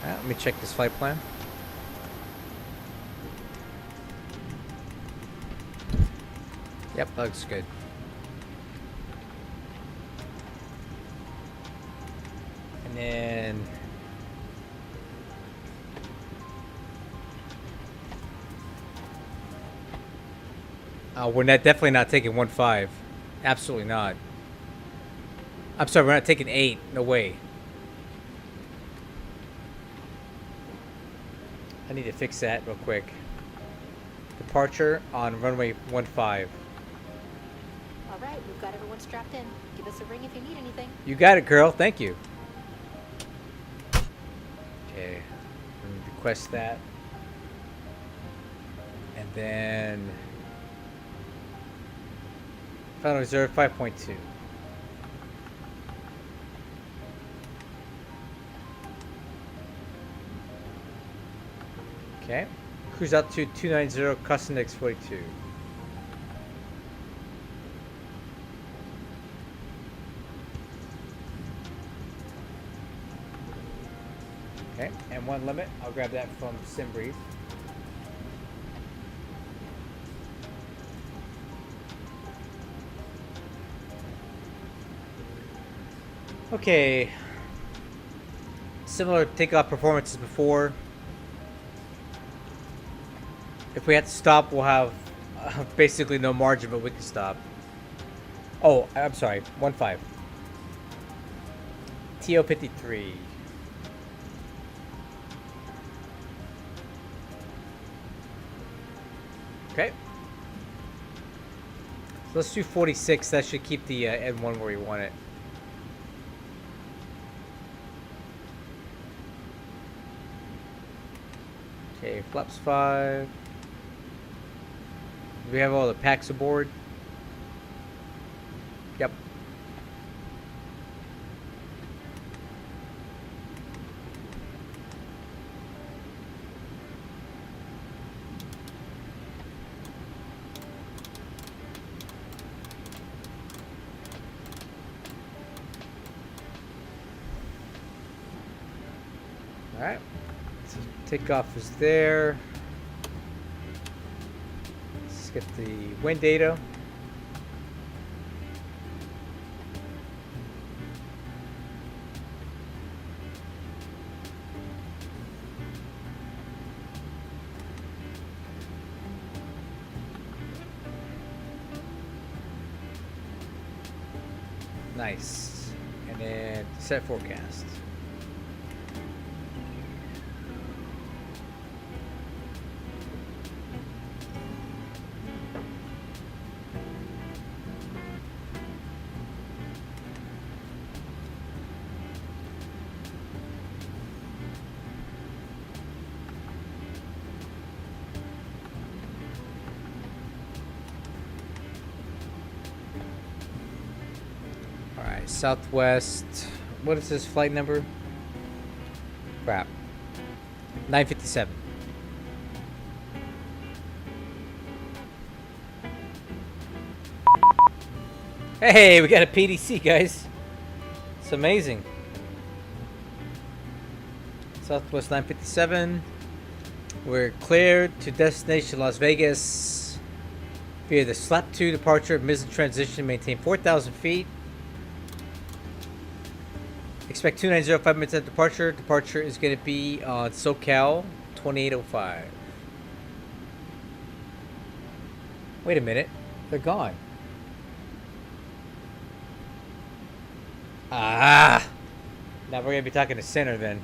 A: Let me check this flight plan. Looks good. And then we're definitely not taking 1.5. Absolutely not. I'm sorry, we're not taking 8. No way. I need to fix that real quick. Departure on runway 15.
B: All right, we've got everyone strapped in. Give us a ring if you need anything.
A: You got it, girl. Thank you. Okay. Request that. And then final reserve 5.2. Okay. Cruise altitude 290, custom index 42. Okay, and one limit. I'll grab that from SimBrief. Okay. Similar takeoff performance as before. If we have to stop, we'll have basically no margin, but we can stop. Oh, I'm sorry. 1.5. TO53. Okay. So let's do 46. That should keep the N1 where we want it. Okay, flaps 5. Do we have all the packs aboard? Yep. Alright. So takeoff is there. Let's get the wind data. Nice. And then set forecast. Southwest. What is this flight number? Crap. 957. Hey, we got a PDC, guys. It's amazing. Southwest 957. We're cleared to destination Las Vegas via the SLAP 2 departure, missile transition, maintain 4,000 feet. Expect 290, 5 minutes at departure. Departure is going to be on SoCal 2805. Wait a minute. They're gone. Ah! Now we're going to be talking to center then.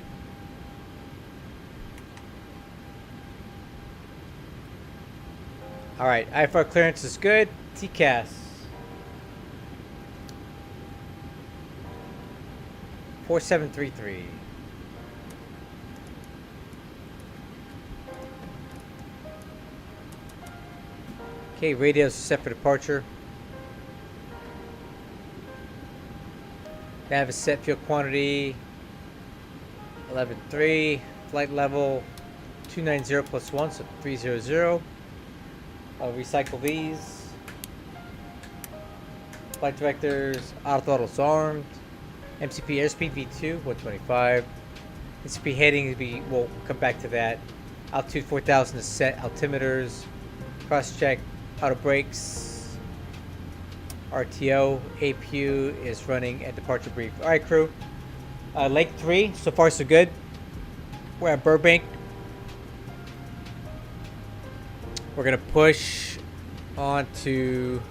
A: Alright, IFR clearance is good. TCAS. 4733. Okay, radios set for departure. Nav is set, fuel quantity 11.3, flight level 290 plus 1, so 300. I'll recycle these. Flight directors, auto throttles armed. MCP airspeed V2 125. MCP heading we'll come back to that. Altitude 4000 is set. Altimeters. Cross check. Auto brakes. RTO. APU is running at departure brief. All right, crew. Lake 3, so far so good. We're at Burbank. We're gonna push onto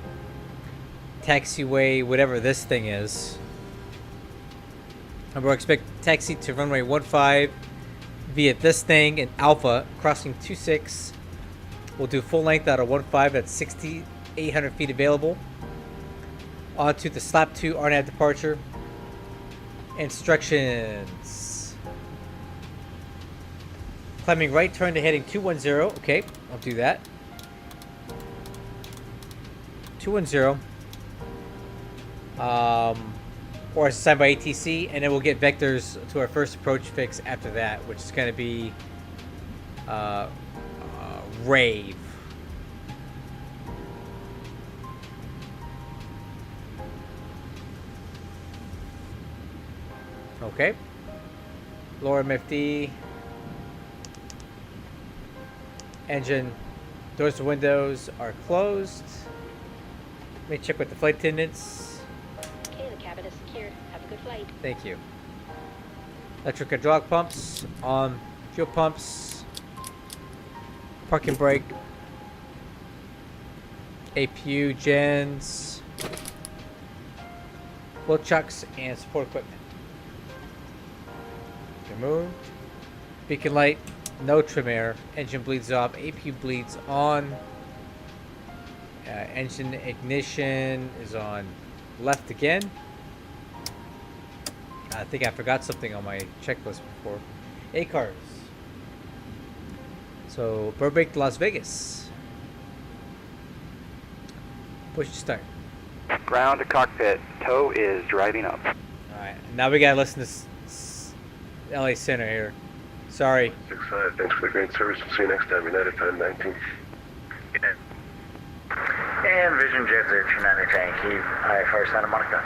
A: taxiway, whatever this thing is. And we'll expect taxi to runway 15 via this thing in Alpha, crossing 26. We'll do full length out of 15 at 6,800 feet available. Onto the slap 2 RNAV departure. Instructions. Climbing right turn to heading 210. Okay, I'll do that. 210. Or it's assigned by ATC, and then we'll get vectors to our first approach fix after that, which is going to be Rave. Okay. Lower MFD. Engine. Doors to windows are closed. Let me check with the flight attendants.
B: Okay, the cabin is secured. Have a good flight.
A: Thank you. Electric hydraulic pumps on. Fuel pumps. Parking brake. APU gens. Wheel chucks and support equipment. Removed. Beacon light. No trim air. Engine bleeds off. APU bleeds on. Engine ignition is on left again. I think I forgot something on my checklist before. A-cars. So, Burbank to Las Vegas. Push to start.
D: Ground to cockpit. Tow is driving up.
A: Alright, now we gotta listen to LA Center here. Sorry.
I: 65, thanks for the great service. We'll see you next time. United 519.
C: And Vision Jet 029 Yankee, I-4 Santa Monica.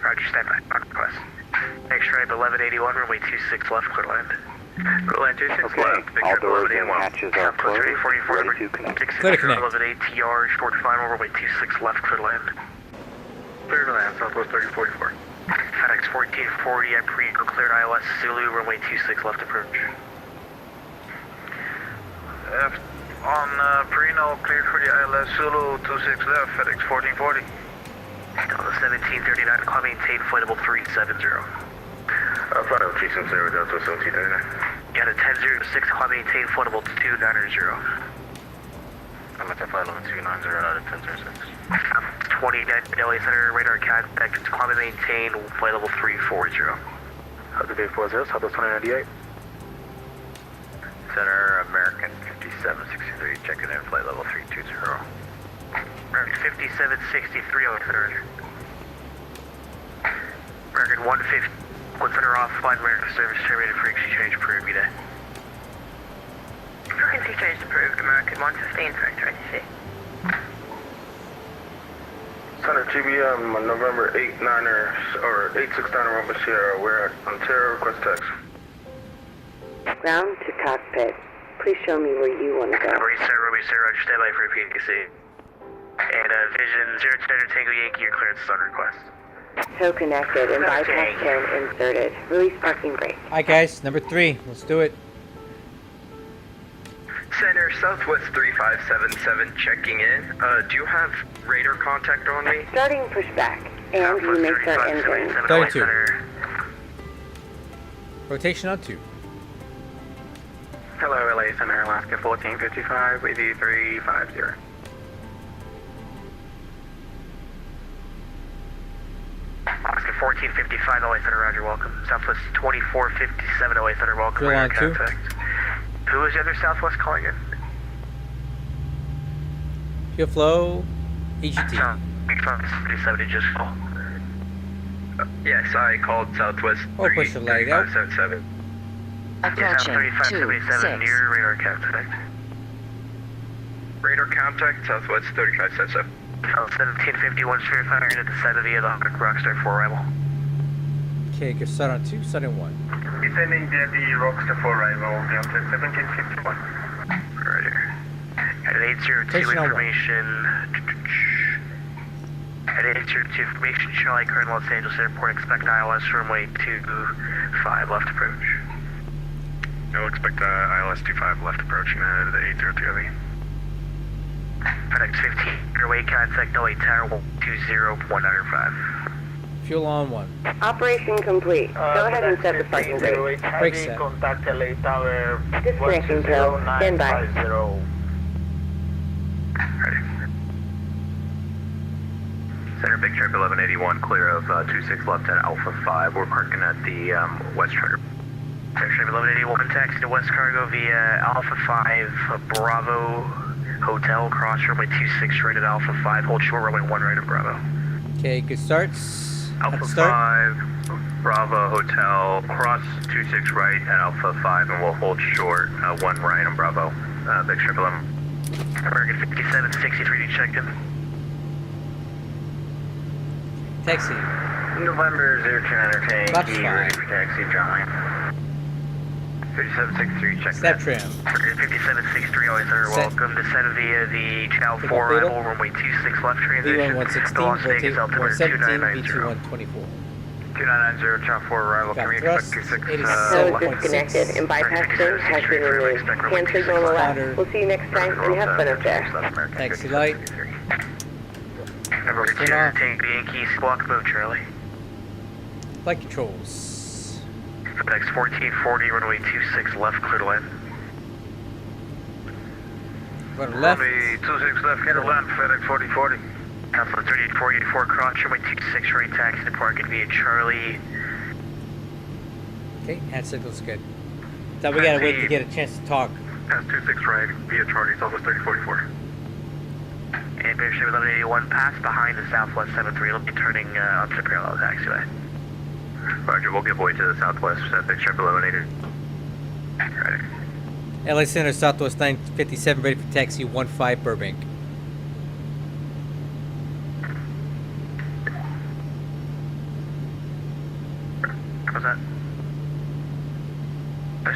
C: Roger, standby. On request. X-ray 1181, runway 26 left, clear land. Clear land 26
D: Okay,
C: left.
D: all doors and hatches are closed. Ready to connect.
A: Clear to connect.
C: 11 ATR, short final, runway 26 left, clear to land. Clear to land, Southwest 3044. FedEx 1440, I pre-go cleared iOS Zulu, runway 26 left approach. On Perino, cleared for the ILS Zulu, 26 left, FedEx 1440. Delta 1739, call maintain, flightable 370.
I: Final 370, Delta 1739.
C: Got a 1006, call maintain, flightable 290.
I: I'm at the flight level 290 out of 1006.
C: 29 LA Center, radar contact, climb and maintain, flight level 340.
I: How's the day 40, Southwest 2098?
C: Center, American 5763, checking in, flight level 320. American 5763, LA Center. American 150, one center off, flight American service terminated for exchange approved, be there.
J: Frequency change approved, American 115 for XRTC.
I: Center GBM, November 89er, or 869er, Romeo Sierra. We're at Ontario, request text.
K: Ground to cockpit. Please show me where you want to go.
C: Romeo Sierra, Roger, standby for a PDC. And Vision 0 Tango Yankee, your clearance is on request.
K: Tow connected and bypass pin inserted. Release parking brake.
A: Alright guys, number 3. Let's do it.
C: Center, Southwest 3577, checking in. Do you have radar contact on me?
K: Starting pushback. And you may start engine.
A: 32. Rotation on 2.
C: Hello, LA Center, Alaska 1455, with you 350. Alaska 1455, LA Center, Roger, welcome. Southwest 2457, LA Center, welcome.
A: Drill on 2.
C: Who is the other Southwest calling in?
A: Fuel flow, EGT.
C: 370 just full. Yes, I called Southwest
A: Oh, push the leg out.
C: 3577.
E: Approaching
C: 3577
E: 26.
C: near radar contact. Radar contact, Southwest 3577. 1751, Spirit Fire, at the side of the Rockstar 4 arrival.
A: Okay, get start on 2, start on 1.
C: Descending Debbie, Rockstar 4 arrival, Delta 1751. Roger. At an 802
A: Station on
C: information. At Headed into information, Charlie, current Los Angeles Airport, expect ILS runway 25 left approach.
G: No, expect ILS 25 left approaching the 803.
C: FedEx 15, underway, contact Delay Tower 120-105.
A: Fuel on 1.
K: Operation complete. Go ahead and set the parking brake.
A: Brake set.
J: Contact LA Tower.
K: Disconnecting tail. Stand by.
C: Ready. Center Big Trip 1181, clear of 26 left at Alpha 5. We're parking at the West Charter. Big Trip 1181, taxi to West Cargo via Alpha 5 Bravo Hotel, cross runway 26 right at Alpha 5. Hold short runway 1 right at Bravo.
A: Okay, good starts.
C: Alpha
A: Start.
C: 5 Bravo Hotel, cross 26 right at Alpha 5, and we'll hold short 1 right on Bravo. Big Trip 11. American 5763 checked in.
A: Taxi.
C: November 02 entertain.
A: Box
C: Key
A: 5.
C: ready for taxi, John. 5763 checked
A: Step
C: in.
A: trim.
C: 5763 always are
A: Set.
C: welcome. Descend via the Chow
A: Pick
C: 4
A: up data.
C: arrival, runway 26 left transition.
A: V1
C: The Las
A: 116,
C: Vegas
A: rotate
C: altimeter
A: 117,
C: 2990.
A: V2 124.
C: 2990, Chow 4 arrival.
A: Got
C: Can we
A: thrust,
C: expect 26
K: Nose
A: 87.6.
K: disconnected and bypass pin has been removed. Hand signal on the left. We'll see you next time and have fun up there.
A: Taxi light.
C: Number
A: Turn
C: 2,
A: off.
C: Tank Yankee, squawk move, Charlie.
A: Flight controls.
C: FedEx 1440, runway 26 left, clear to land.
A: Run left.
C: Runway 26 left, clear to land, FedEx 4040. Alpha 3884, cross runway 26 right, taxi to parking via Charlie.
A: Okay, hand signal's good. So we gotta wait to get a chance to talk.
C: Pass 26 right, via Charlie, it's almost 3044. And Bear Ship 1181, pass behind the Southwest 73, it'll be turning onto the parallel taxiway. Roger, we'll give way to the Southwest, Big Ship 1180. Ready.
A: LA Center, Southwest 957, ready for taxi 15 Burbank.
C: How's that?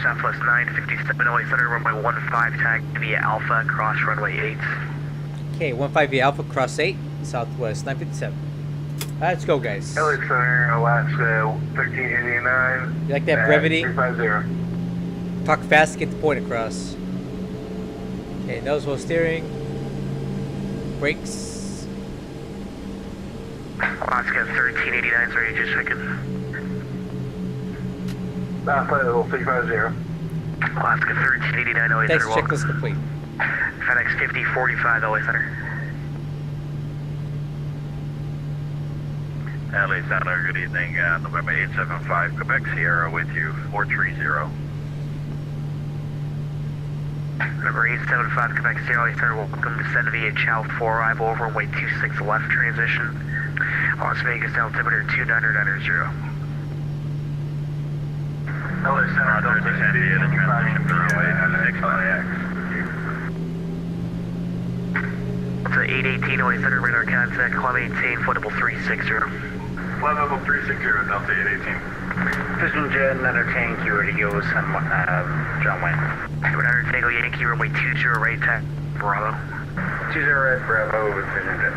C: Southwest 957, LA Center, runway 15, tag via Alpha, cross runway 8.
A: Okay, 15 via Alpha, cross 8, Southwest 957. Let's go, guys.
I: LA Center, Alaska 1389.
A: You like that brevity?
I: 350.
A: Talk fast, get the point across. Okay, nose wheel steering. Brakes.
C: Alaska 1389, sorry, just checking.
I: Alpha 350.
C: Alaska 1389, LA
A: Thanks,
C: Center,
A: checklist complete.
C: FedEx 5045, LA Center.
L: LA Center, good evening. November 875, Quebec Sierra with you, 430.
C: Number 875, Quebec Sierra, LA Center, welcome to send via Chow 4 arrival over runway 26 left transition. Las Vegas altimeter 29990.
I: LA Center,
L: Roger, descend via the transition for runway 26 LAX.
C: To 818, LA Center, radar contact, climb maintain, flighable 360.
I: Level 360, Delta 818.
C: Piston Jet and entertain, you ready to go, John Wayne. Entertain, Tango Yankee, runway 20 right, tack, Bravo.
I: 20 right, Bravo, with Vision Jet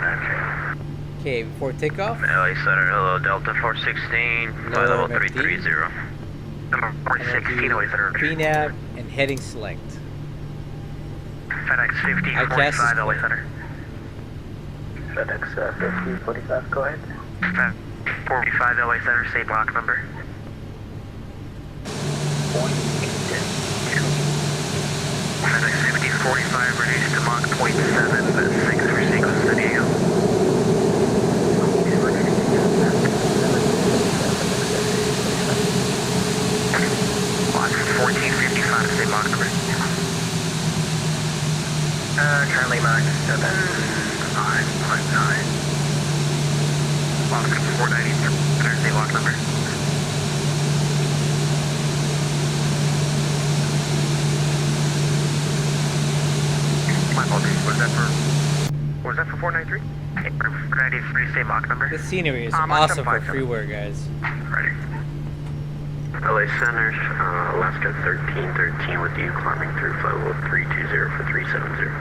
I: 19.
A: Okay, before takeoff.
L: LA Center, hello, Delta 416, flight level 330.
C: Number 416, LA Center.
A: VNAV and heading select.
C: FedEx 5045, LA Center.
J: FedEx 5045, go ahead.
C: 45 LA Center, same block number. FedEx 5045, reduced to Mach 0.7, 6 for sequence to Diego. Mach 1455, same Mach number. Currently Mach 7.9. Mach 490, Thursday lock number. My apologies, what was that for 493? 493, same Mach number.
A: This scenery is
C: Mach
A: awesome for
C: 757.
A: freeware, guys.
C: Ready.
L: LA Center, Alaska 1313 with you, climbing through flight level 320 for 370.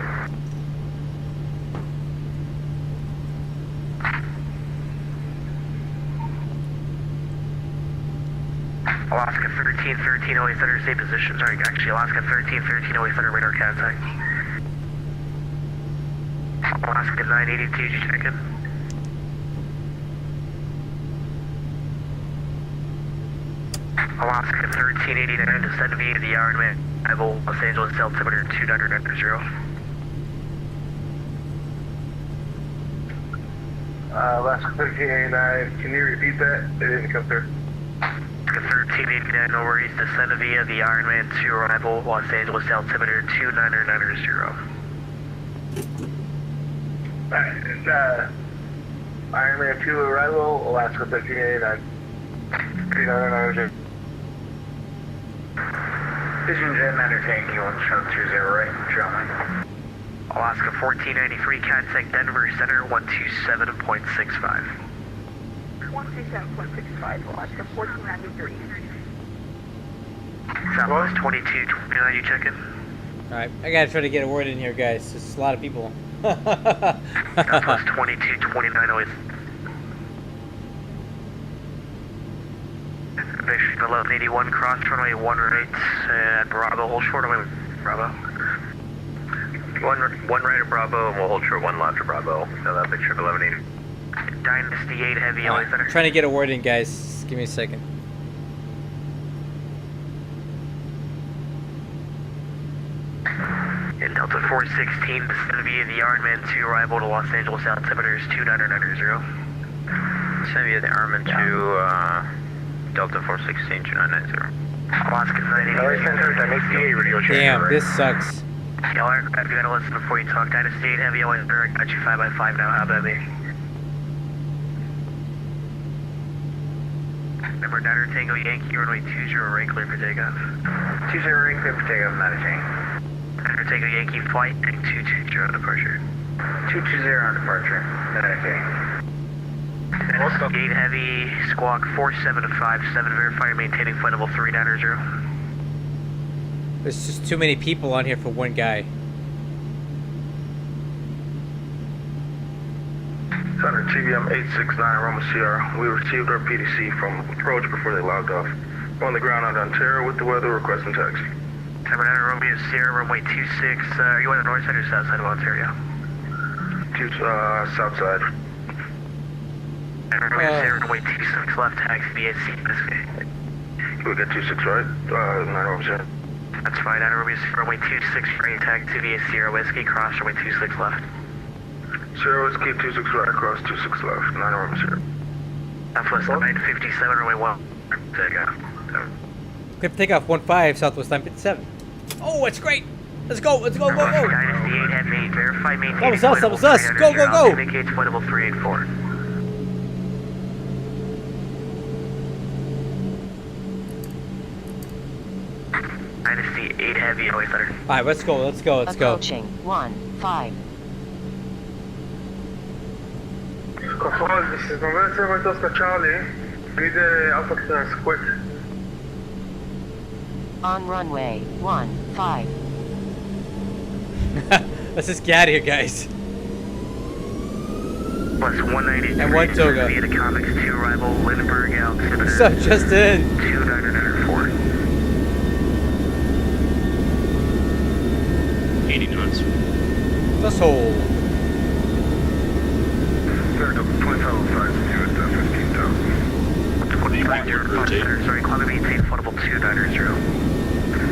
C: Alaska 1313 away center, stay position. Sorry, actually Alaska 1313 away center, radar contact. Alaska 982, did you check in? Alaska 1389, descend via the Ironman, arrival Los Angeles, altimeter 2990.
I: Alaska 1389, can you repeat that? It didn't come through.
C: Alaska 1389, no worries, descend via the Ironman 2, arrival Los Angeles, altimeter 2990.
I: Ironman 2 arrival, Alaska 1389. 3990.
J: Vision Jet entertain, you want to show 20 right, showing.
C: Alaska 1493, contact Denver Center 127.65.
K: 127.65, Alaska 1493.
C: Southwest 2229, you check in?
A: Alright, I gotta try to get a word in here, guys. There's a lot of people.
C: Southwest 2229 always. Vision 1181, cross runway 1 right at Bravo, hold short away Bravo.
L: One right at Bravo, and we'll hold short 1 left at Bravo. So that big trip 1180.
C: Dynasty 8 heavy always center.
A: Trying to get a word in, guys. Just give me a second.
C: In Delta 416, descend via the Ironman 2, arrival to Los Angeles, altimeter is 2990.
L: Send via the Ironman 2, Delta 416, 2990.
C: Alaska 980.
A: Damn, this sucks.
C: Y'all aircraft, you gotta listen before you talk. Dynasty 8 heavy always center, I got you 5x5 now, how'd that be? Number 9 Tango Yankee, runway 20 right clear for takeoff.
J: 20 right clear for takeoff, not a change.
C: 9 Tango Yankee flight, 220 departure.
J: 220 on departure, not a change.
C: Gate heavy, squawk 4757, verify you're maintaining flight level 390.
A: There's just too many people on here for one guy.
I: Center TBM 869, Roma Sierra. We received our PDC from approach before they logged off. We're on the ground out on Ontario with the weather, requesting taxi.
C: Number 9 Romeo Sierra, runway 26. Are you on the north side or south side of Ontario?
I: South side.
C: Romeo Sierra, runway 26 left, taxi via CSK.
I: We got 26 right, 9 Roma Sierra.
C: That's fine, 9 Romeo Sierra, runway 26 right, taxi via Sierra Whiskey, cross runway 26 left.
I: Sierra Whiskey 26 right, across 26 left, 9 Roma Sierra.
C: Southwest 957, runway 1. Takeoff.
A: Clear for takeoff 15, Southwest 957. Oh, that's great. Let's go, go, go.
C: Dynasty 8 heavy, verify maintaining
A: That was us,
C: flight level
A: go,
C: 390.
A: go.
C: Indicates flight level 384. Dynasty 8 heavy, always center.
A: Alright, let's go.
E: Approaching 1-5.
I: Control, this is November 7 Oscar Charlie. Need Alpha clearance, quick.
E: On runway 15.
A: Let's just get out of here, guys.
C: Plus 193.
A: And 1 Toga.
C: Via the Comics 2 arrival, Lindbergh, altimeter.
A: What's up, Justin?
C: 2904.
F: 80 knots.
A: Let's hold.
I: Third up, 2505 to 15,000.
C: 2505, sorry, climate maintain flight level 290.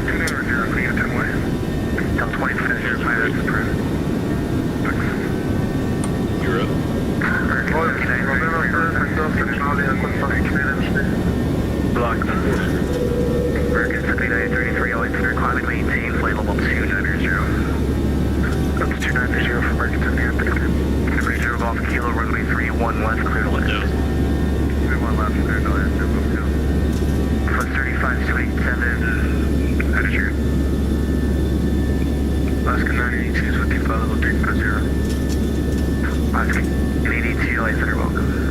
I: 290, clean at 10 way.
C: Tell 25 minutes, that's approved.
F: You're up.
C: Blocked. American 7933, always clear, climate maintain flight level 290.
I: Up to 290 for American 7933.
C: 30 Golf Kilo, runway 31 left, clear to lift.
I: 31 left, clear to lift.
C: Plus 35287, attitude.
I: Alaska 982 is with the flight level 350.
C: Alaska 82, always center, welcome.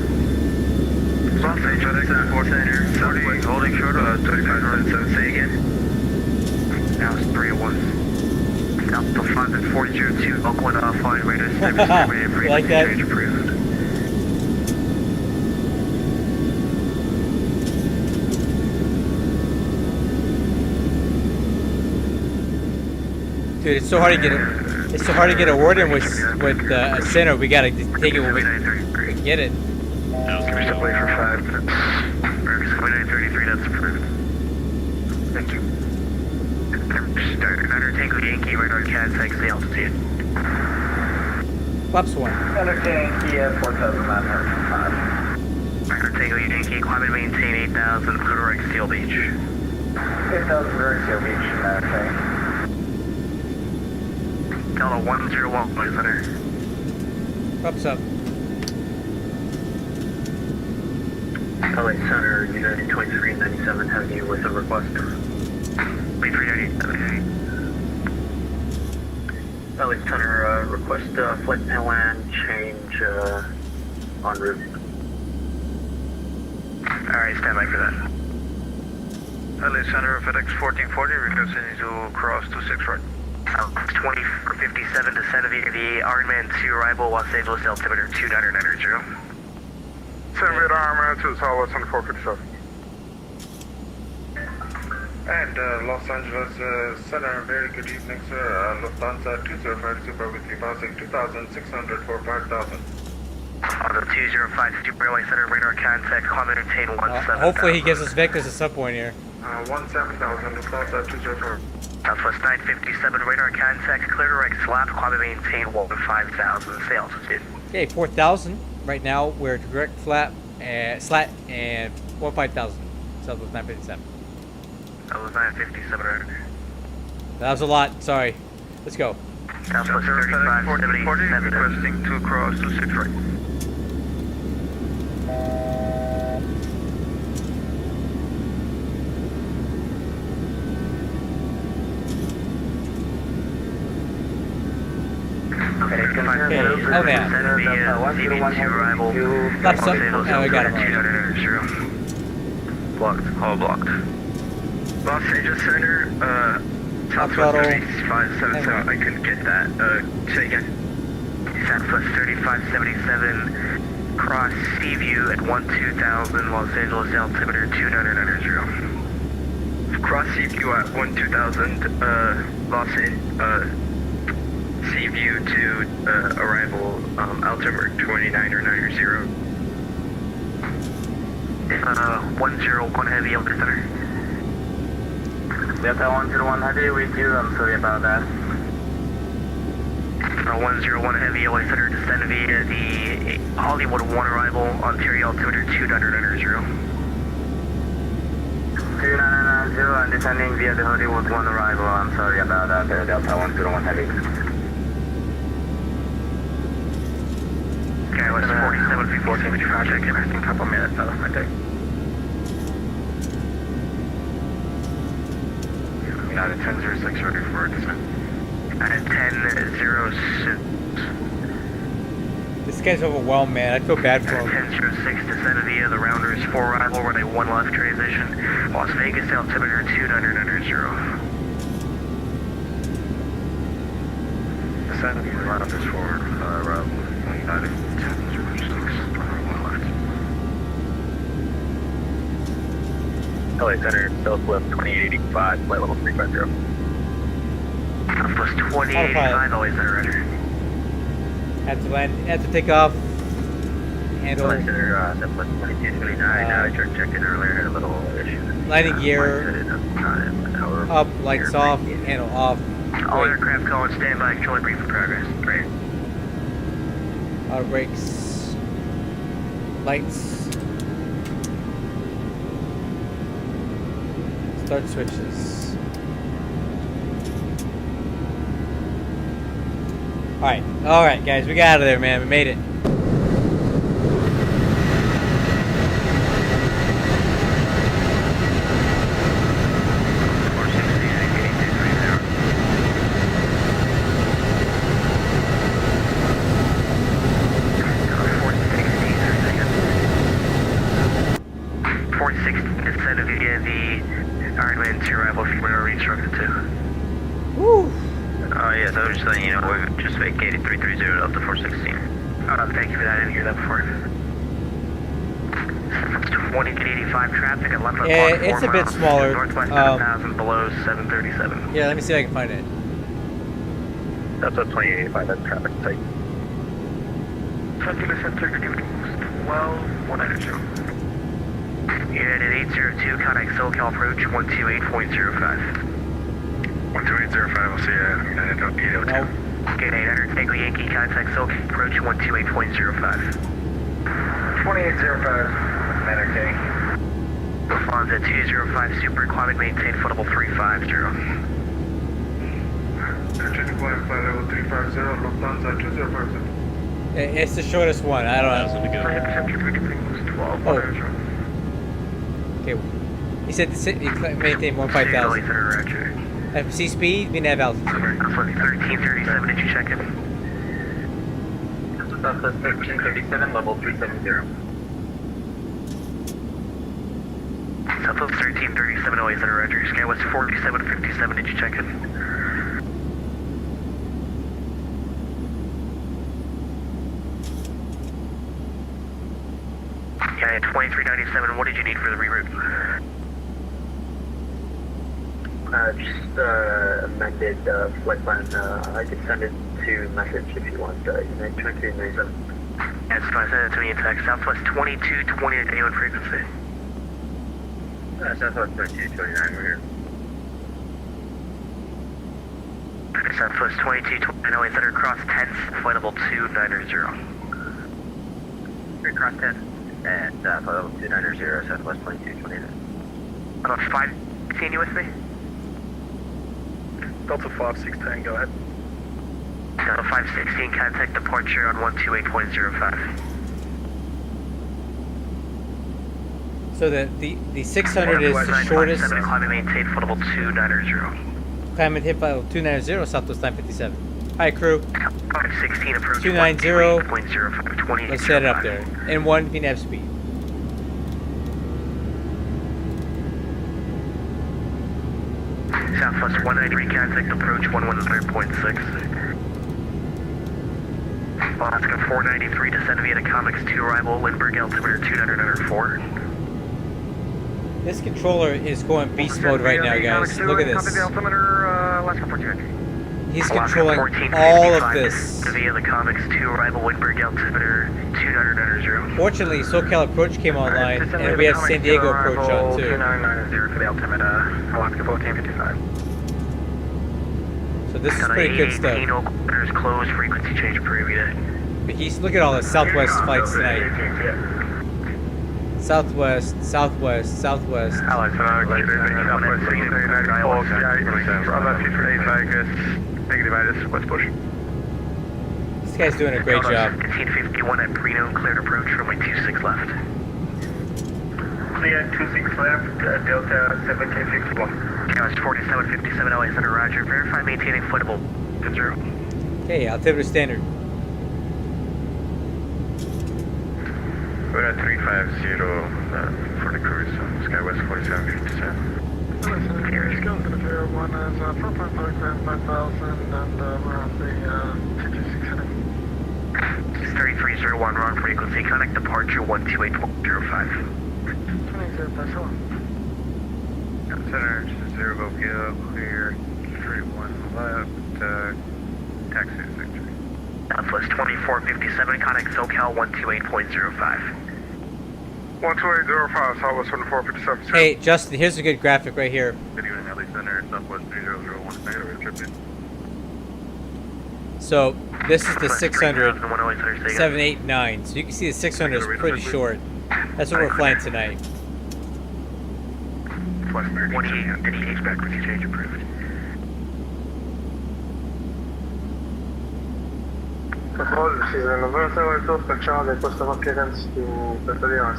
I: Los Angeles, Center, Southwest, holding short, 3507, say again.
C: Now it's 301. Alpha 5 at 402, Oakland offline, radar 7,
A: like that?
C: change approved.
A: Dude, it's so hard to get it. It's so hard to get a word in with a center. We gotta take it when we get it.
I: Step away for 5 minutes.
C: 2933, that's approved.
I: Thank you.
C: Starter Tango Yankee, radar CAD, thanks the altitude.
A: Flaps 1.
J: Thunder Yankee at 4,905.
C: Radar Tango Yankee, climate maintain 8,000, Pluto Steel Beach.
J: 8,000 direct Steel Beach, okay.
C: Delta 101, center.
A: Flaps up.
L: LA Center, United 2397, have you with a request?
C: 2397.
L: LA Center, request flight plan change en route.
C: Alright, stand by for that.
I: LA Center, FedEx 1440, requesting to cross to 6 right.
C: 2457 descent via the Ironman 2 arrival, Los Angeles, altimeter 2990.
I: 7 radar Ironman 2, solid 2457.
G: And Los Angeles Center, very good evening, sir. Lufthansa 205 Super with you, passing 2,600 for 5,000.
C: On the 205 Super Airline Center, radar contact, climate maintain 17,000.
A: Hopefully he gives us vectors at some point here.
G: 17,000, Lufthansa 205.
C: Southwest 957, radar contact, clear direct slap, climate maintain 15,000, stay altitude.
A: Okay, 4,000. Right now we're direct flat slat and 5,000. Southwest 957.
C: That was 957, right?
A: That was a lot. Sorry. Let's go.
C: Southwest 35,
I: 40, requesting to cross to 6 right.
A: Okay, oh man. Flaps up. Oh, we got him.
C: Blocked. All blocked. Los Angeles Center,
A: Southwest
C: 3577, I couldn't get that. Say again. Southwest 3577, cross Seaview at 12,000, Los Angeles, altimeter 2990.
I: Cross Seaview at 12,000, Seaview to arrival, altimeter 2990.
C: 101 heavy, Elder Center.
J: Delta 101 heavy with you, I'm sorry about that.
C: 101 heavy, LA Center, descend via the Hollywood 1 arrival, Ontario, altimeter 2990.
J: 2990, I'm descending via the Hollywood 1 arrival, I'm sorry about that, Delta 101 heavy.
C: Okay, let's 47 feet, 14 feet, project, everything, couple minutes out of my day.
I: United 1006, ready for descent.
C: United 1006.
A: This guy's overwhelmed, man. I feel bad for him.
C: 1006, descend via the Rounders 4 arrival, runway 1 left transition, Las Vegas, altimeter 2990.
I: Descend via the Rounders 4 arrival, United 1006, 1 left.
L: LA Center, Southwest 2885, flight level 350.
C: Southwest 2885, LA Center, roger.
A: Have to land, have to take off. Handle.
L: LA Center, Southwest 2229, I checked in earlier, had a little issue.
A: Landing gear. Up, lights off, handle off.
C: All
A: Brake.
C: aircraft call and standby, control brief in progress. Great.
A: Auto brakes. Lights. Start switches. Alright guys, we got out of there, man. We made it.
L: Yes, I was just letting you know, we've just vacated 330 Delta 416.
C: Thank you for that, I didn't hear that before. 2885 traffic at 11 o'clock.
A: Yeah, it's a bit smaller.
C: Northwest 7,000, below 737.
A: Yeah, let me see if I can find it.
C: Southwest 2085, that's traffic tight.
J: Calculus center, activity boost 12190.
C: United 802, contact SoCal approach 128.05.
G: 12805, I'll see you at United 802.
C: Gate 800, Tango Yankee, contact SoCal approach 128.05.
J: 2805, Matter K.
C: Lufthansa 205, Super, climbing, maintain foot level 350.
J: Continue climb, flight level 350, Lufthansa 2050.
A: It's the shortest one. I don't know.
F: 1,000 to go.
A: Oh. Okay. He said he maintain 15,000. FC speed, we have altitude.
C: 1337, did you check it?
J: Southwest 1337, level 370.
C: Southwest 1337, always at a Roger. Skywest 4757, did you check it? Yeah, 2397, what did you need for the reroute?
J: Just amended flight plan. I could send it to message if you want. United 2397.
C: That's fine, send it to me in text. Southwest 2220 at A1 frequency.
J: Southwest 2229, we're here.
C: Southwest 2220, always at cross 10, flight level 290.
J: Cross 10 and flight level 290, Southwest 2229.
C: About 5, continue with me.
J: Delta 5610, go ahead.
C: Delta 516, contact departure on 128.05.
A: So the 600 is the shortest.
C: Climb and maintain foot level 290.
A: Climb and hit level 290, Southwest 957. Hi crew.
C: 516 approach
A: 290.
C: 128.05.
A: Let's set it up there. And 1 VNAV speed.
C: Southwest 193, contact approach 113.6. Alaska 493, descend via the Comics 2 arrival, Lindbergh altimeter 294.
A: This controller is going beast mode right now, guys. Look at this. He's controlling all of this.
C: Via the Comics 2 arrival, Lindbergh altimeter 290.
A: Fortunately, SoCal approach came online, and we have San Diego approach on too.
J: 2990 for the altimeter, Alaska 1455.
A: So this is pretty good stuff.
C: Oaklanders closed, frequency change approved.
A: But he's look at all the Southwest flights tonight. Southwest, Southwest, Southwest.
C: Alex,
A: This guy's doing a great job.
C: 1551 at Preno, cleared approach, runway 26 left.
J: Clear 26 left, Delta 1751.
C: Dallas 4757, LA Center, Roger. Verify maintaining footable 0.
A: Okay, altimeter standard.
I: We're at 350 for the cruise, Skywest 4757.
J: Here, SKILL for the 01 is 4.5 grand, 5,000, and we're on the CG600.
C: 3301, wrong frequency, contact departure 128.05.
J: 2805, hello.
I: Center, 0 Go, clear, 31 left, taxi victory.
C: Southwest 2457, contact SoCal 128.05.
J: 12805, Southwest 2457.
A: Hey, Justin, here's a good graphic right here.
I: Good evening, LA Center, Southwest 3001, negative trip.
A: So this is the 600,
C: 3001,
A: 789. So you can see the 600 is pretty short. That's what we're flying tonight.
C: 28, any H-back frequency change approved.
J: Control, si non vedo il tuo facciamo del posto appearance to Battalion.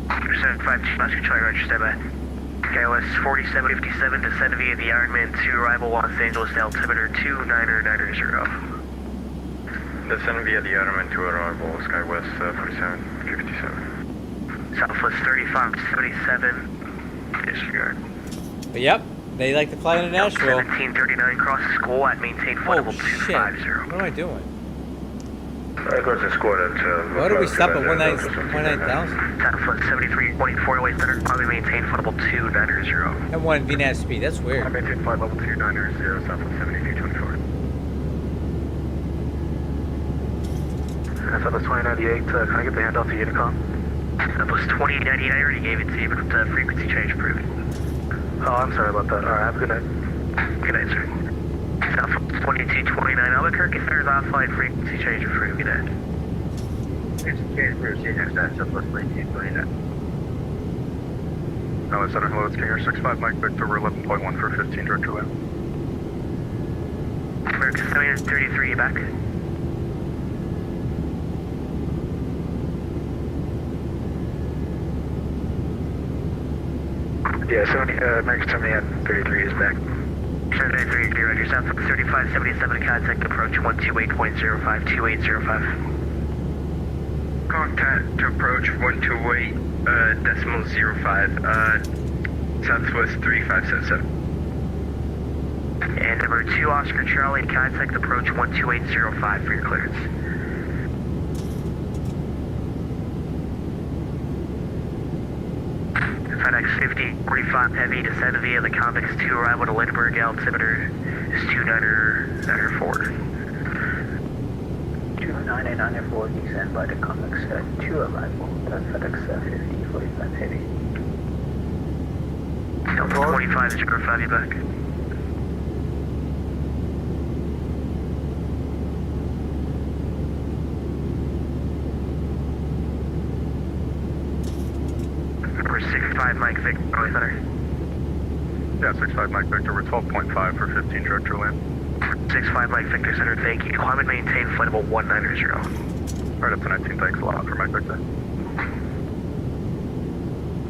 C: 752, Oscar Charlie, Roger, stand by. KLS 4757, descend via the Ironman 2, arrival Los Angeles, altimeter 29090.
I: Descend via the Ironman 2 arrival, Skywest 4757.
C: Southwest 3577, disregard.
A: But yep, they like to fly into Nashville.
C: 1739, cross school at maintain
A: Oh
C: foot level
A: shit,
C: 250.
A: what am I doing?
I: Request escort at
A: Why do we stop at 19,000?
L: Southwest 7324 away center, probably maintain flight level 290.
A: And 1 VNAV speed, that's weird.
L: Maintain flight level 290, Southwest 7324. Southwest 2098, can I get the handoff to Unicom? Southwest 2098, I already gave it to you, but frequency change approved. Oh, I'm sorry about that. Alright, have a good night. Good night, sir. Southwest 2229, Albuquerque, center's off-flight, frequency change approved. Good night.
J: Southwest 2229.
I: LA Center, hello, it's King Air 65 Mike Victor, we're 11.1 for 15 direct to land.
L: American 733, you back?
J: Yeah, American 733 is back.
L: 733, roger. Southwest 3577, contact approach 128.05, 2805.
C: Contact approach 128.05, Southwest 3577.
L: And number 2 Oscar Charlie, contact approach 128.05 for your clearance. FedEx 5045 Heavy, descend via the Convex 2, arrival to Lindbergh, altimeter is 294.
J: 29894, descend by the Convex 2, arrival to FedEx 5045 Heavy.
L: Delta 25, 05, you back. Number 65 Mike Victor, Charlie Center.
I: Yeah, 65 Mike Victor, we're 12.5 for 15 direct to land.
L: 65 Mike Victor Center, thank you. Climb and maintain flight level 190.
I: Right up to 19, thanks a lot for Mike Victor.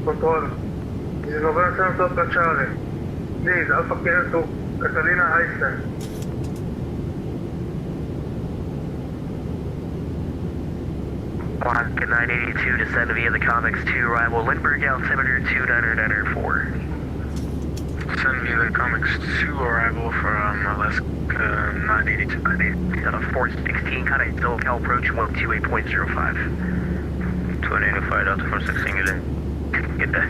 M: Control. This is November 7 Delta Charlie. Please, Alpha Kilo to Catalina Heisen.
L: Block 982, descend via the Convex 2, arrival Lindbergh, altimeter 294.
C: Send me the Comics 2 arrival from Alaska 982.
L: Delta 416, contact SoCal approach 128.05.
C: 285, Delta 416, good day.
L: Good day.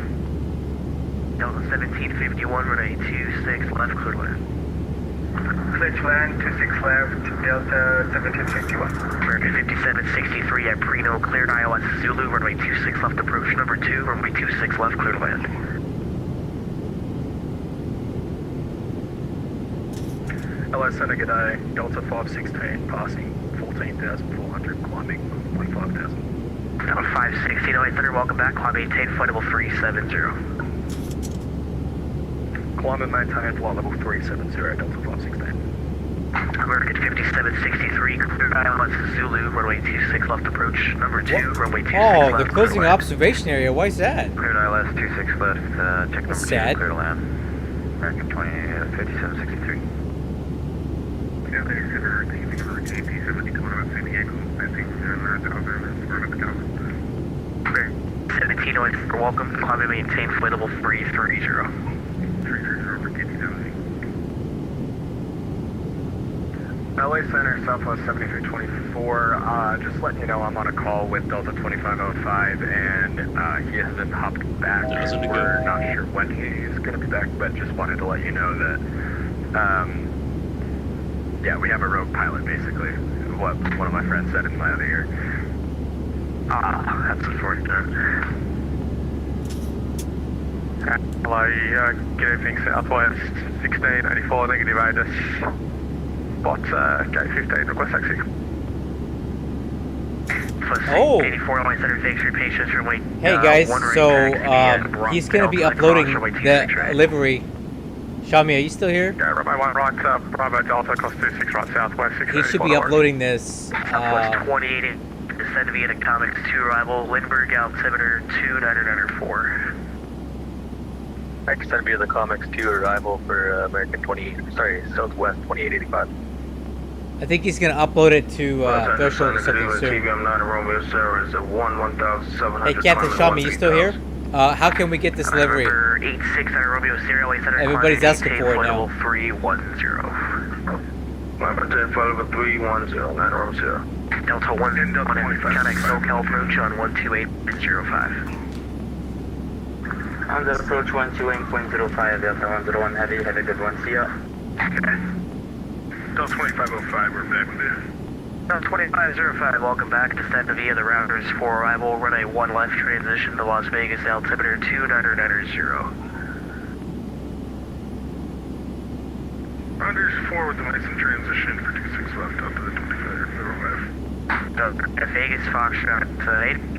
L: Delta 1751, runway 26 left, clear land.
M: Clear land, 26 left, Delta 1751.
L: American 5763 at Preno, cleared ILS Zulu, runway 26 left, approach number 2, runway 26 left, clear to land.
J: LA Center, good day. Delta 516, passing 14,400, climbing 25,000.
L: Delta 516, LA Center, welcome back, climb maintain flight level 370.
J: Climb and maintain flight level 370, Delta 516.
L: American 5763, cleared ILS Zulu, runway 26 left, approach number 2, runway 26
A: Oh,
L: left.
A: they're closing the observation area. Why is that?
C: Cleared ILS 26 left, check number 2,
A: sad.
C: clear to land. American 5763.
L: American 1704, welcome, climb and maintain flight level 330.
J: LA Center, Southwest 7324, just letting you know I'm on a call with Delta 2505 and he hasn't hopped back. We're not sure when he's going to be back, but just wanted to let you know that, yeah, we have a rogue pilot basically, what one of my friends said in my other ear.
L: That's unfortunate.
I: Hello, good evening, Southwest 1684, negative ADIS. Spot gate 15, request taxi.
A: Oh.
L: 84 LA Center, thanks for your patience.
A: Hey guys, so he's going to be uploading the livery. Xiaomi, are you still here?
I: Yeah, runway 1 right, Bravo Delta, cost 26 right, Southwest 1684.
A: He should be uploading this.
L: Southwest 28, descend via the Comics 2 arrival, Lindbergh, altimeter 29094.
J: I descend via the Comics 2 arrival for American Southwest 2885.
A: I think he's going to upload it to Threshold or something soon. Hey, Captain Xiaomi, you still here? How can we get this livery?
L: Number 86 Romeo Sierra LA Center.
A: Everybody's asking for it now.
L: 310.
I: Lambda 10 follow with 310, 9 Rome 0.
L: Delta 1, Connect SoCal approach on 128.05.
C: On the approach 128.05, Delta 101 heavy, have a good one, see ya.
G: Okay. Delta 2505, we're back with you.
L: Delta 2505, welcome back. Descend via the routers for arrival, runway 1 left transition to Las Vegas, altimeter 2990.
G: Rounders 4 with the lights in transition for 26 left, Delta 2505.
L: Delta Vegas, Foxtrot,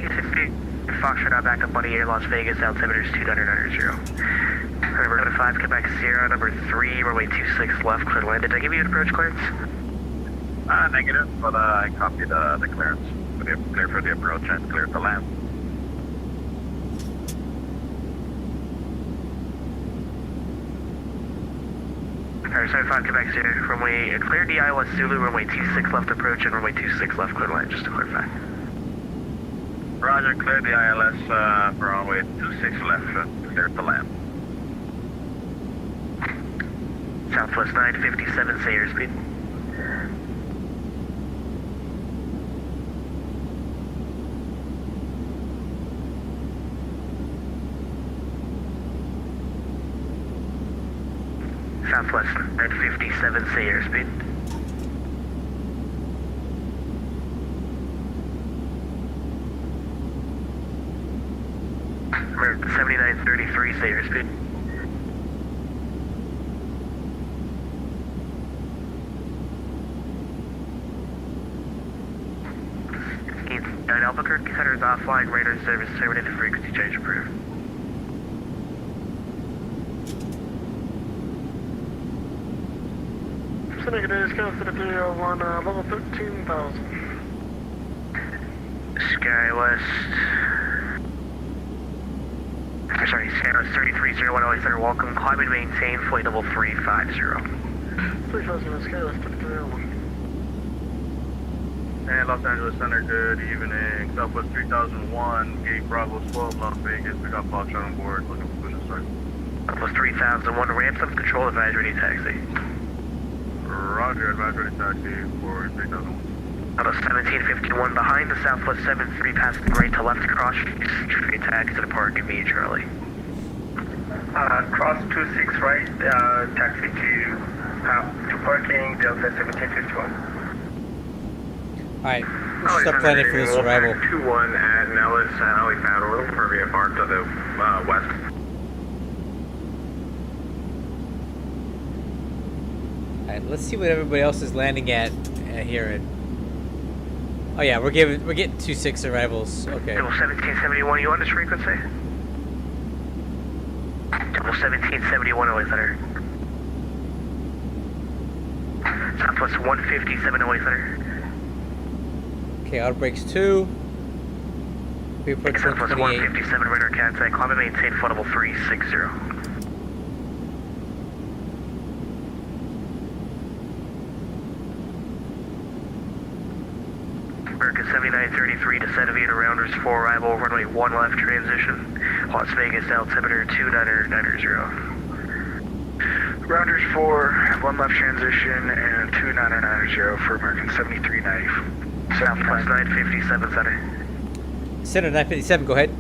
L: 860. Foxtrot back up money air, Las Vegas, altimeter 2990. Number 5, Quebec Sierra, number 3, runway 26 left, clear to land. Did I give you an approach clearance?
J: Negative, but I copied the clearance. Clear for the approach and clear to land.
L: Alright, 75 Quebec Sierra, runway, clear the Iowa Zulu, runway 26 left approach and runway 26 left, clear to land, just to clarify.
J: Roger, clear the ILS for runway 26 left, clear to land.
L: Southwest 957, say airspeed. Southwest 957, say airspeed. American 7933, say airspeed. Albuquerque Center is offline, radar service terminated, frequency change approved.
M: Negative Sky for the clear on level 13,000.
L: Skywest. Sorry, Skywest 3301 LA Center, welcome. Climb and maintain flight level 350.
M: 350 Skywest for the clear one.
J: And Los Angeles Center, good evening. Southwest 3001, Gate Bravo 12, Las Vegas. We got Foxtrot on board, looking for push start.
L: Southwest 3001, ransom control advisory taxi.
J: Roger, advisory taxi for 3001.
L: Auto 1751 behind the Southwest 73, passing right to left, cross street taxi to depart me, Charlie.
M: Cross 26 right, taxi to parking, Delta 1751.
A: Alright, let's start planning for this arrival.
I: 2-1 at Nellis, helipad, we're looking for a VFR to the west.
A: Alright, let's see what everybody else is landing at here. Oh yeah, we're getting 2-6 arrivals. Okay.
L: Double 1771, you on this frequency? Double 1771 LA Center. Southwest 157 LA Center.
A: Okay, outbreaks 2. We approach
L: Southwest
A: 128.
L: 157 radar contact, climb and maintain flight level 360. American 7933, descend via rounders 4 arrival, runway 1 left transition, Las Vegas altimeter 2990.
J: Rounders 4, 1 left transition, and 2990 for American 7390.
L: Southwest 957 Center.
A: Center 957, go ahead.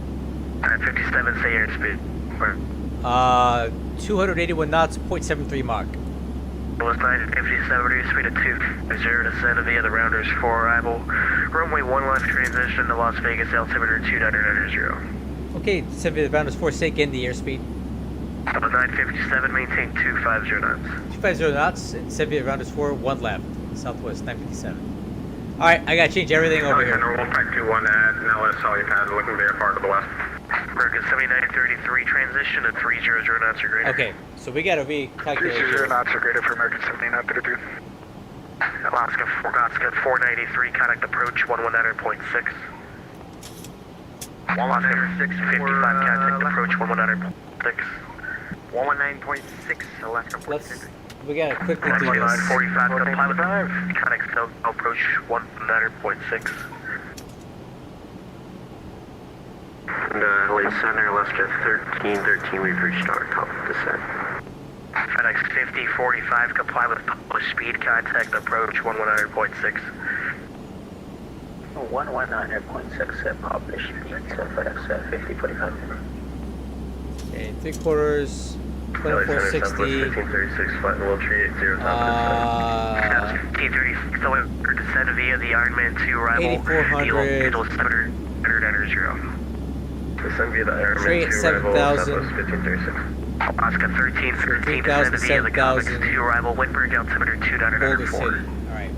L: 957, say airspeed.
A: 281 knots, 0.73 Mach.
L: Southwest 957, speed of 250, descend via the rounders 4 arrival, runway 1 left transition to Las Vegas altimeter 2990.
A: Okay, descend via the rounders 4, sake in the airspeed.
L: 957, maintain 250 knots.
A: 250 knots, descend via the rounders 4, 1 left. Southwest 957. Alright, I gotta change everything over here.
I: Wolfpack 2-1 at Nellis, helipad, looking for VFR to the west.
L: American 7933, transition to 300 knots or greater.
A: Okay, so we gotta recalculate.
J: 300 knots or greater for American 7933.
L: Alaska 493, contact approach 119.6. Alaska 55, contact approach 119.6.
J: 119.6, Alaska
A: 493. We gotta quickly do this.
L: 45, comply with contact approach 119.6.
C: And LA Center, left jet 1313, we've reached our top descent.
L: FedEx 5045, comply with published speed, contact approach 119.6.
N: 119.6 published speed, so FedEx 5045.
A: Okay, 3/4, 2460.
C: 1536, flight level 380, top
L: 1536, so we're to send via the Ironman 2 arrival.
A: 8400.
L: It'll 700 enter 0.
C: Descend via the Ironman 2 arrival,
A: 7,000.
C: Southwest 1536.
L: Oscar 1313, descend via the Comics 2 arrival, Windberg, altimeter 2.4.
A: Boulder City. Alright.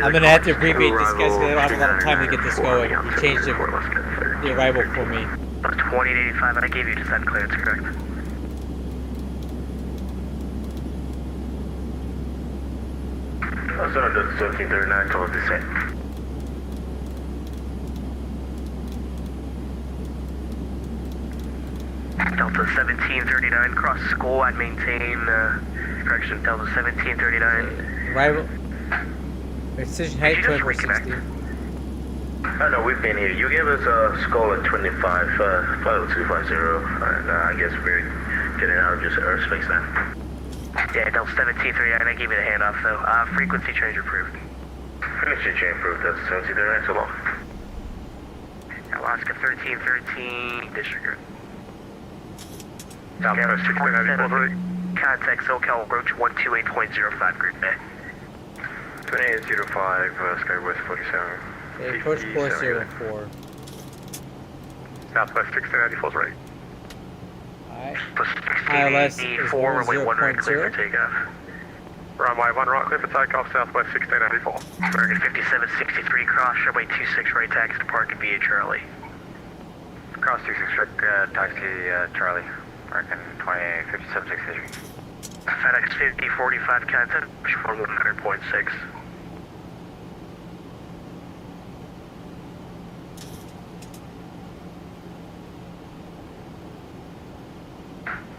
A: I'm gonna have to abbreviate this, guys, because I don't have a lot of time to get this going. You changed the arrival for me.
L: 2885, I gave you descent clearance, correct?
C: That's 1739 towards descent.
L: Delta 1739, cross school and maintain, correction, Delta 1739.
A: Arrival. Precision height 2460.
C: I know, we've been here. You gave us a skull at 25, flight 250, and I guess we're getting out of just airspace now.
L: Yeah, Delta 1739, I gave you the handoff, so, frequency change approved.
C: Frequency change approved, that's 1739, so long.
L: Alaska 1313, disregard.
G: Southwest 1694.
L: Contact SoCal approach 128.05, group A.
C: 2805, Skywest 47.
A: Okay, approach 404.
G: Southwest 1694 is right.
A: Alright. ILS is
L: 4, runway 1 right, clear for
A: 0.0.
L: takeoff.
G: Runway 1 right, clear for takeoff, Southwest 1694.
L: American 5763, cross runway 26 right, taxi to park and via Charlie.
J: Cross 26 right, taxi Charlie. American 5763.
L: FedEx 5045, contact 100.6.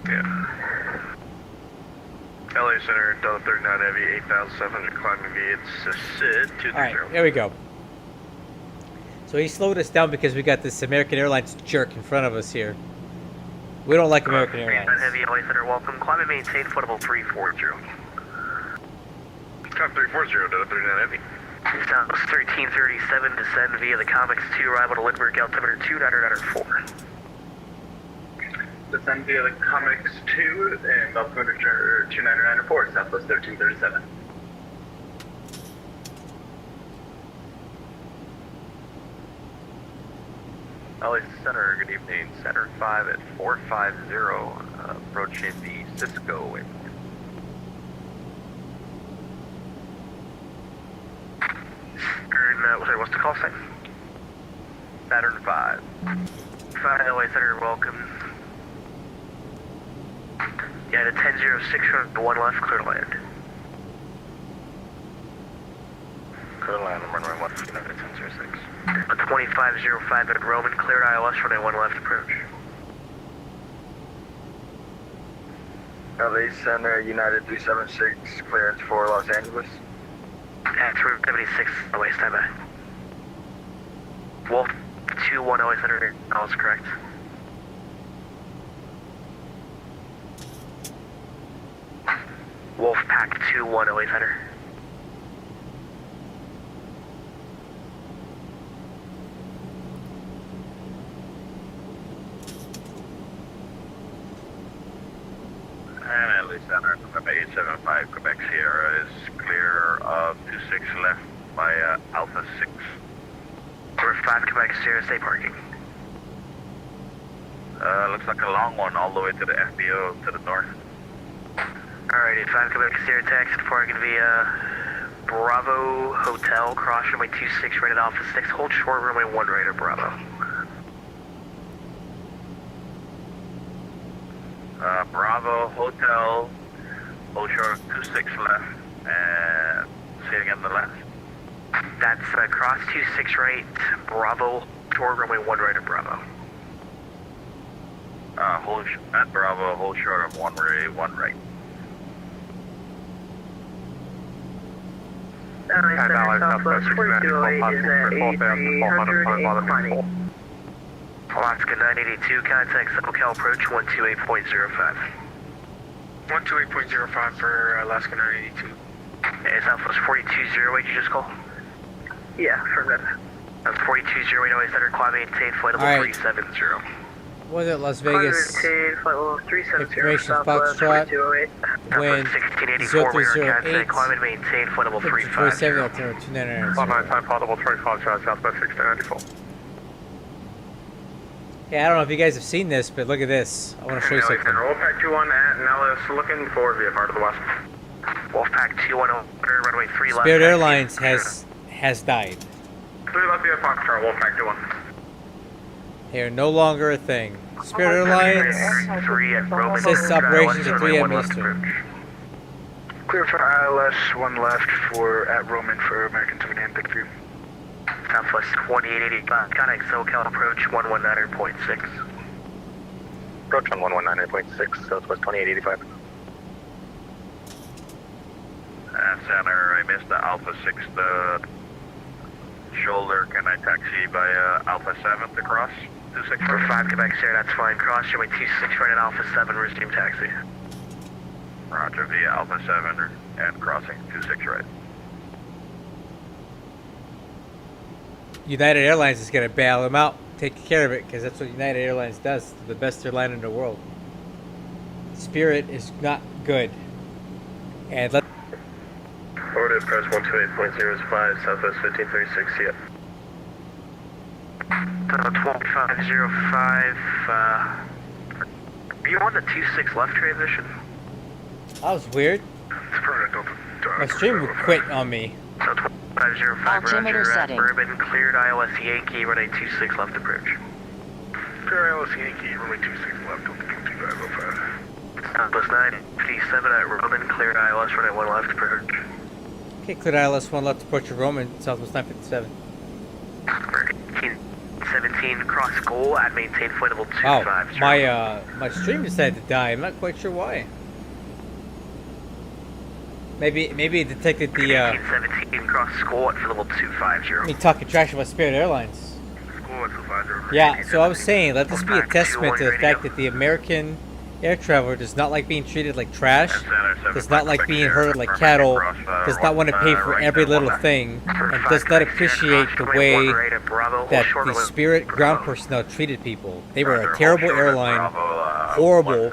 C: Yeah. LA Center, Delta 39 Heavy, 8,700, climbing via SID 230.
A: Alright, there we go. So he slowed us down because we got this American Airlines jerk in front of us here. We don't like American Airlines.
L: Heavy, LA Center, welcome. Climb and maintain footable 340.
C: Top 340, Delta 39 Heavy.
L: Southwest 1337, descend via the Comics 2, arrival to Lindbergh, altimeter 2.4.
J: Descend via the Comics 2 and altimeter 299.4, Southwest 1337.
C: LA Center, good evening. Center 5 at 450, approaching the Cisco airport.
L: Sorry, what's the call sign?
C: Saturn 5.
L: 5 LA Center, welcome. Yeah, the 1006 from 1 left, clear to land.
C: Clear to land, runway 1, 1006.
L: 2505 at Roman, cleared ILS, runway 1 left approach.
J: LA Center, United 376, clearance for Los Angeles.
L: At 376, LA, stand by. Wolf 21 LA Center, that was correct. Wolf Pack 21 LA Center.
C: And LA Center, November 875, Quebec Sierra is clear of 26 left by Alpha 6.
L: Number 5 Quebec Sierra, stay parking.
C: Looks like a long one all the way to the FBO to the north.
L: Alrighty, 5 Quebec Sierra, taxi to parking via Bravo Hotel, cross runway 26, rated Alpha 6, hold short runway 1 right at Bravo.
C: Bravo Hotel, hold short 26 left, and say it again the left.
L: That's cross 26 right, Bravo, short runway 1 right at Bravo.
C: At Bravo, hold short of 1 right.
K: Southwest 4208 is at 8320.
L: Alaska 982, contact SoCal approach 128.05.
J: 128.05 for Alaska 982.
L: Is Southwest 420 you just call?
J: Yeah, for that.
L: 420 always center, climb maintain, flight level
A: Alright.
L: 370.
A: Was it Las Vegas?
J: Maintain, flight level 370,
A: Information
J: Southwest
A: Foxtrot.
J: 4208.
A: When
L: 1684, we are
A: 0308,
L: climb and maintain, flight level
A: 47,
L: 350.
A: altimeter 299.
J: 195, flight level 25, Southwest 1694.
A: Yeah, I don't know if you guys have seen this, but look at this. I want to show you something.
I: Wolfpack 21 at Nellis, looking for VFR to the west.
L: Wolfpack 210, runway 3 left.
A: Spirit Airlines has died.
I: 3 left via Foxtrot, Wolfpack 21.
A: They are no longer a thing. Spirit Airlines ceases operations at 3 a.m. Eastern.
J: Clear for ILS, 1 left for at Roman for American 7853.
L: Southwest 2885, contact SoCal approach 119.6.
J: Approach on 119.6, Southwest 2885.
I: Center, I missed the Alpha 6, the shoulder. Can I taxi by Alpha 7 to cross? 26
L: For 5 Quebec Sierra, that's fine. Cross runway 26 right at Alpha 7, resume taxi.
I: Roger, via Alpha 7 and crossing 26 right.
A: United Airlines is going to bail them out, take care of it, because that's what United Airlines does. They're the best airline in the world. Spirit is not good. And let
I: Forward approach 128.05, Southwest 1536, see ya.
L: 12505, are you on the 26 left transition?
A: that was weird. My stream would quit on me.
L: So 2505,
E: Altimeter
L: roger, at
E: setting.
L: Bourbon, cleared ILS Yankee, runway 26 left approach.
J: Clear ILS Yankee, runway 26 left, 2505.
L: Southwest 957 at Roman, cleared ILS, runway 1 left approach.
A: Okay, cleared ILS 1 left approach of Roman, Southwest 957.
L: 17, cross goal at maintain flight level 250.
A: Wow, my stream decided to die. I'm not quite sure why. Maybe it detected the
L: 17, cross goal at level 250.
A: me talking trash about Spirit Airlines.
J: School at 250.
A: Yeah, so I was saying, let this be a testament to the fact that the American air traveler does not like being treated like trash, does not like being herded like cattle, does not want to pay for every little thing, and does not appreciate the way that the Spirit ground personnel treated people. They were a terrible airline, horrible,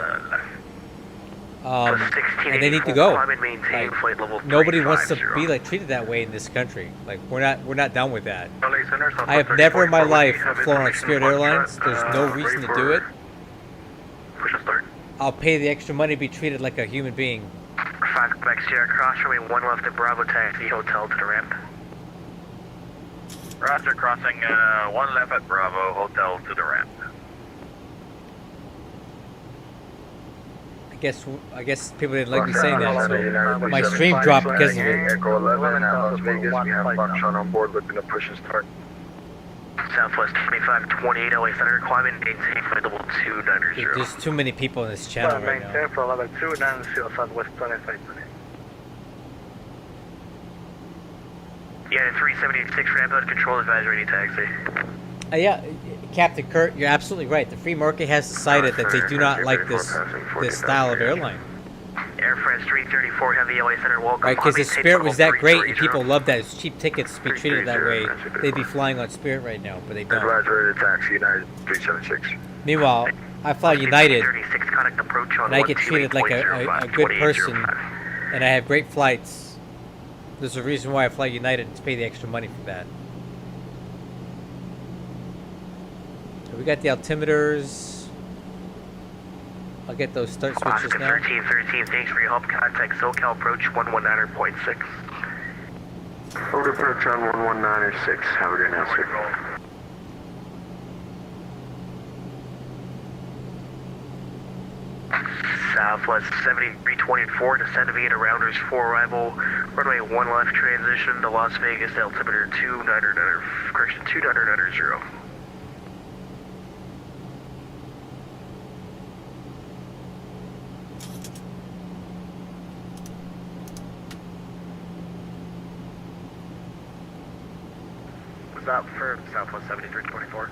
A: and they need to go. Like, nobody wants to be like treated that way in this country. Like we're not down with that. I have never in my life flown on Spirit Airlines. There's no reason to do it. I'll pay the extra money to be treated like a human being.
L: 5 Quebec Sierra, cross runway 1 left at Bravo taxi hotel to the ramp.
I: Roger, crossing 1 left at Bravo, hotel to the ramp.
A: I guess people didn't like me saying that, so my stream dropped because of it.
J: Echo 11 at Las Vegas, we have Foxtrot on board looking to push and start.
L: Southwest 2528 LA Center, climb and maintain flight level 290.
A: There's too many people in this channel right now.
J: Maintain for level 290, Southwest 2528.
L: Yeah, 376 ramp out control advisory taxi.
A: Yeah, Captain Kurt, you're absolutely right. The free market has decided that they do not like this style of airline.
L: Air France 334 Heavy LA Center, welcome.
A: Right, because if Spirit was that great and people love that, it's cheap tickets to be treated that way, they'd be flying on Spirit right now, but they don't.
J: Advisory to taxi, United 376.
A: Meanwhile, I fly United, and I get treated like a good person, and I have great flights. There's a reason why I fly United, to pay the extra money for that. So we got the altimeters. I'll get those start switches now.
L: 1313, thanks for your help. Contact SoCal approach 119.6.
J: Over approach on 119.6. Have a good night, sir.
L: Southwest 7324, descend via to Rounders 4 arrival, runway 1 left transition to Las Vegas, altimeter 2990, correction 2990.
J: Was that for Southwest 7324?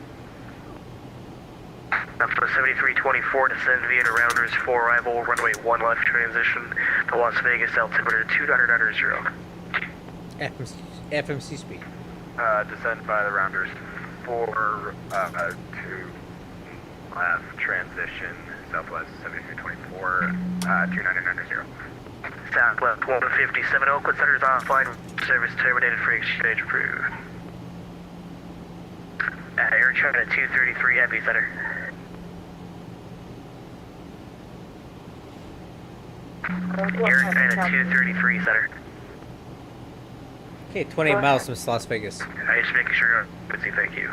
L: Southwest 7324, descend via the Rounders 4 arrival, runway 1 left transition to Las Vegas, altimeter 2990.
A: FMC speed.
J: Descend by the Rounders 4 to left transition, Southwest 7324, 2990.
L: Southwest 157, Oakland Center's offline, service terminated for exchange approved. Air China 233 Epicenter. Air China 233 Center.
A: Okay, 28 miles from Las Vegas.
L: I just making sure you're good. Thank you.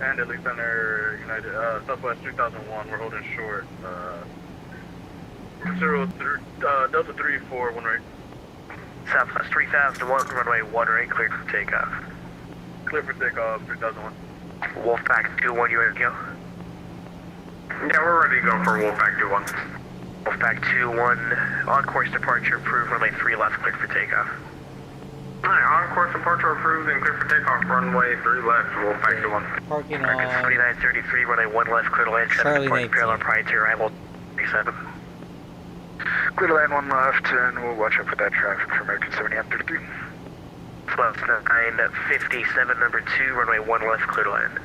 J: And Italy Center, United, Southwest 3001, we're holding short. Delta 34, 1 right.
L: Southwest 3001, runway 1 right, cleared for takeoff.
J: Clear for takeoff, 3001.
L: Wolfpack 21, you ready to go?
G: Yeah, we're ready to go for Wolfpack 21.
L: Wolfpack 21, on course departure approved, runway 3 left, cleared for takeoff.
G: Alright, on course departure approved and clear for takeoff, runway 3 left, Wolfpack 21.
A: Parking on
L: 2933, runway 1 left, clear to land,
A: Charlie
L: 7 parallel
A: 19.
L: prior to arrival, 37.
J: Clear to land 1 left, and we'll watch out for that traffic for American 70 M33.
L: Plus 957, number 2, runway 1 left, clear to land.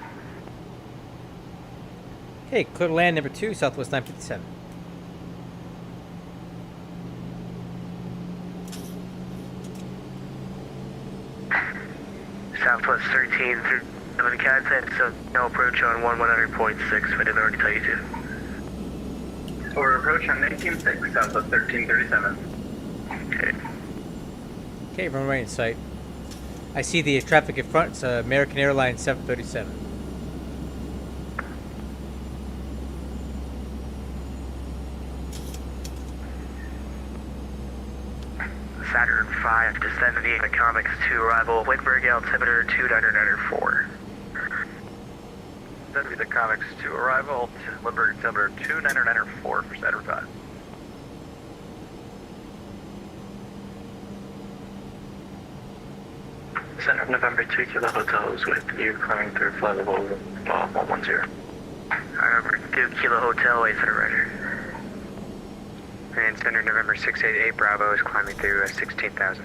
A: Okay, clear to land number 2, Southwest 957.
L: Southwest 13 through the contact, so no approach on 100.6, if I didn't already tell you to.
C: Over approach on 19.6, Southwest 1337.
L: Okay.
A: Okay, runway in sight. I see the traffic in front. It's American Airlines 737.
L: Saturn 5, descend via Comics 2, arrival, Windberg altimeter 2994.
J: That'd be the Comics 2 arrival, Lindbergh altimeter 2994 for Saturn 5.
C: Center of November 2 Kilo Hotels with you climbing through flight level 110.
L: November 2 Kilo Hotel, wait for the rider.
C: And Center November 688 Bravo is climbing through 16,000.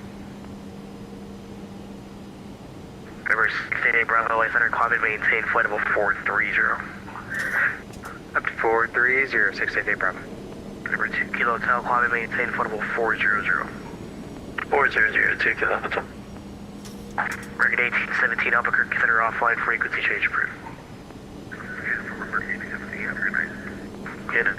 L: November 688 Bravo, wait center, climb and maintain flight level 430.
C: Up to 430, 688 Bravo.
L: November 2 Kilo Hotel, climb and maintain flight level 400.
C: 400, 2 Kilo Hotel.
L: Record 1817 Albuquerque Center offline, frequency change approved. Get it.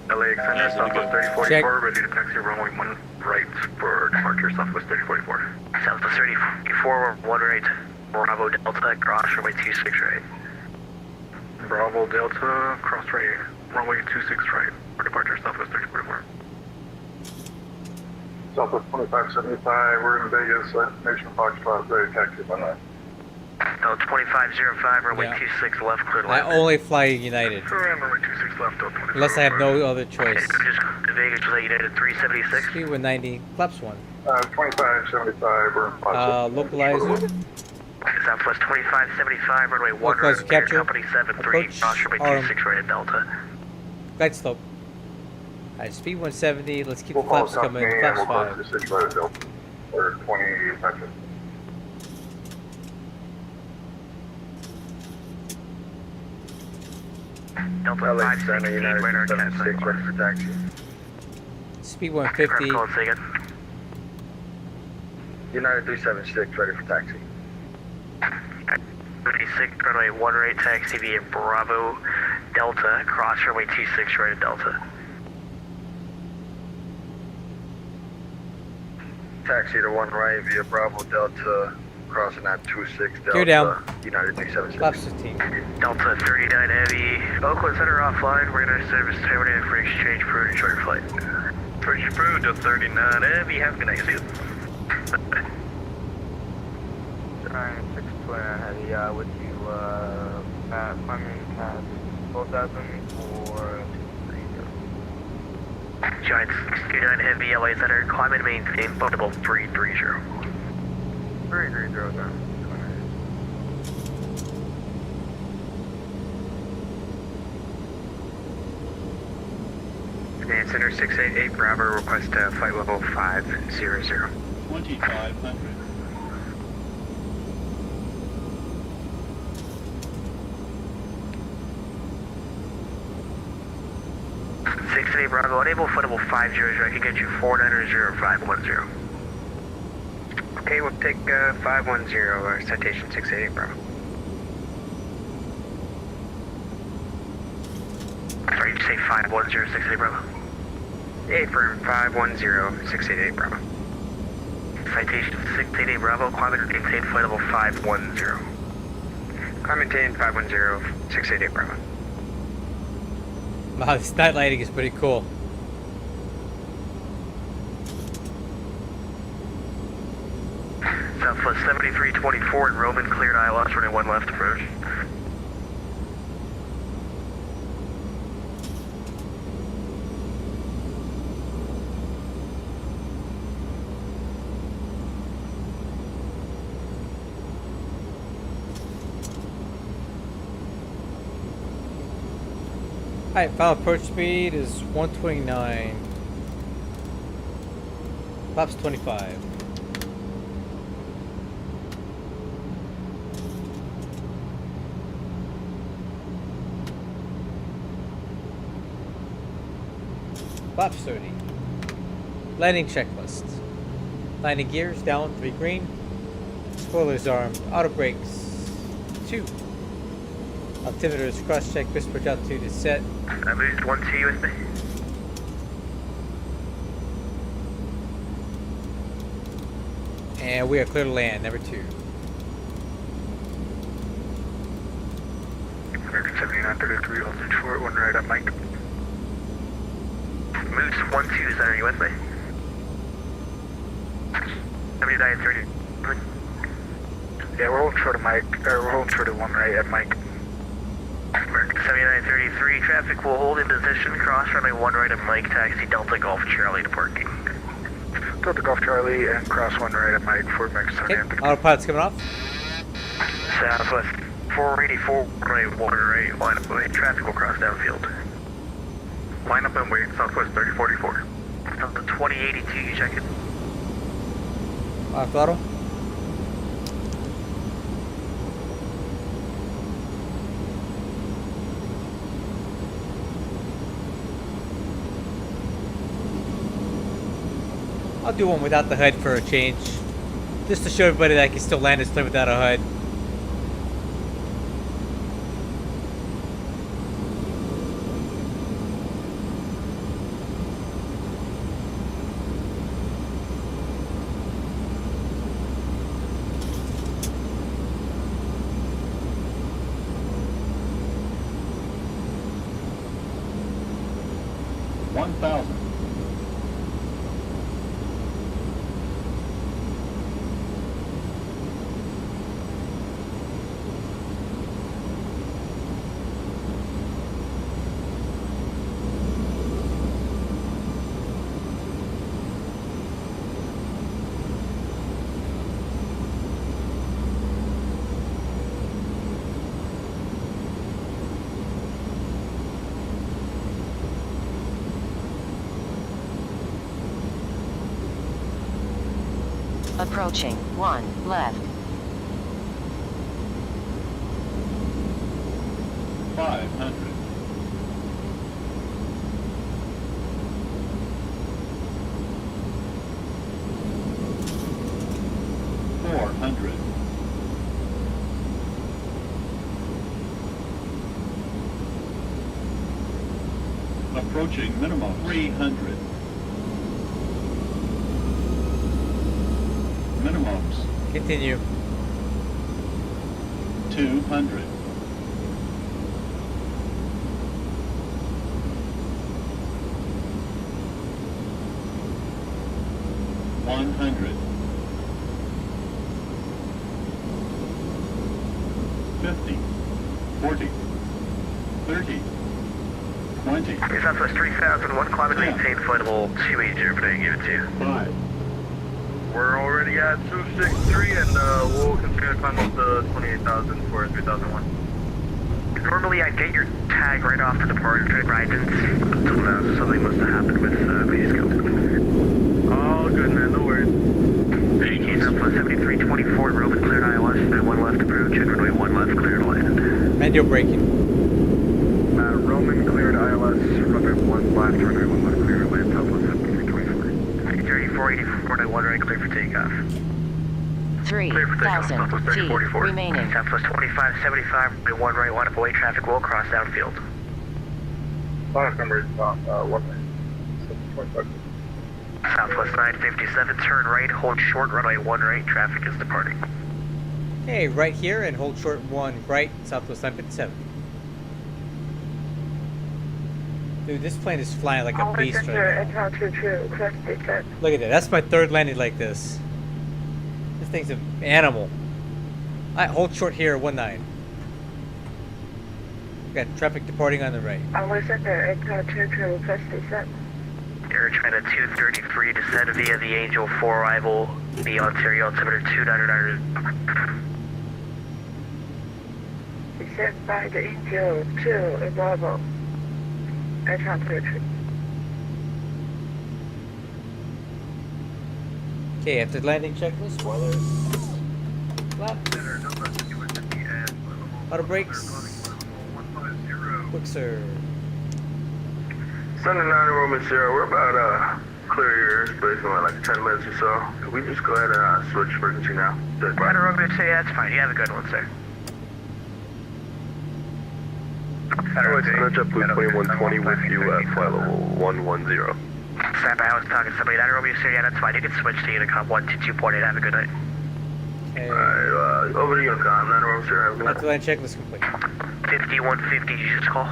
J: LAX Center, Southwest 3044,
A: Check.
J: ready to taxi runway 1 right for departure, Southwest 3044.
L: Southwest 3044, 1 right, Bravo Delta, cross runway 26 right.
J: Bravo Delta, cross right, runway 26 right for departure, Southwest 3044.
M: Southwest 2575, we're in Vegas, Nation Foxtrot, ready to taxi by 9.
L: No, 2505, runway
A: Yeah.
L: 26 left, clear to
A: I
L: land.
A: only fly United.
J: Runway 26 left, 25.
A: Unless I have no other choice.
L: Okay, just to Vegas, was that United 376?
A: Speed 190, flaps 1.
M: 2575, we're in Foxtrot.
A: Localizer.
L: Southwest 2575, runway 1
A: Localizer
L: right, clear
A: capture.
L: company 73,
A: Approach
L: cross runway
A: arm.
L: 26 right at Delta.
A: Guide slope. Alright, speed 170. Let's keep
M: We'll
A: the
M: follow
A: flaps coming.
M: company and
A: Flaps
M: we'll
A: 5.
M: cross 26 right at Delta, or 25.
L: Delta 516, radar cat
J: ready for taxi.
A: Speed 150.
L: Call it again.
J: United 376, ready for taxi.
L: 36, runway 1 right, taxi via Bravo Delta, cross runway 26 right at Delta.
J: Taxi to 1 right via Bravo Delta, crossing at 26 Delta.
A: Gear down.
J: United 376.
A: Flaps 15.
L: Delta 39 Heavy, Oakland Center offline, radar service terminated for exchange for short flight.
J: Bridge approved, Delta 39 Heavy, have a good night, see you.
N: 629 Heavy, with you, climbing past 12,000 or 330.
L: Giant 629 Heavy, LA Center, climb and maintain, boatable 330.
J: 330.
L: And Center 688 Bravo, request flight level 500.
H: 2500.
L: Bravo, unable flight level 500, I can get you 490-510. Okay, we'll take 510, citation 688 Bravo. Sorry, did you say 510, 688 Bravo? Yeah, for 510, 688 Bravo. Citation 688 Bravo, climate maintain flight level 510. Climate maintain 510, 688 Bravo.
A: Wow, this night lighting is pretty cool.
L: Southwest 7324 in Roman, cleared ILS, running 1 left approach.
A: Alright, final approach speed is 129. Flaps 25. Flaps 30. Landing checklist. Landing gears down, 3 green. Spoilers armed. Auto brakes, 2. Altimeters cross-check, whisper altitude is set.
L: I moved 1-2 with me.
A: And we are clear to land, number 2.
J: American 7933, altitude short, 1 right up Mike.
L: Moose 1-2, is that, are you with me? 7930.
J: Yeah, we're holding short of Mike, we're holding short of 1 right at Mike.
L: American 7933, traffic will hold in position, cross runway 1 right at Mike, taxi Delta Golf Charlie to parking.
J: Delta Golf Charlie and cross 1 right at Mike for American 7933.
A: Autopilot's coming off.
L: Southwest 484, right 1 right, line up way, traffic will cross downfield.
J: Line up and wait, Southwest 3044.
L: Delta 2082, you check it.
A: Auto throttle. I'll do one without the HUD for a change. Just to show everybody that I can still land this plane without a HUD.
E: Approaching 1 left.
H: 500. 400. 400. Approaching minimum 300. Minimums.
A: Continue.
H: 200. 100. 50. 40. 30. 20.
L: Southwest 3001, climate maintain flight level 280, but I give it to you.
H: 5.
L: we're already at 263 and we'll continue to climb up to 28,000 for 3001.
J: Normally I get your tag right off the departure, but I didn't see it until now, so something must have happened with G.SKILL.
L: All good, man, no worries.
J: Southwest 7324, Roman cleared ILS, and 1 left approach, and runway 1 left cleared land.
A: And you're braking.
J: Roman cleared ILS, runway 1 left, runway 1 left cleared land, Southwest 7324. 3484, 1 right, clear for takeoff.
E: 3,000 feet remaining.
J: Southwest 2575, runway 1 right, 1 up away, traffic will cross downfield.
M: Last number is 1
J: Southwest 957, turn right, hold short, runway 1 right, traffic is departing.
A: Okay, right here and hold short 1 right, Southwest 957. Dude, this plane is flying like a beast right now. Look at that, that's my 3rd landing like this. This thing's an animal. Alright, hold short here, 19. We got traffic departing on the right.
J: Air China 233, descend via the Angel 4 arrival, the Ontario altimeter 2900.
K: Descend by the Angel 2 arrival. Air China 233.
A: Okay, after landing checklist, spoilers. Left. Auto brakes. Quick sir.
I: Sunday 9 Roman Sierra, we're about clear your airspace in like 10 minutes or so. Could we just go ahead and switch frequency now?
J: Right, Roman, say that's fine. You have a good one, sir.
I: JetBlue 2120 with you at flight level 110.
J: Snap, I was talking to somebody. That Romeo, sir, yeah, that's fine. You can switch to Unicom 122.8. Have a good night.
A: Okay.
I: Alright, over to Unicom, 9 Roman Sierra, have a good night.
A: After land checklist complete.
J: 5150, you just call.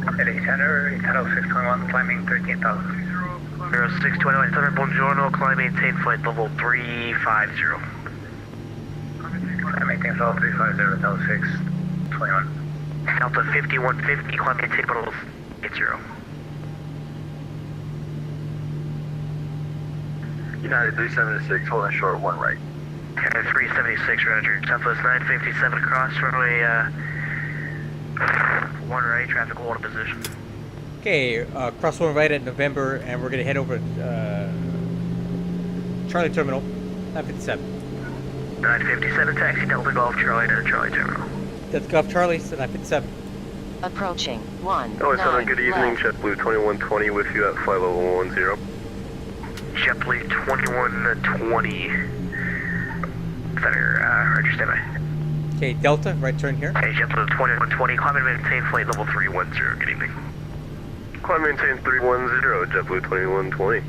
L: Center, 621, climbing 13,000.
J: 0621, Center, Buongiorno, climb, maintain flight level 350.
L: I maintain level 350, Delta 621.
J: Delta 5150, climb, maintain level 80.
I: United 376, holding short 1 right.
J: Okay, 376, roger. Southwest 957, cross runway 1 right, traffic will hold a position.
A: Okay, cross 1 right at November, and we're gonna head over Charlie Terminal, 957.
J: 957, taxi Delta Golf Charlie to Charlie Terminal.
A: Delta Golf Charlie, so 957.
E: Approaching 1
I: Oh, Center, good evening,
E: left.
I: JetBlue 2120 with you at flight level 10.
J: JetBlue 2120. Center, roger, standby.
A: Okay, Delta, right turn here.
J: Okay, JetBlue 2120, climb and maintain flight level 310. Good evening.
I: Climb maintain 310, JetBlue 2120.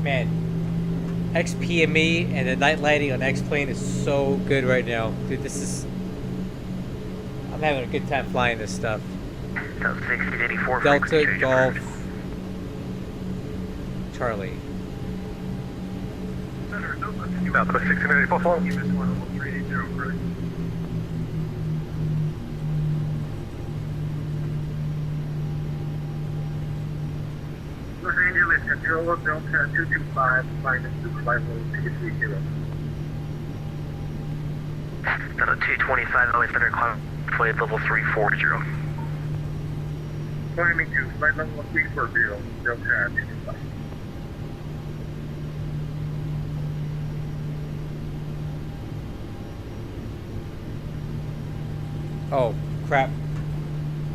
A: Man, XPME and the night lighting on X-Plane is so good right now. Dude, this is... I'm having a good time flying this stuff.
J: Delta 1684,
A: Delta Golf Charlie.
L: Delta 1684, follow.
M: Los Angeles, control Delta 225, minus 250, 230.
J: Delta 225, always center, climb flight level 340.
M: Climbing to flight level 340, Delta 225.
A: Oh, crap.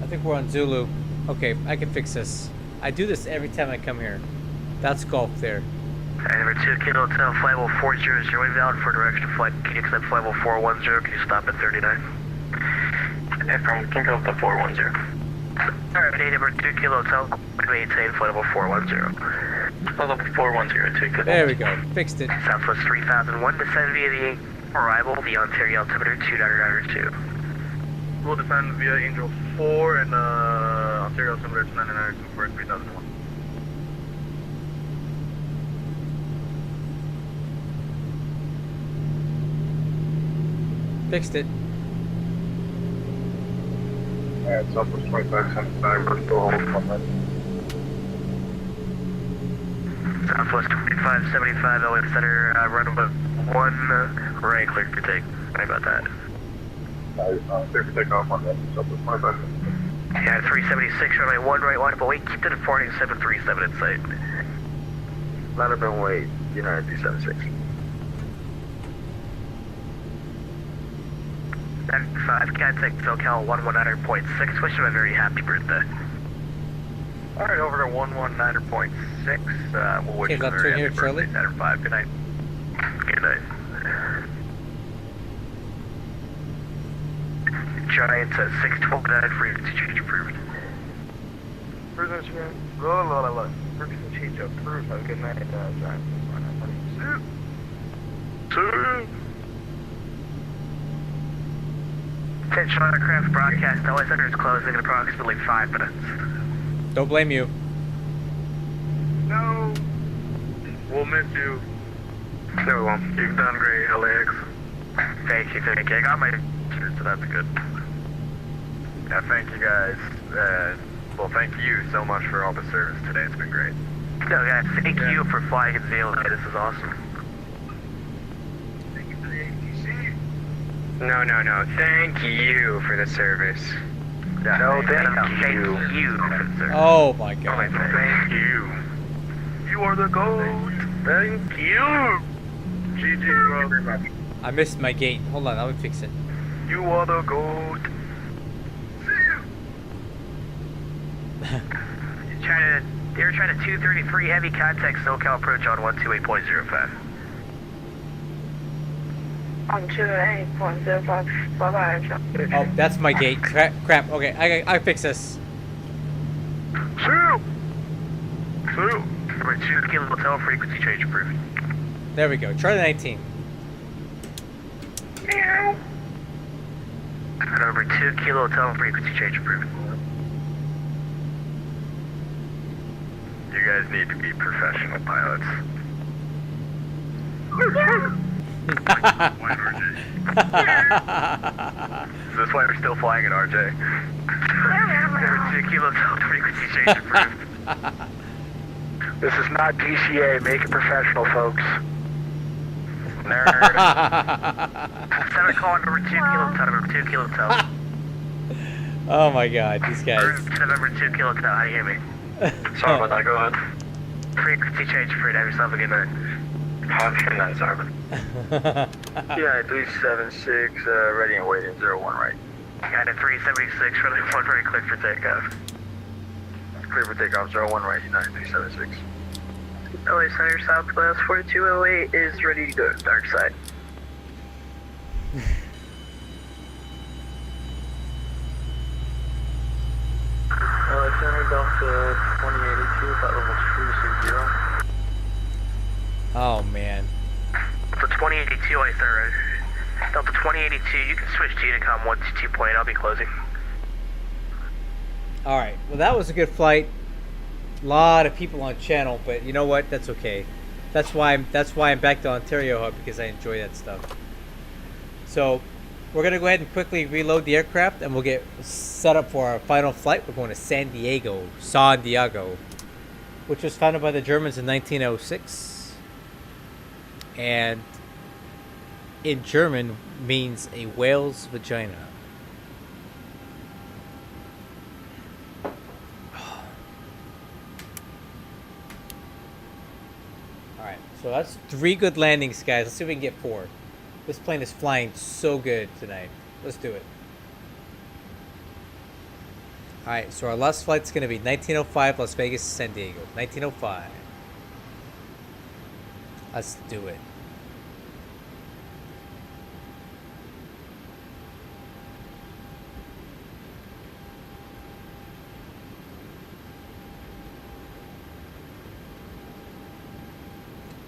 A: I think we're on Zulu. Okay, I can fix this. I do this every time I come here. That's golf there.
J: Number 2, Kilo Hotel, flight level 40 is your way valid for direction flight. Can you accept flight level 410? Can you stop at 39?
L: And from Kilo Hotel 410.
J: Alright, number 2, Kilo Hotel, maintain flight level 410.
L: Flight level 410, take it.
A: There we go. Fixed it.
J: Southwest 3001, descend via the arrival, the Ontario altimeter 2992.
L: We'll descend via Angel 4 and Ontario altimeter 2992 for 3001.
A: Fixed it.
M: Alright, Southwest 2575, we're still holding on that.
L: Southwest 2575, LA Center, runway 1, right, clear for take. Sorry about that.
M: Clear for takeoff on that, Southwest 2575.
L: Yeah, 376, runway 1, right, line up, but wait, keep it at 4737 in sight.
N: Line up and wait, United 376.
L: 95, Catech, SoCal 119.6, wish you a very happy birthday. Alright, over to 119.6, we'll wish you a very happy birthday, Saturday 5, good night. Good night. Giants at 629, frequency change approved.
J: Frequency change approved, have a good night, Giants.
L: Attention aircraft broadcast, LA Center is closing in approximately 5 minutes.
A: Don't blame you.
J: No. We'll miss you.
L: No, we won't. You've done great, LAX. Thank you. I got my shirt, so that's good.
J: Yeah, thank you guys. Well, thank you so much for all the service today. It's been great.
L: No, guys, thank you for flying in ZLA. This is awesome.
J: Thank you for the ATC.
C: No. Thank you for the service.
J: Yeah,
L: no, thank you for the service.
A: Oh my god.
J: Thank you. You are the GOAT. Thank you. GG, bro.
A: I missed my gate. Hold on, I'll fix it.
J: You are the GOAT.
L: They're trying to 233 heavy contact SoCal approach on 128.05.
K: On 28.05, bye-bye.
A: Oh, that's my gate. Crap. Okay, I fix this.
L: Number 2 Kilo Hotel frequency change approved.
A: There we go. Charlie 19.
L: Meow. Number 2 Kilo Hotel frequency change approved.
J: You guys need to be professional pilots. Is this why we're still flying at RJ?
L: Number 2 Kilo Hotel frequency change approved.
J: This is not DCA. Make it professional, folks.
L: Nerd. 7 call number 2 Kilo Hotel. Number 2 Kilo Hotel.
A: Oh my god, these guys.
L: Number 2 Kilo Hotel. How do you hear me?
C: Sorry about that, go ahead.
L: Frequency change approved. Have yourself a good night.
C: Have a good night, Simon.
N: Yeah, 376, ready and waiting, 01 right.
L: Got a 376, runway 1 right, clear for takeoff.
N: Clear for takeoff, 01 right, United 376.
L: LA Center Southwest 4208 is ready to go to dark side.
N: LA Center, Delta 2082, flight level 260.
A: Oh man.
L: Delta 2082, I sir. Delta 2082, you can switch to Unicom 122.8, I'll be closing.
A: Alright, well that was a good flight. A lot of people on channel, but you know what? That's okay. That's why I'm back to Ontario Hub, because I enjoy that stuff. So we're gonna go ahead and quickly reload the aircraft, and we'll get set up for our final flight. We're going to San Diego, which was founded by the Germans in 1906, and in German means a whale's vagina. Alright, so that's 3 good landings, guys. Let's see if we can get 4. This plane is flying so good tonight. Let's do it. Alright, so our last flight's going to be 1905 Las Vegas to San Diego. 1905. Let's do it.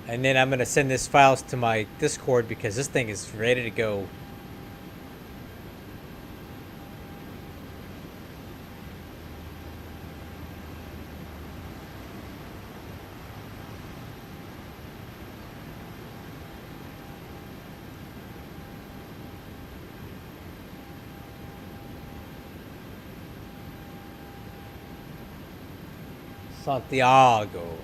A: And then I'm going to send this files to my Discord because this thing is ready to go. Santiago.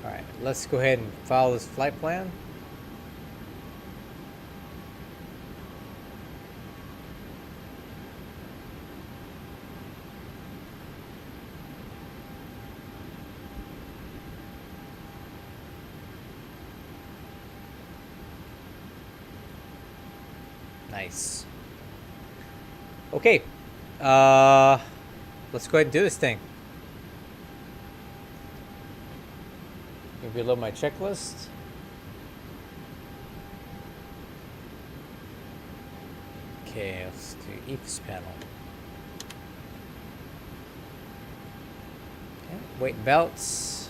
A: Alright, let's go ahead and follow this flight plan. Nice. Okay. Let's go ahead and do this thing. Reload my checklist. Okay, let's do EFS panel. Okay, weight and belts.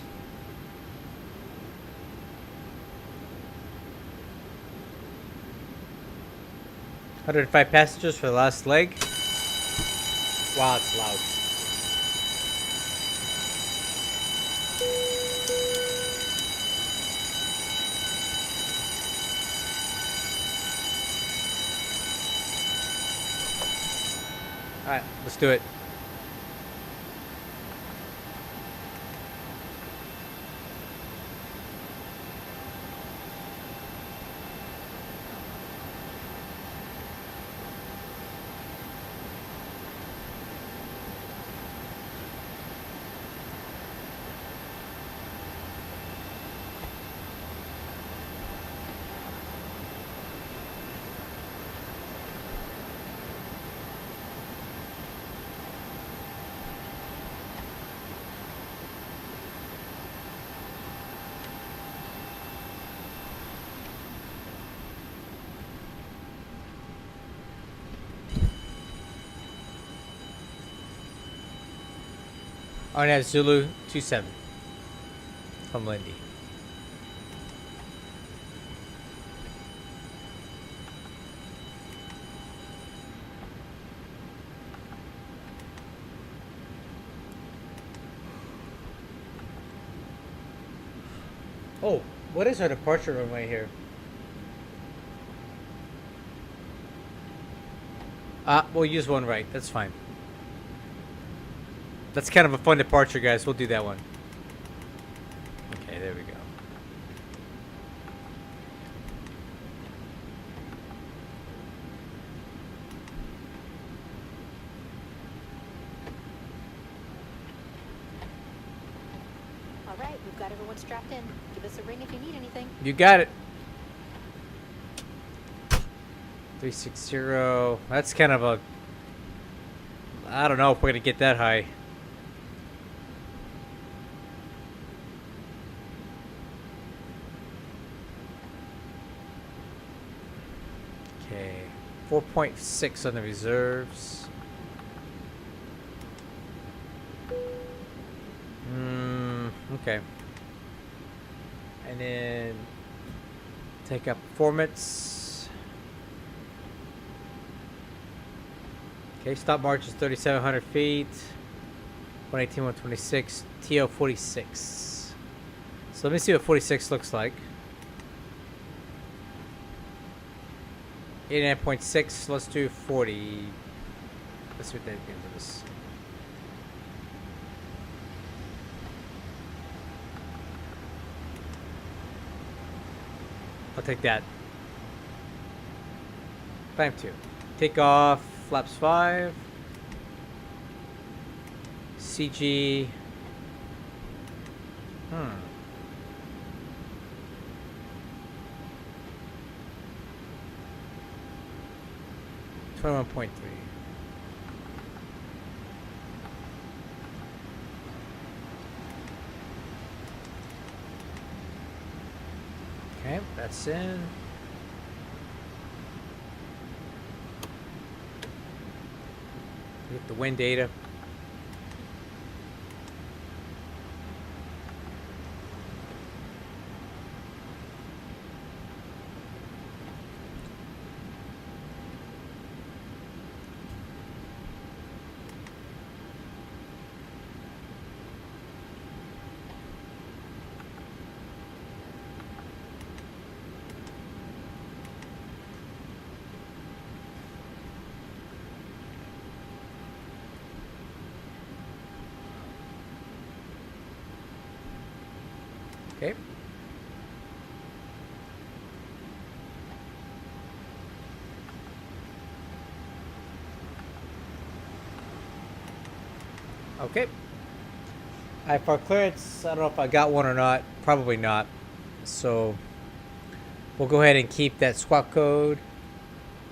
A: $105 passengers for the last leg. Wow, it's loud. Alright, let's do it. Arnaz Zulu 27 from Lindy. Oh, what is our departure runway here? We'll use one right. That's fine. That's kind of a fun departure, guys. We'll do that one. Okay, there we go.
B: All right, we've got everyone strapped in. Give us a ring if you need anything.
A: You got it. 360. That's kind of a... I don't know if we're going to get that high. Okay. 4.6 on the reserves. Okay. And then take up performance. Okay, stop march is 3,700 feet. 118, 126, TO 46. So let me see what 46 looks like. 89.6, let's do 40. Let's see what that gives us. I'll take that. Climb 2. Takeoff, flaps 5. CG. 21.3. Okay, that's in. Get the wind data. Okay. Okay. IFR clearance. I don't know if I got one or not. Probably not. So we'll go ahead and keep that squawk code.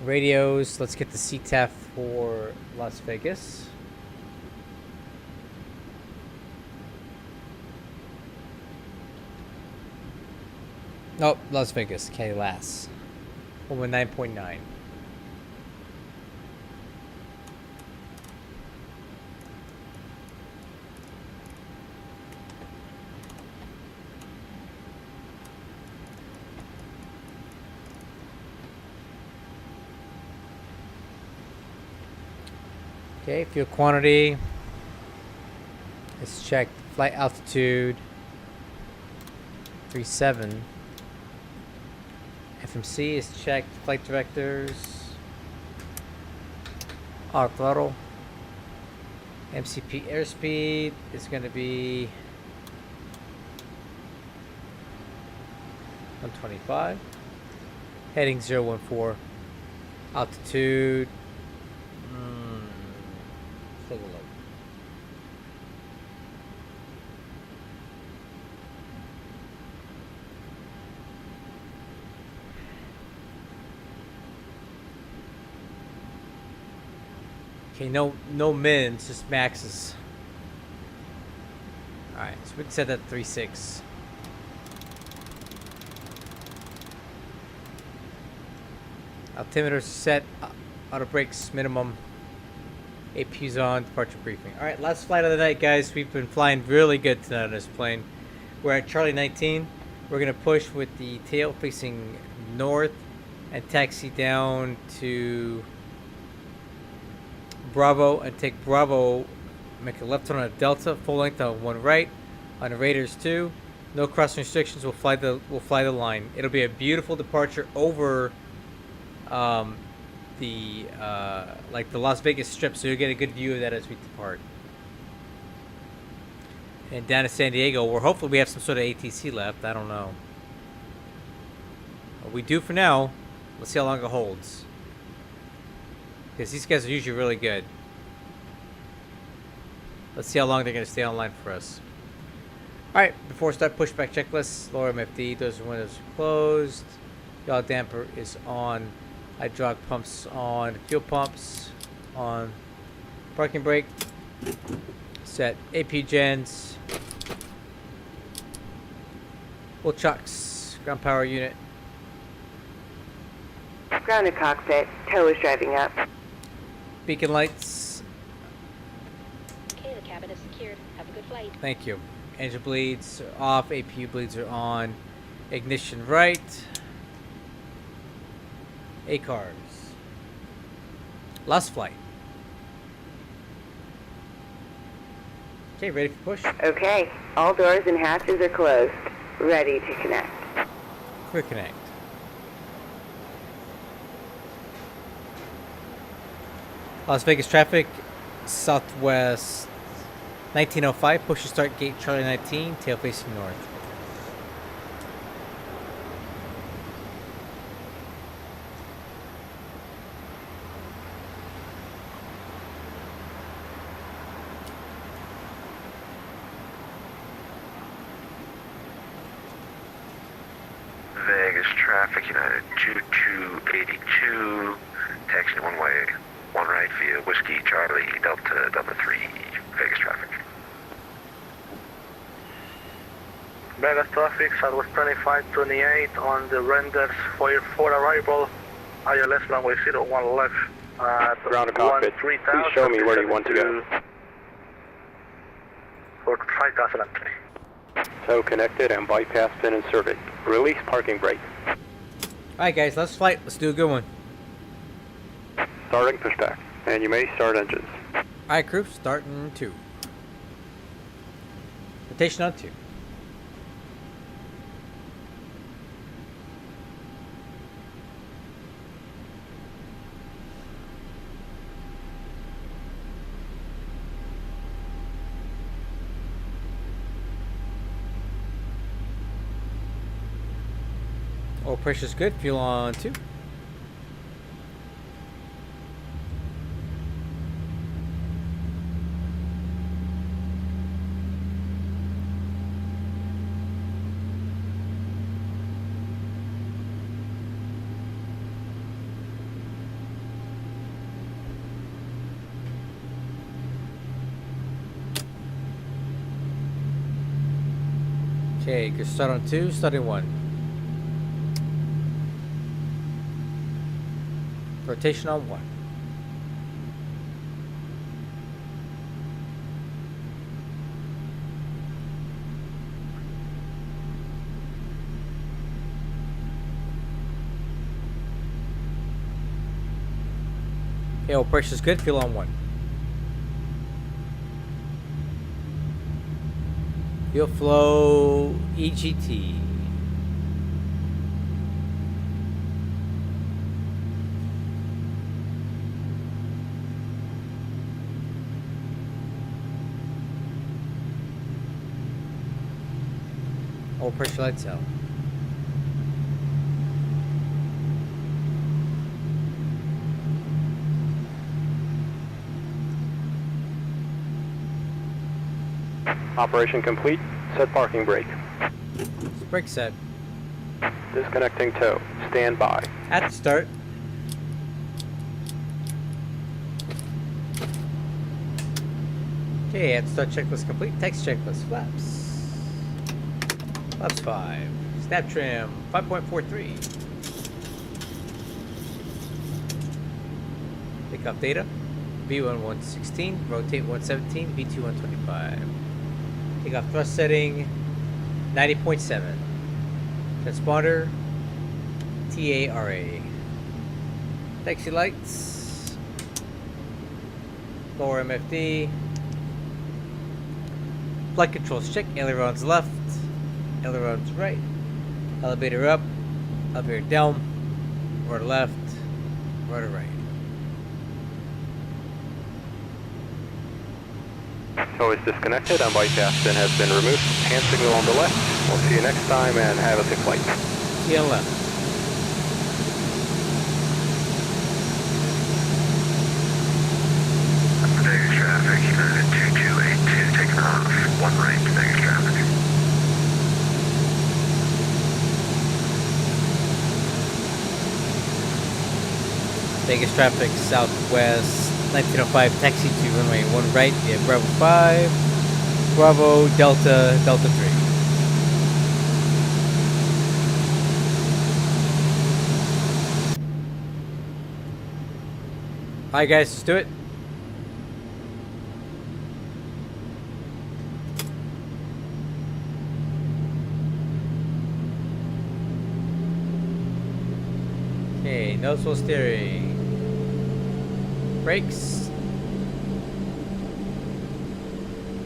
A: Radios. Let's get the CTAF for Las Vegas. Oh, Las Vegas. KLAS. 119.9. Okay, fuel quantity. Let's check flight altitude. 37. FMC is checked. Flight directors. Auto throttle. MCP airspeed is going to be 125. Heading 014. Altitude. Let's take a look. Okay, no mins, just maxes. Alright, so we can set that 3.6. Altimeter's set, auto brakes minimum. APU's on, departure briefing. Alright, last flight of the night, guys. We've been flying really good tonight on this plane. We're at Charlie 19. We're going to push with the tail facing north and taxi down to Bravo and take Bravo, make a left turn on a Delta, full length on one right, on the Raiders 2. No cross restrictions. We'll fly the line. It'll be a beautiful departure over like the Las Vegas Strip, so you'll get a good view of that as we depart. And down to San Diego, where hopefully we have some sort of ATC left. I don't know. But we do for now. Let's see how long it holds. Because these guys are usually really good. Let's see how long they're going to stay online for us. Alright, before we start pushback checklist, lower MFD, doors and windows are closed. Yaw damper is on. Hydraulic pumps on. Fuel pumps on. Parking brake. Set. AP gens. Full chocks. Ground power unit.
K: Grounded cockpit. Tow is driving up.
A: Beacon lights.
B: Okay, the cabin is secured. Have a good flight.
A: Thank you. Engine bleeds are off. APU bleeds are on. Ignition right. ACARS. Last flight. Okay, ready for push?
K: Okay, all doors and hatches are closed. Ready to connect.
A: Quick connect. Las Vegas traffic, southwest 1905, push to start gate Charlie 19, tail facing north.
I: Vegas traffic, United 2282, taxi one way, one right via Whiskey Charlie Delta 3, Vegas traffic.
L: Vegas traffic, Southwest 2528 on the renders for arrival. ILS runway 01 left.
D: Ground cockpit, please show me where you want to go.
L: For 5003.
D: Tow connected and bypass pin inserted. Release parking brake.
A: Alright guys, let's flight. Let's do a good one.
D: Starting pushback. And you may start engines.
A: Alright crew, starting 2. Rotation on 2. Oil pressure's good. Fuel on 2. Okay, good start on 2, starting 1. Rotation on 1. Okay, oil pressure's good, fuel on 1. Fuel flow EGT. Oil pressure lights out.
D: Operation complete. Set parking brake.
A: Brake set.
D: Disconnecting tow. Stand by.
A: At the start. Okay, at the start checklist complete. Text checklist. Flaps. Flaps 5. Snap trim 5.43. Takeoff data. V1 116. Rotate 117. V2 125. Takeoff thrust setting 90.7. Transponder TARA. Taxi lights. Lower MFD. Flight controls check. Ailerons left. Ailerons right. Elevator up. Elevator down. Rudder left. Rudder right.
D: Tow is disconnected and bypass pin has been removed. Hand signal on the left. We'll see you next time and have a safe flight.
A: See you on the left.
J: Vegas traffic, United 2282, taking off. 1 right, Vegas traffic.
A: Vegas traffic southwest 1905 taxi to runway 1 right via Bravo 5, Bravo Delta Delta 3. Alright guys, let's do it. Okay, noticeable steering. Brakes.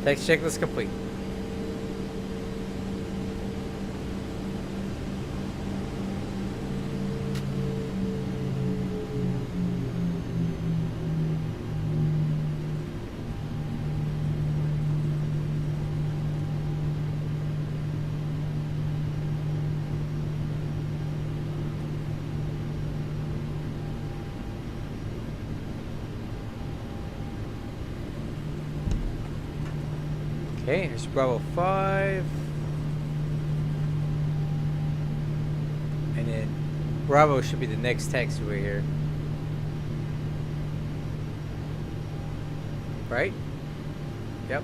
A: Text checklist complete. Okay, here's Bravo 5. And then Bravo should be the next taxiway here. Right? Yep.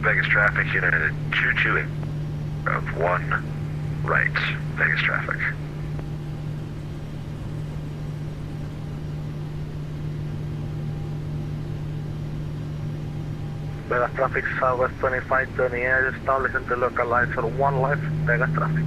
J: Vegas traffic, United 228 of 1 right, Vegas traffic. Vegas traffic southwest 2520 air, establishing the local lights for 1 left, Vegas traffic.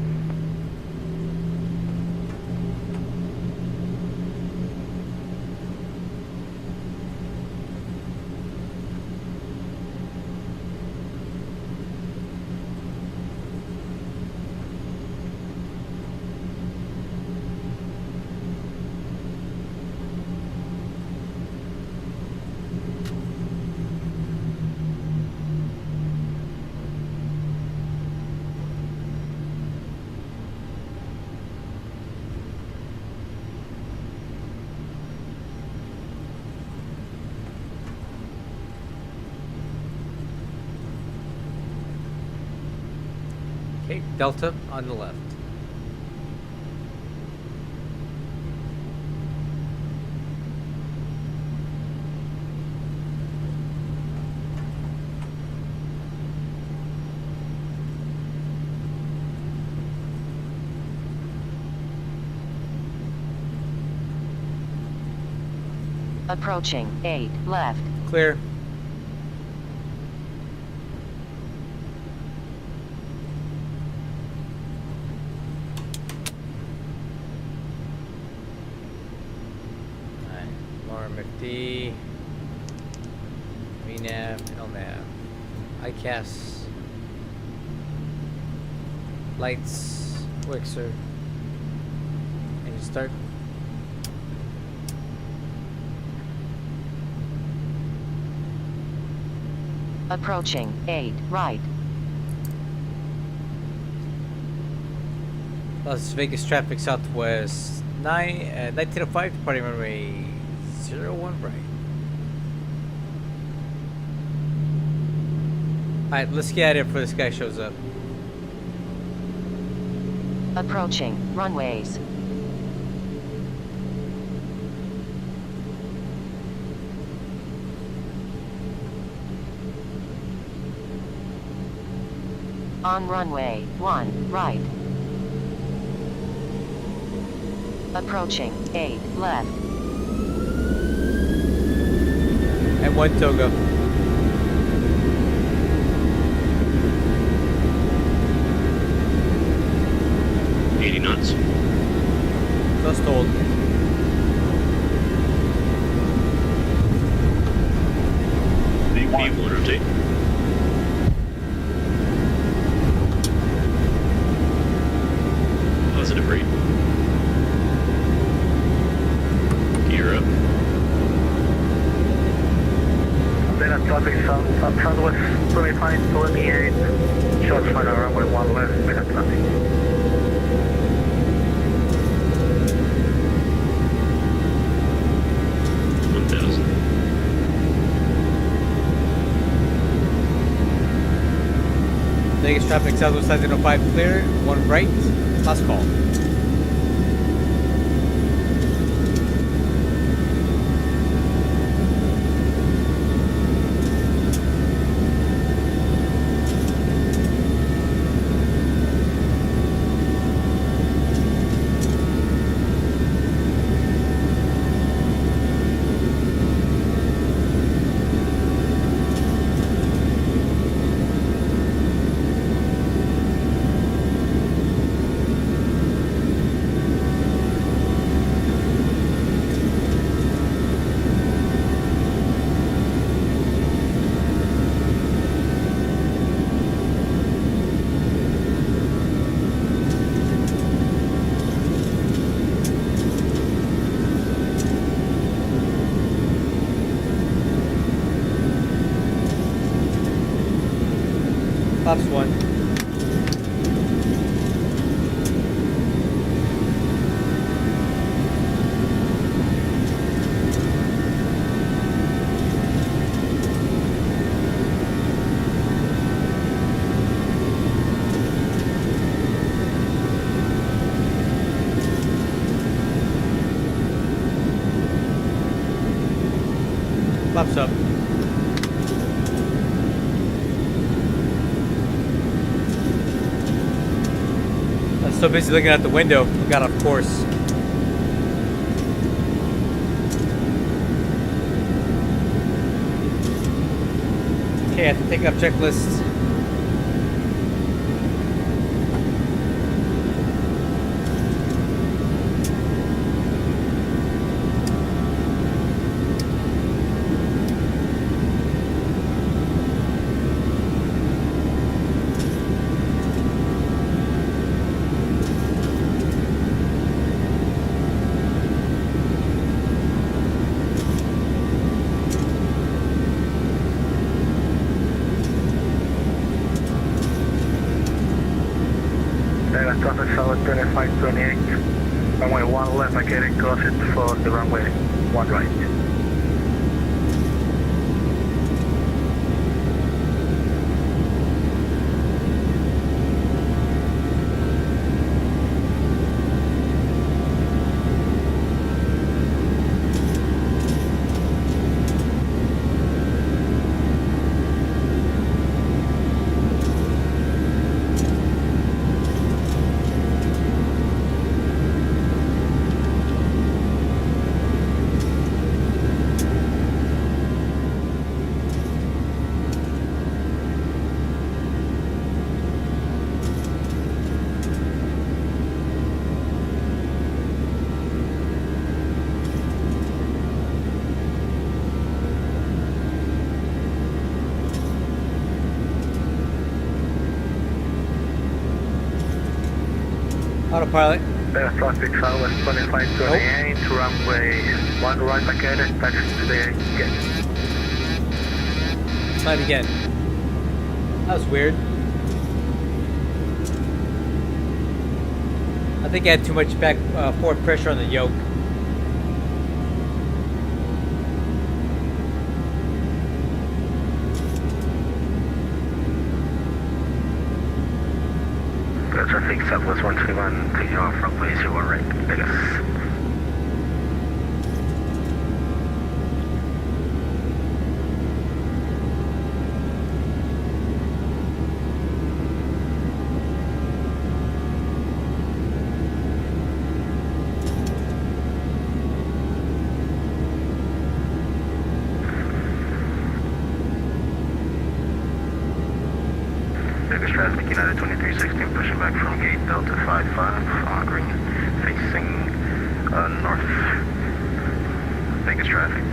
A: Okay, Delta on the left.
E: Approaching 8 left.
A: Clear. RMFD, VNAV, LNAV, ICAS, lights, Wixer, and you start.
E: Approaching 8 right.
A: Las Vegas traffic southwest 1905 departing runway 01 right. Alright, let's get out of here before this guy shows up.
E: Approaching runways. On runway 1 right. Approaching 8 left.
A: And 1 Togo.
F: Knots.
A: Just hold.
F: B1 rotate. Positive rate. Gear up.
J: Vegas traffic southwest 2528. Shots final runway 1 left, Vegas traffic.
A: Vegas traffic southwest 905 clear, 1 right, last call. Flaps 1. Flaps up. So busy looking out the window, we got off course. Okay, I have to take up checklists.
J: Traffic solid 2528. Runway 1 left, I get it, cross it for the runway 1 right.
A: Autopilot.
J: Traffic southwest 2528, runway 1 right, I get it, taxi to the gate.
A: Slide again. That was weird. I think I had too much back forward pressure on the yoke.
J: Traffic southwest 121 to your runway 01 right, Vegas. Vegas traffic, United 2316, pushing back from gate Delta 55, green, facing north. Vegas traffic.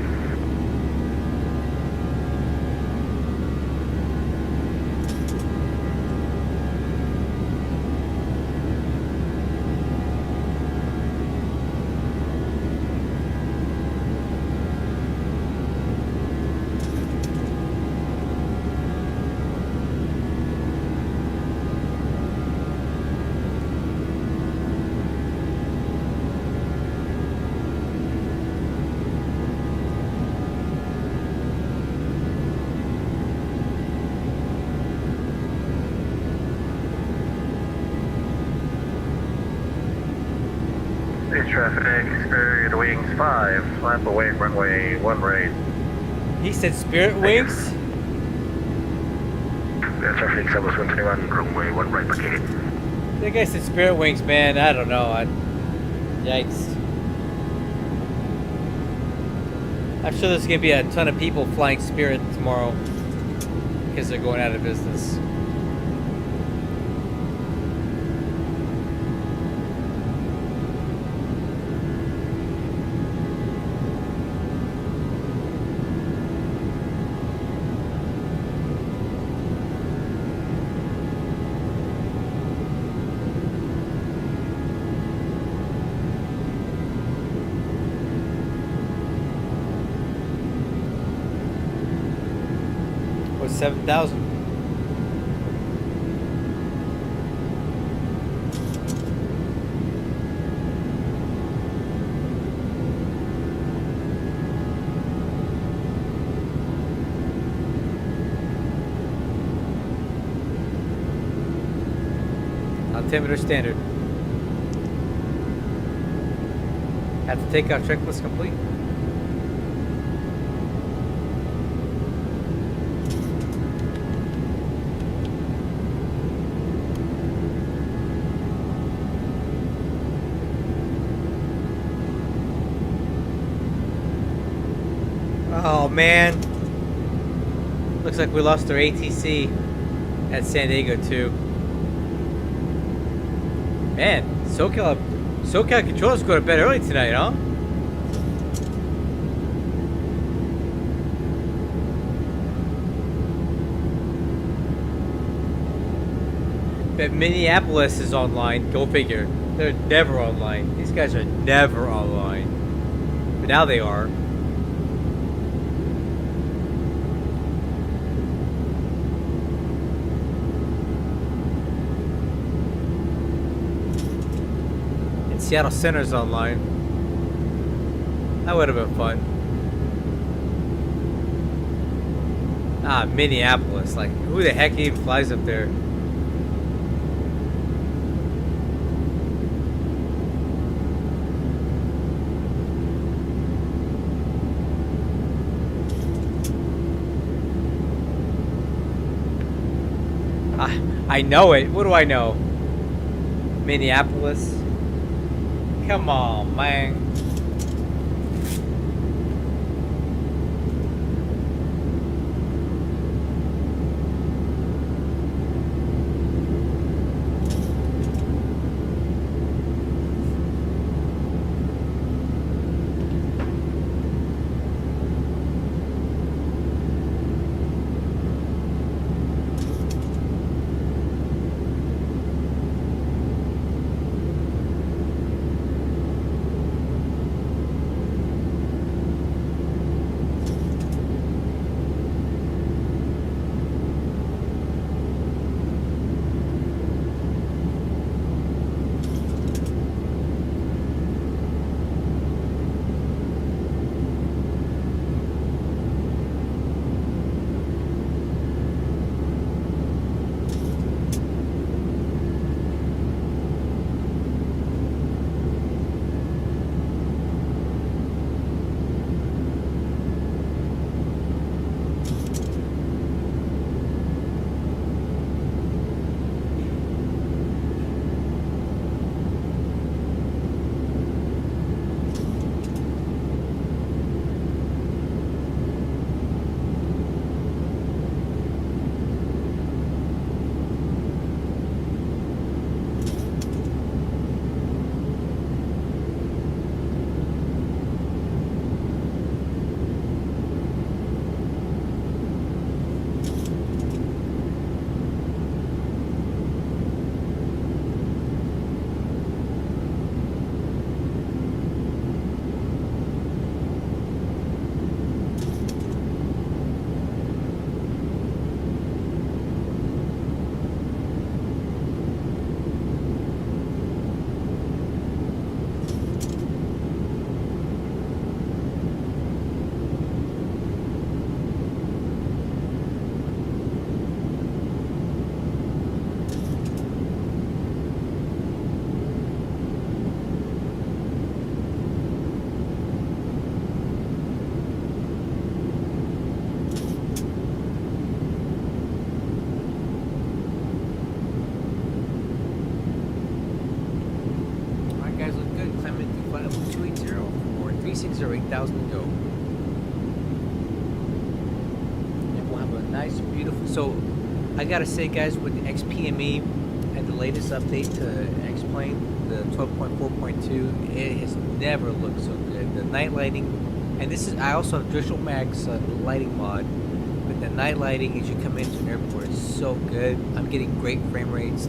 J: Traffic, Spirit Wings 5, lap away, runway 1 right.
A: He said Spirit Wings?
J: Traffic, Southwest 121, runway 1 right, located.
A: That guy said Spirit Wings, man. I don't know. Yikes. I'm sure there's going to be a ton of people flying Spirit tomorrow because they're going out of business. Was 7,000. Altimeter standard. Have to take out checklist complete. Oh man. Looks like we lost our ATC at San Diego too. Man, SoCal Controller's going to bed early tonight, huh? Bet Minneapolis is online. Go figure. They're never online. These guys are never online. But now they are. And Seattle Center's online. That would have been fun. Ah, Minneapolis. Like, who the heck even flies up there? I know it. What do I know? Minneapolis? Come on, man. Or 8,000 to go. And we'll have a nice, beautiful. So, I gotta say, guys, with the XPME and the latest update to X-Plane, the 12.4.2, it has never looked so good. The night lighting, and this is, I also have Drizzle Max lighting mod, but the night lighting as you come into an airport is so good. I'm getting great frame rates.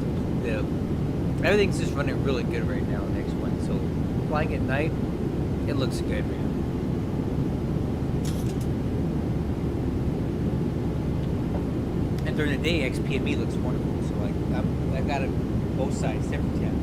A: Everything's just running really good right now in X-Plane. So, flying at night, it looks good, man. And during the day, XPME looks wonderful. So like, I got it both sides, 10/10.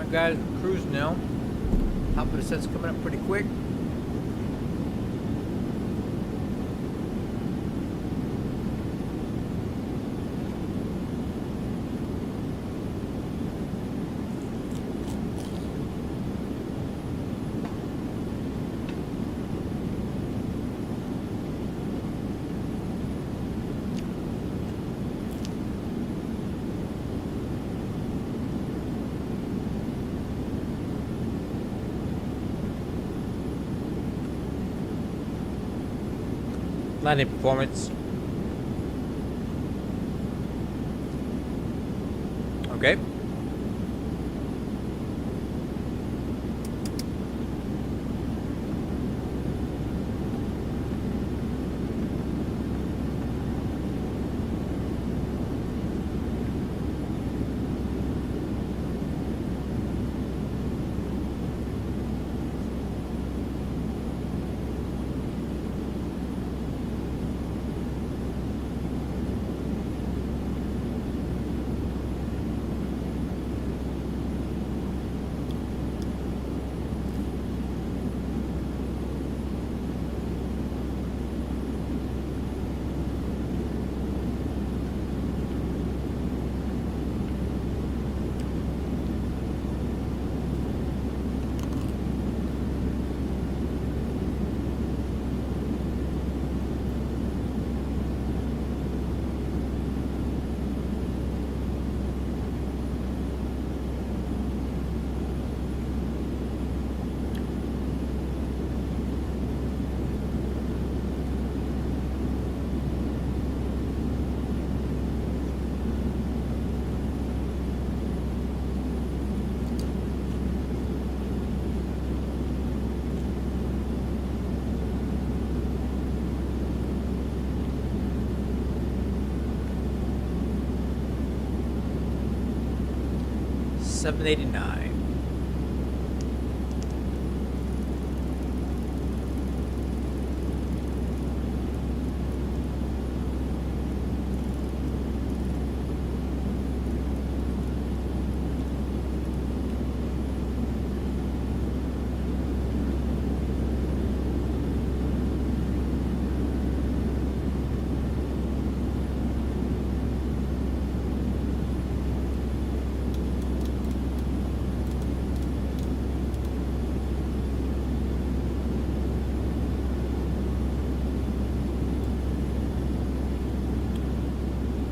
A: Alright guys, we're cruising now. Top of the set's coming up pretty quick. Landing performance. Okay. $789.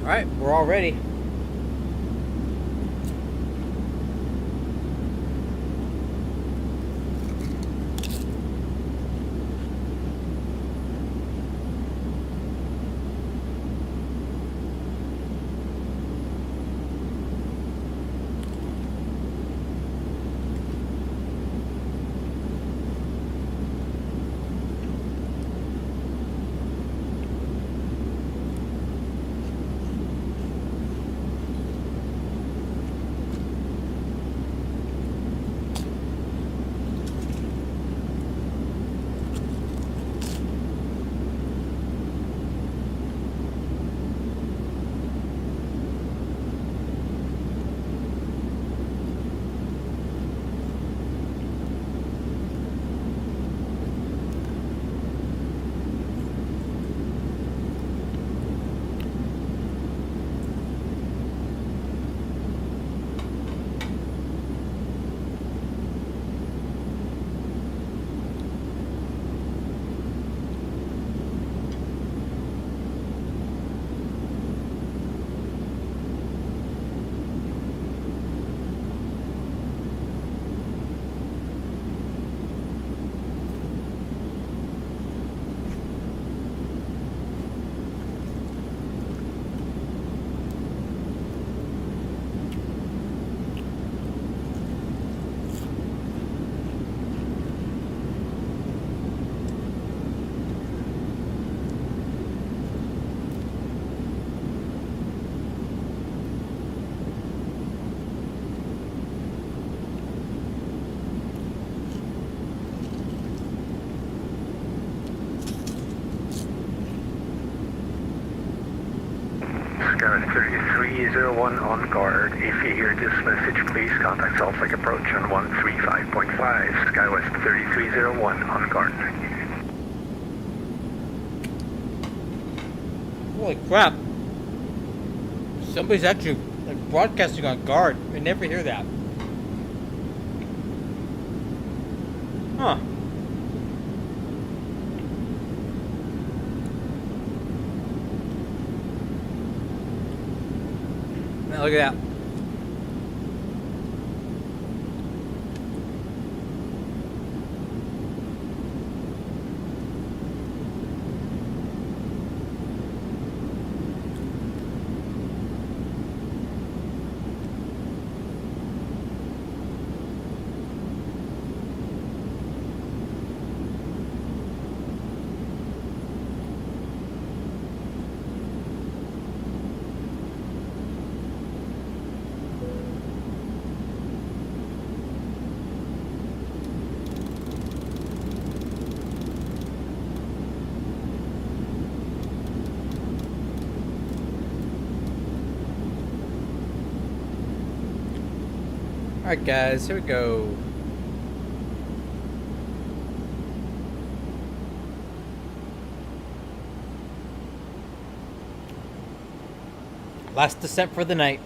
A: All right, we're all ready.
J: 3301 on guard. If you hear this message, please contact Salt Lake Approach on 135.5. SkyWest 3301 on guard.
A: Holy crap. Somebody's actually like broadcasting on guard. I never hear that. Huh. Now look at that. Alright guys, here we go. Last descent for the night.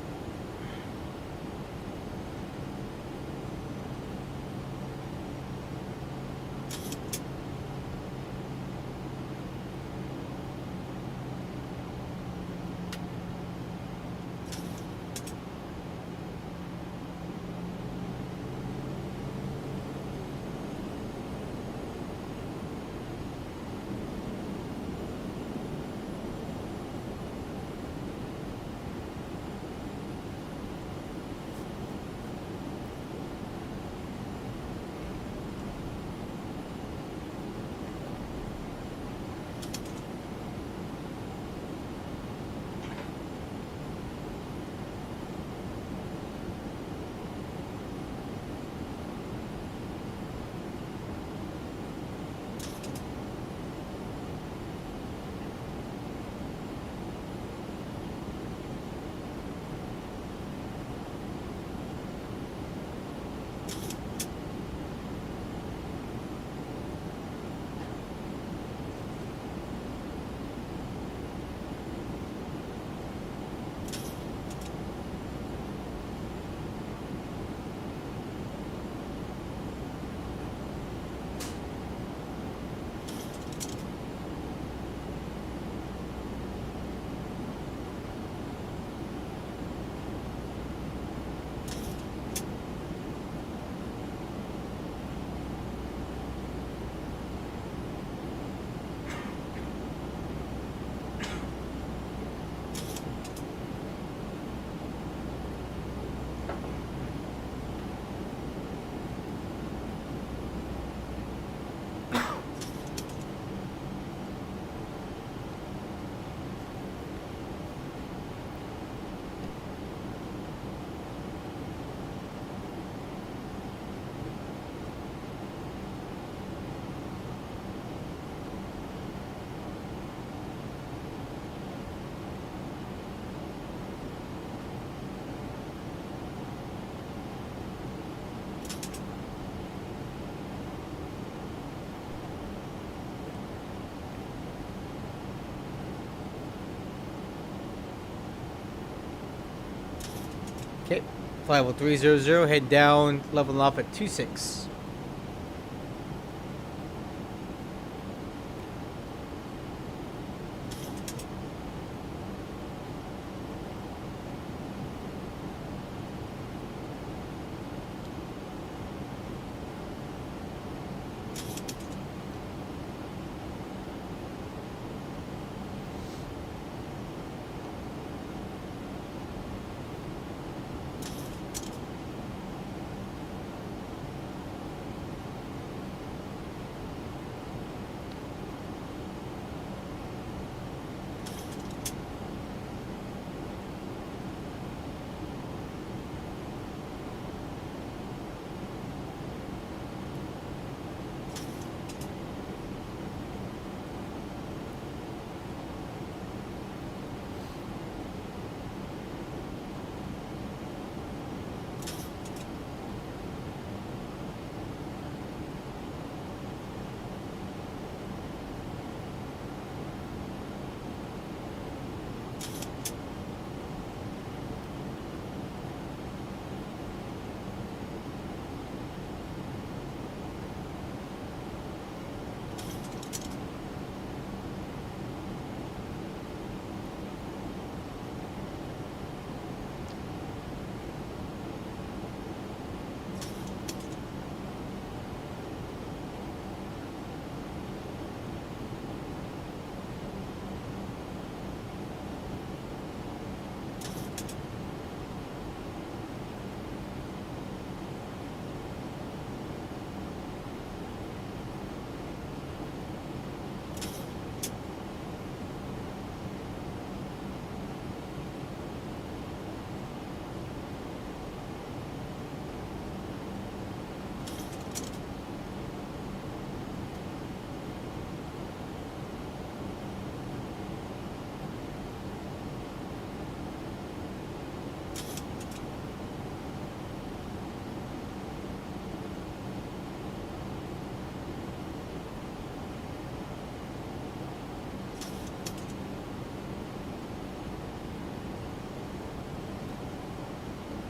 A: Okay, flight level 300, head down, leveling off at 26.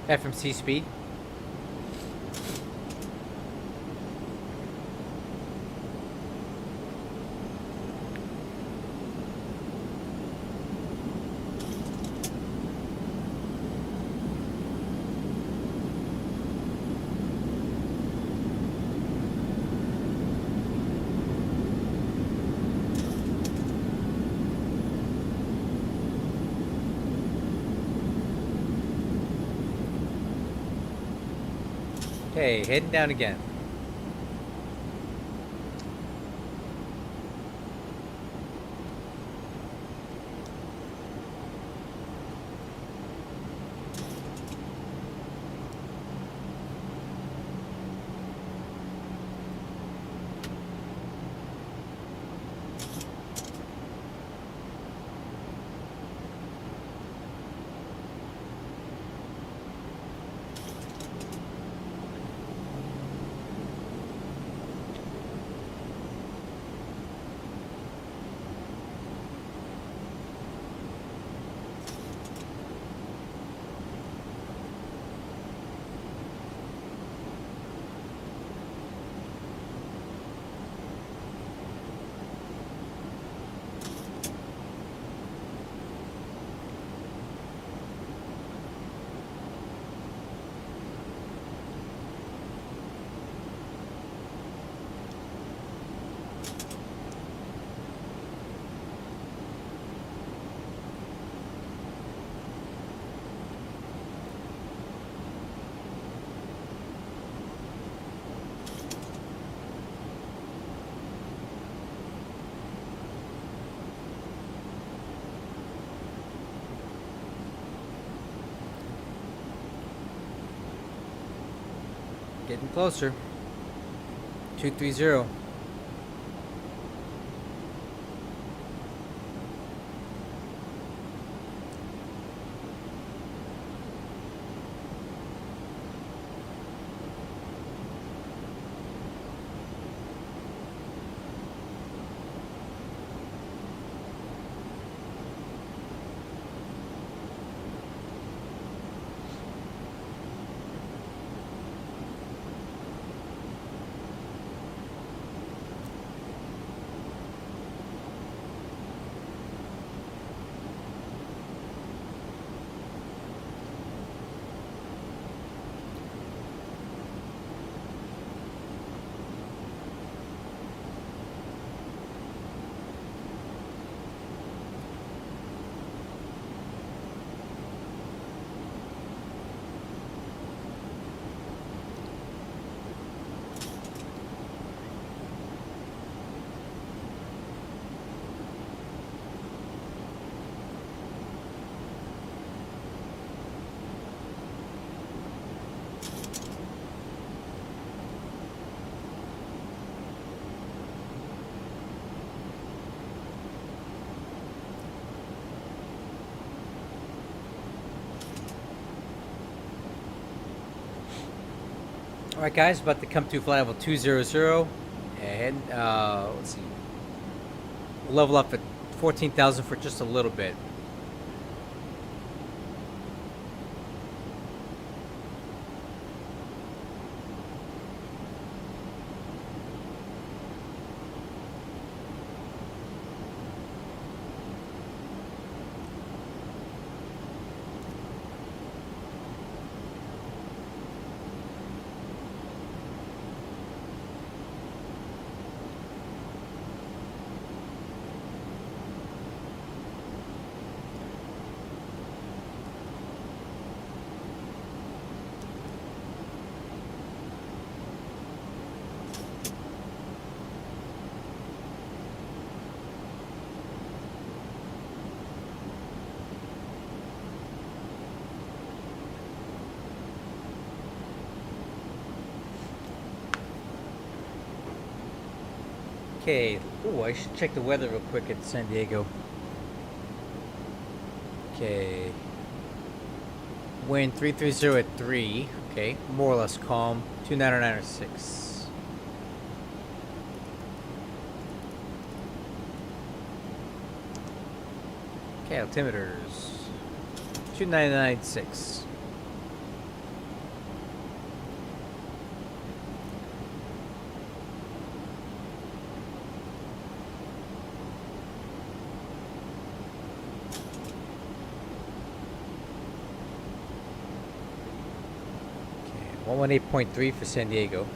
A: FMC speed. Okay, heading down again. Getting closer. 230. Alright guys, about to come to flight level 200 and let's see. Level up at 14,000 for just a little bit. Okay, oh, I should check the weather real quick at San Diego. Okay. Wind 330 at 3. Okay, more or less calm. 299 or 6. Okay, altimeters. 299.6. 118.3 for San Diego.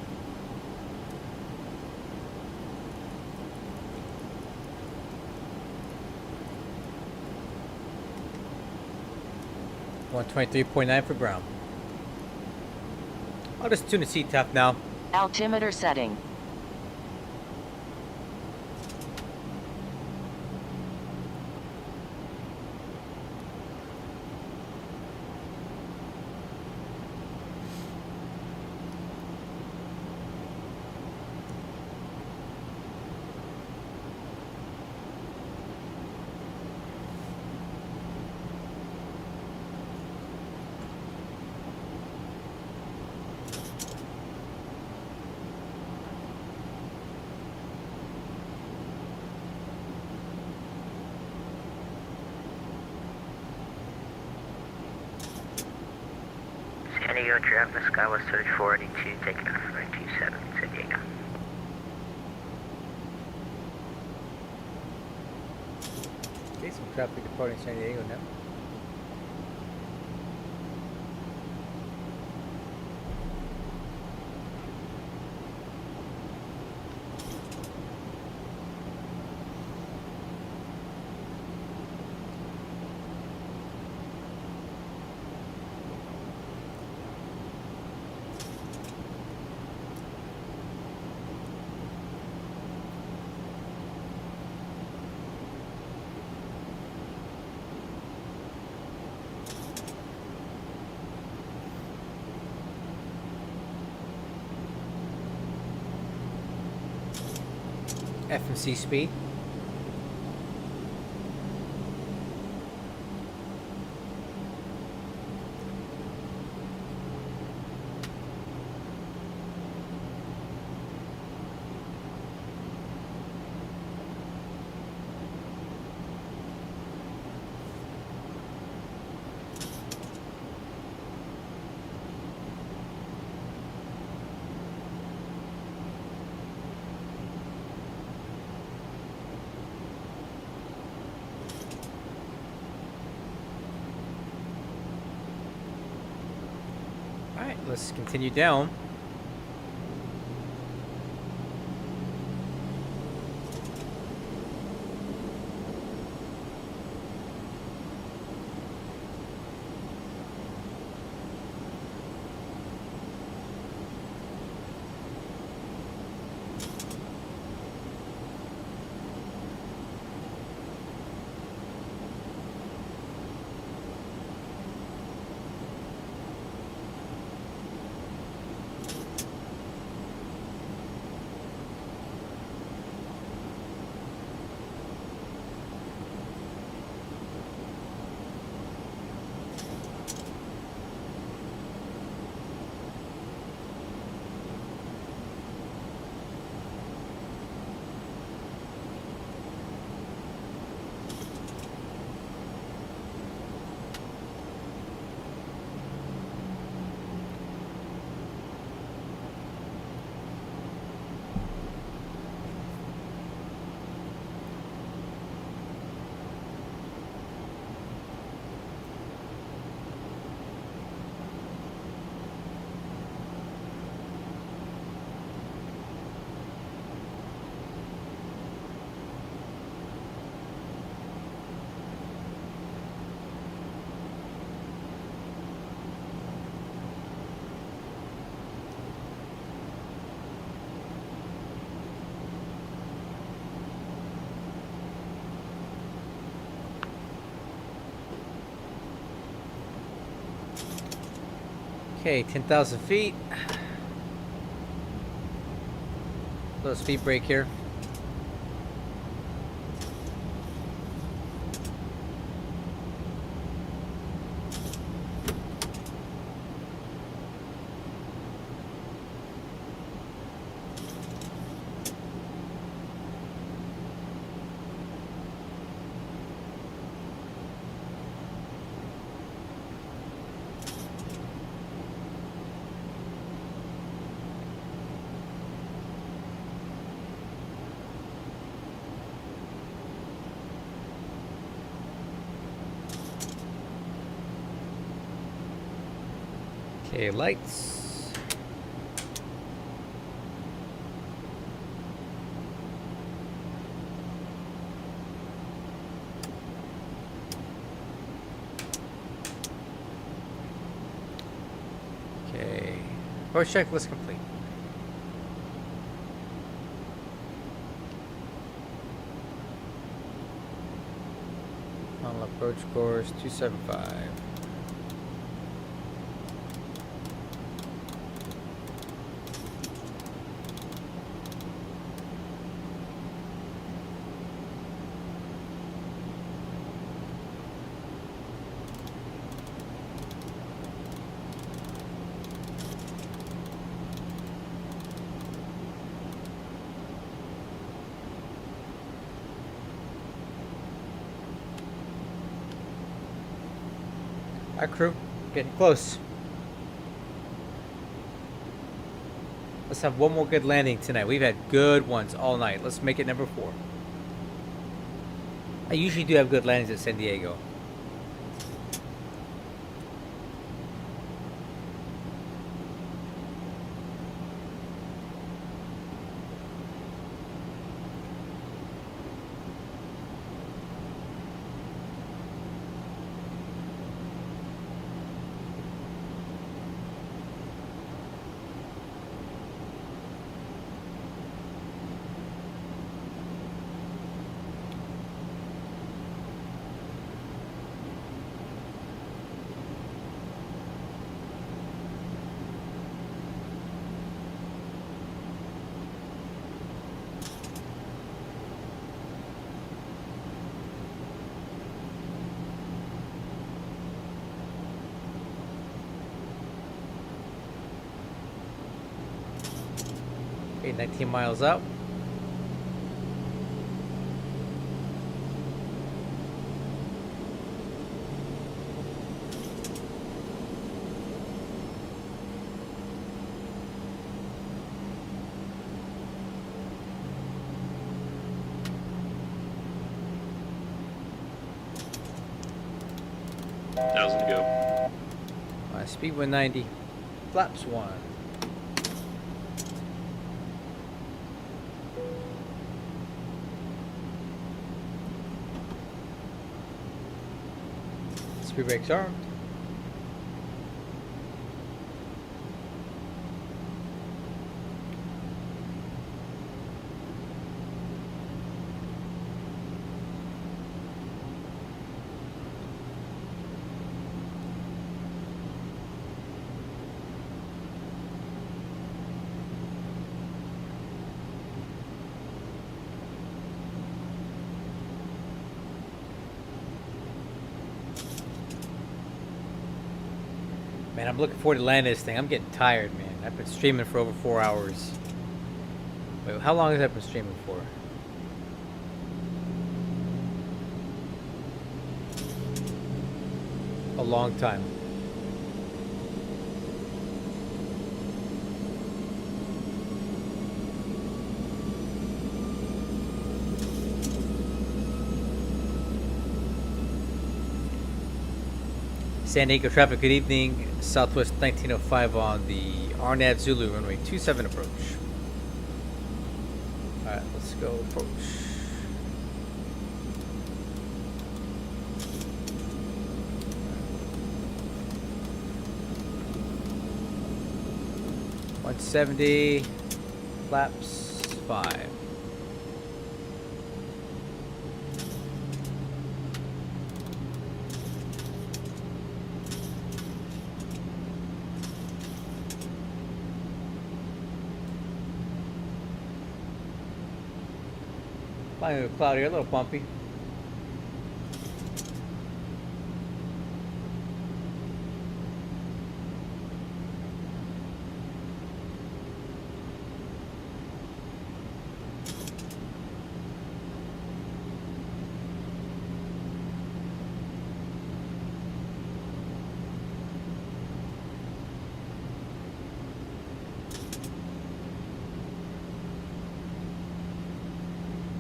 A: $123.9 for Brown. I'll just tune the CTAP now.
E: Altimeter setting.
L: San Diego, traffic, Skywest 3482, taking off for 927, San Diego.
A: Okay, some traffic departing San Diego now. FMC speed. Alright, let's continue down. Okay, 10,000 feet. Little speed break here. Okay, lights. Approach checklist complete. Final approach course 275. Our crew, getting close. Let's have one more good landing tonight. We've had good ones all night. Let's make it number 4. I usually do have good landings at San Diego. Okay, 19 miles out.
F: Thousand to go.
A: Speed 190. Flaps 1. Speed brakes armed. Man, I'm looking forward to landing this thing. I'm getting tired, man. I've been streaming for over 4 hours. Wait, how long has I been streaming for? A long time. San Diego traffic, good evening. Southwest 1905 on the Arnav Zulu runway 27 approach. Alright, let's go approach. $170, flaps 5. Flying a little cloudy, a little bumpy.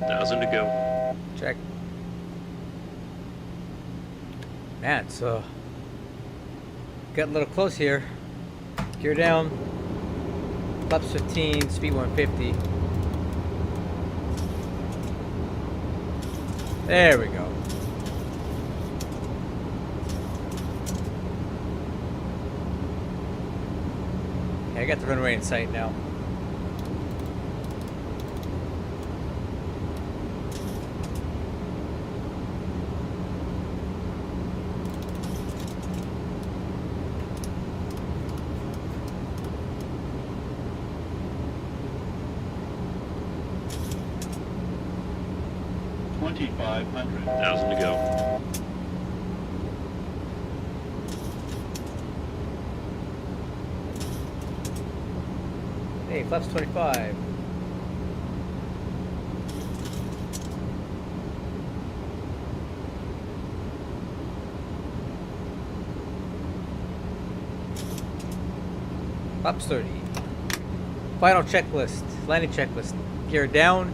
F: Thousand to go.
A: Check. Man, so got a little close here. Gear down. Flaps 15, speed 150. There we go. I got the runway in sight now.
F: $1,000 to go.
A: Hey, flaps 25. Flaps 30. Final checklist. Landing checklist. Gear down.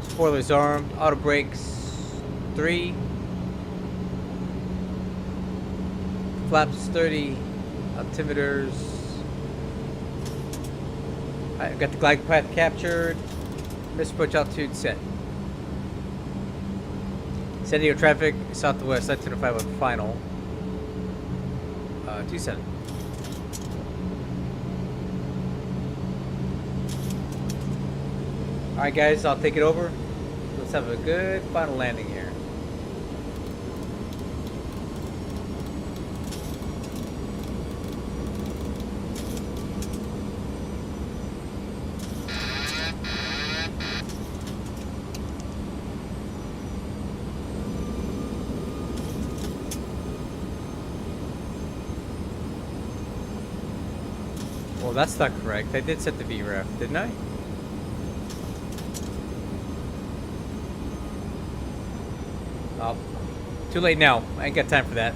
A: Spoilers armed. Auto brakes 3. Flaps 30. Altimeters. I got the glide path captured. Missed approach altitude set. San Diego traffic southwest 925 on final. 27. Alright guys, I'll take it over. Let's have a good final landing here. Well, that's not correct. I did set the VREF, didn't I? Oh, too late now. I ain't got time for that.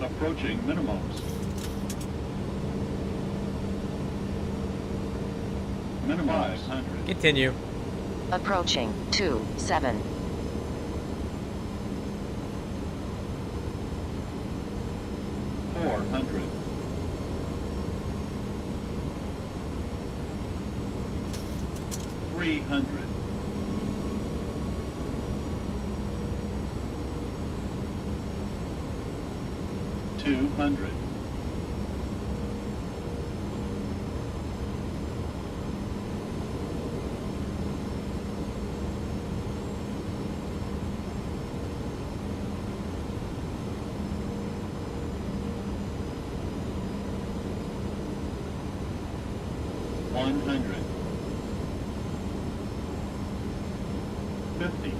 H: Approaching minimums. Minimize 500.
A: Continue.
E: Approaching 27.
H: 400. 300. 200. 100. 50.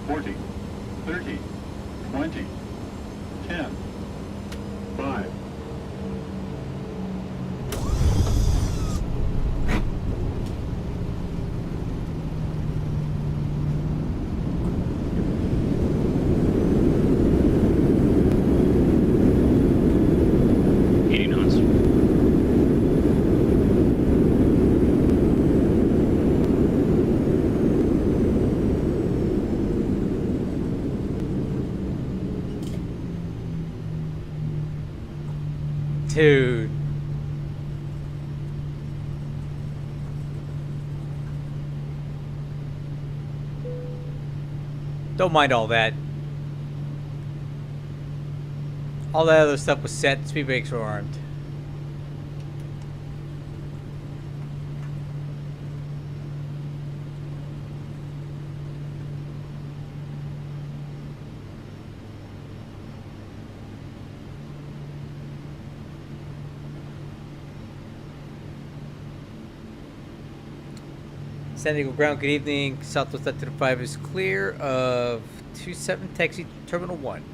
H: 40. 30. 20. 10. 5.
A: Dude. Don't mind all that. All that other stuff was set. Speed brakes were armed. San Diego ground, good evening. Southwest 5 is clear of 27 taxi terminal 1.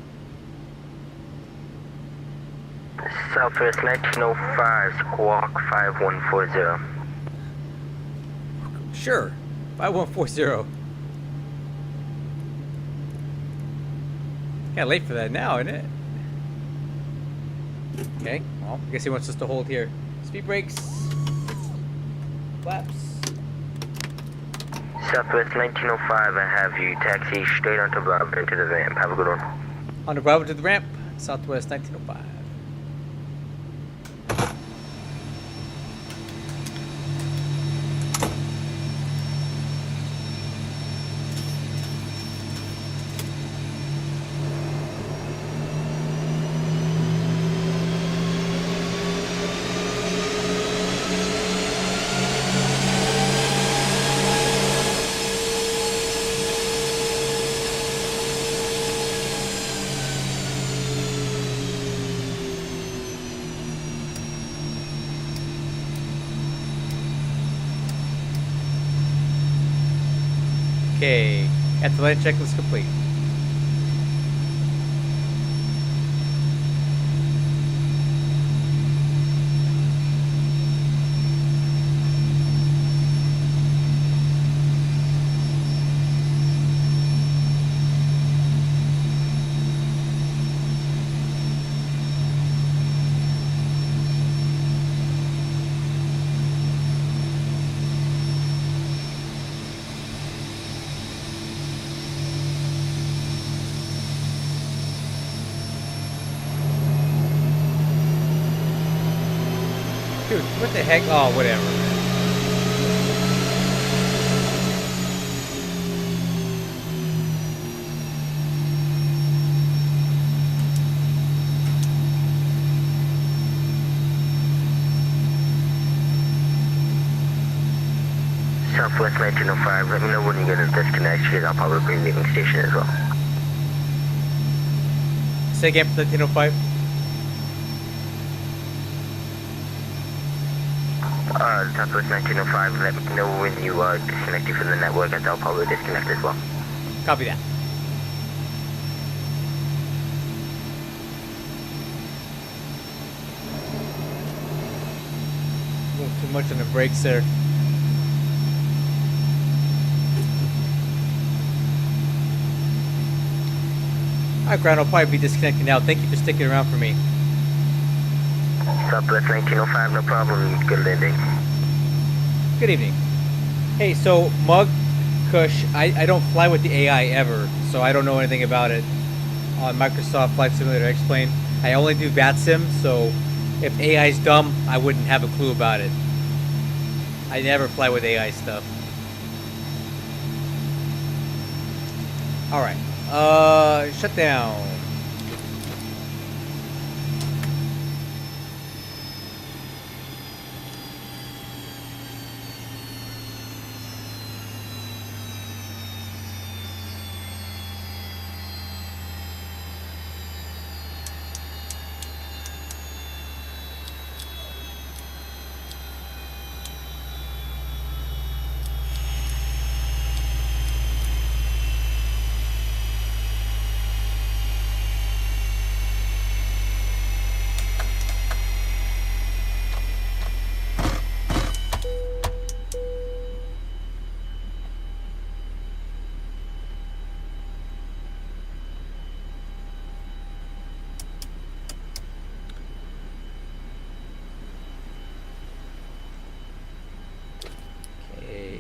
L: Southwest 1905, Squawk 5140.
A: Sure. 5140. Kinda late for that now, isn't it? Okay, well, I guess he wants us to hold here. Speed brakes. Flaps.
C: Southwest 1905, I have you taxi straight onto Bravo into the ramp. Have a good one.
A: On the Bravo to the ramp, Southwest 1905. Okay, athletic checklist complete. Dude, what the heck? Oh, whatever.
C: Southwest 1905, let me know when you're gonna disconnect here. I'll probably bring leaving station as well.
A: Say again for 1305.
C: Southwest 1905, let me know when you are disconnecting from the network, and I'll probably disconnect as well.
A: Copy that. A little too much on the brakes there. Alright, Ground, I'll probably be disconnecting now. Thank you for sticking around for me.
C: Southwest 1905, no problem. Good landing.
A: Good evening. Hey, so Mug, Kush, I don't fly with the AI ever, so I don't know anything about it on Microsoft Flight Simulator X-Plane. I only do VATSIM, so if AI's dumb, I wouldn't have a clue about it. I never fly with AI stuff. Alright. Shut down.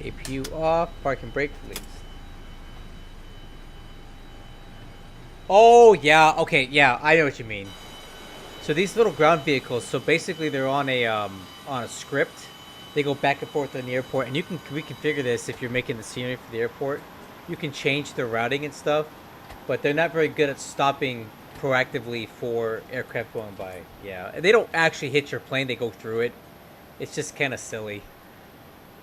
A: APU off, parking brake release. Oh yeah, okay, yeah, I know what you mean. So these little ground vehicles, so basically they're on a script. They go back and forth in the airport, and you can reconfigure this if you're making the scenery for the airport. You can change the routing and stuff, but they're not very good at stopping proactively for aircraft going by. Yeah, they don't actually hit your plane; they go through it. It's just kind of silly.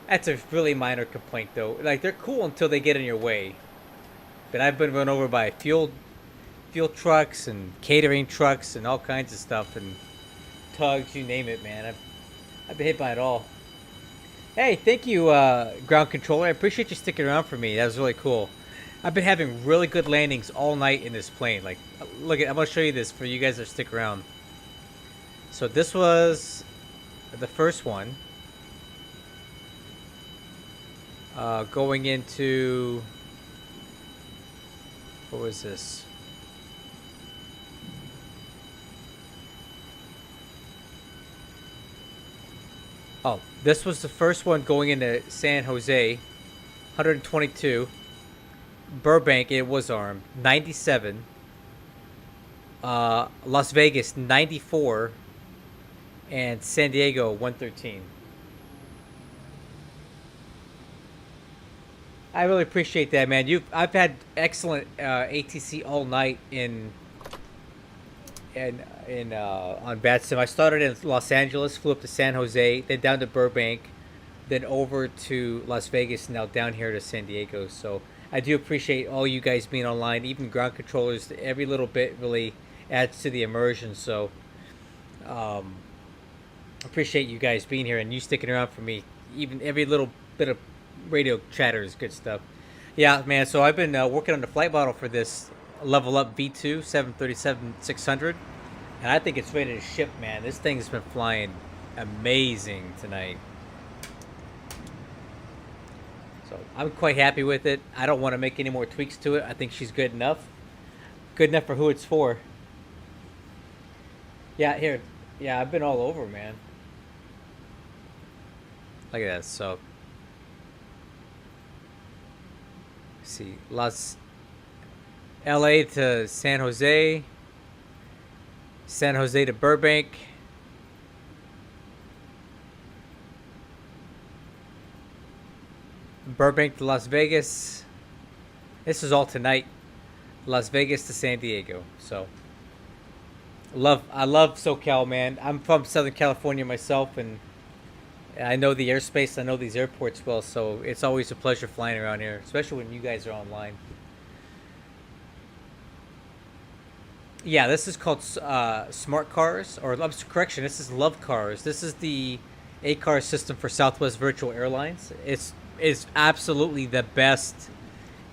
A: That's a really minor complaint, though. Like, they're cool until they get in your way. But I've been run over by fuel trucks and catering trucks and all kinds of stuff, and tugs, you name it, man. I've been hit by it all. Hey, thank you, ground controller. I appreciate you sticking around for me. That was really cool. I've been having really good landings all night in this plane. Like, look, I'm gonna show you this for you guys that stick around. So this was the first one. Going into, what was this? Oh, this was the first one going into San Jose, 122. Burbank, it was armed, 97. Las Vegas, 94. And San Diego, 113. I really appreciate that, man. I've had excellent ATC all night on Bad Sim. I started in Los Angeles, flew up to San Jose, then down to Burbank, then over to Las Vegas, now down here to San Diego. So I do appreciate all you guys being online, even ground controllers. Every little bit really adds to the immersion. So appreciate you guys being here and you sticking around for me. Even every little bit of radio chatter is good stuff. Yeah, man. So I've been working on the flight model for this level up V2 737-600, and I think it's ready to ship, man. This thing's been flying amazing tonight. So I'm quite happy with it. I don't want to make any more tweaks to it. I think she's good enough. Good enough for who it's for. Yeah, here. Yeah, I've been all over, man. Look at that. So, let's see, LA to San Jose, San Jose to Burbank, Burbank to Las Vegas. This is all tonight. Las Vegas to San Diego. So, I love SoCal, man. I'm from Southern California myself, and I know the airspace. I know these airports well, so it's always a pleasure flying around here, especially when you guys are online. Yeah, this is called Smart Cars, or correction, this is Love Cars. This is the ACAR system for Southwest Virtual Airlines. It's absolutely the best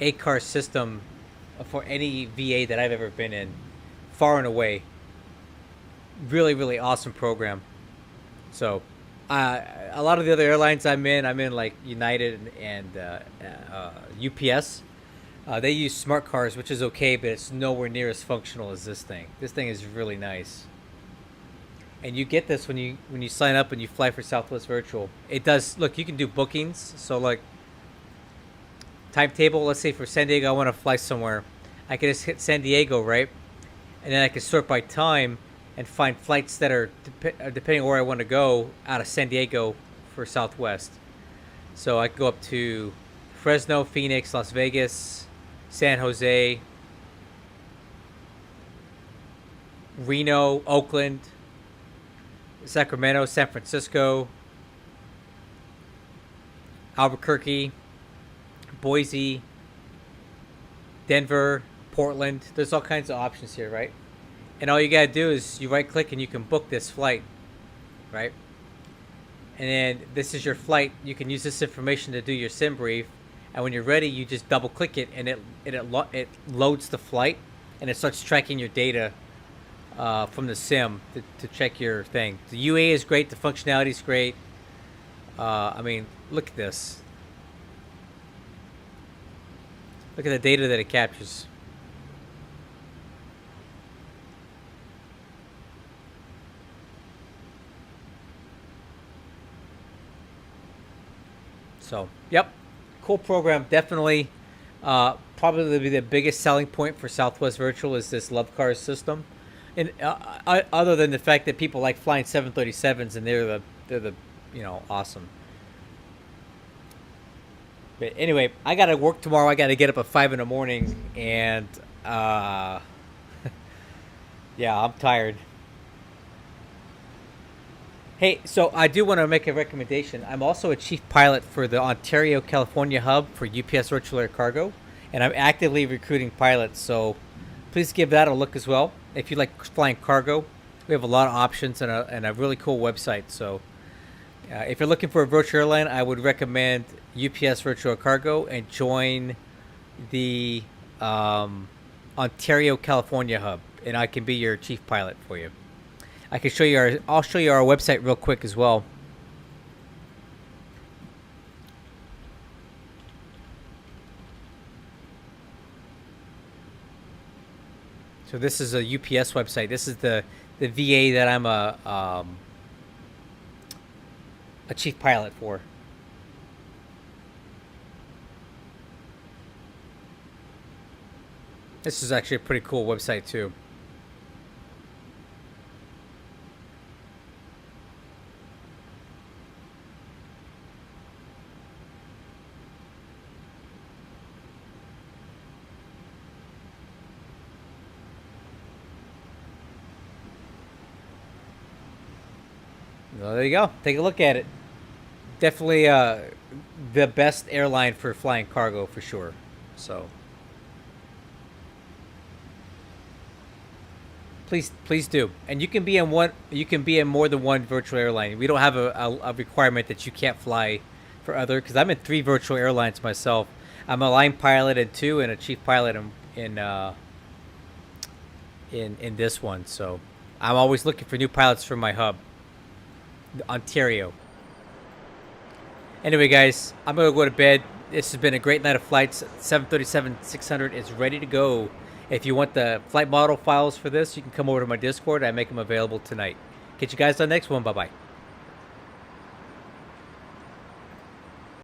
A: ACAR system for any VA that I've ever been in, far and away. Really, really awesome program. So, a lot of the other airlines I'm in like United and UPS. They use smart cars, which is okay, but it's nowhere near as functional as this thing. This thing is really nice. And you get this when you sign up and you fly for Southwest Virtual. It does, look, you can do bookings. So like timetable, let's say for San Diego, I want to fly somewhere. I can just hit San Diego, right? And then I can sort by time and find flights that are, depending on where I want to go, out of San Diego for Southwest. So I can go up to Fresno, Phoenix, Las Vegas, San Jose, Reno, Oakland, Sacramento, San Francisco, Albuquerque, Boise, Denver, Portland. There's all kinds of options here, right? And all you gotta do is you right click and you can book this flight, right? And then this is your flight. You can use this information to do your sim brief, and when you're ready, you just double click it, and it loads the flight, and it starts tracking your data from the sim to check your thing. The UA is great. The functionality is great. I mean, look at this. Look at the data that it captures. So, yep, cool program. Definitely, probably the biggest selling point for Southwest Virtual is this Love Cars system, and other than the fact that people like flying 737s and they're the awesome. But anyway, I gotta work tomorrow. I gotta get up at 5 in the morning, and yeah, I'm tired. Hey, so I do want to make a recommendation. I'm also a chief pilot for the Ontario, California hub for UPS Virtual Air Cargo, and I'm actively recruiting pilots, so please give that a look as well. If you like flying cargo, we have a lot of options and a really cool website. So if you're looking for a virtual airline, I would recommend UPS Virtual Air Cargo and join the Ontario, California hub, and I can be your chief pilot for you. I can show you I'll show you our website real quick as well. So this is a UPS website. This is the VA that I'm a chief pilot for. This is actually a pretty cool website too. Well, there you go. Take a look at it. Definitely the best airline for flying cargo for sure. So please do. And you can be in one. You can be in more than one virtual airline. We don't have a requirement that you can't fly for other. Because I'm in 3 virtual airlines myself. I'm a line pilot in 2 and a chief pilot in this one. So I'm always looking for new pilots for my hub. Ontario. Anyway, guys, I'm gonna go to bed. This has been a great night of flights. 737-600 is ready to go. If you want the flight model files for this, you can come over to my Discord. I make them available tonight. Catch you guys on the next one. Bye bye.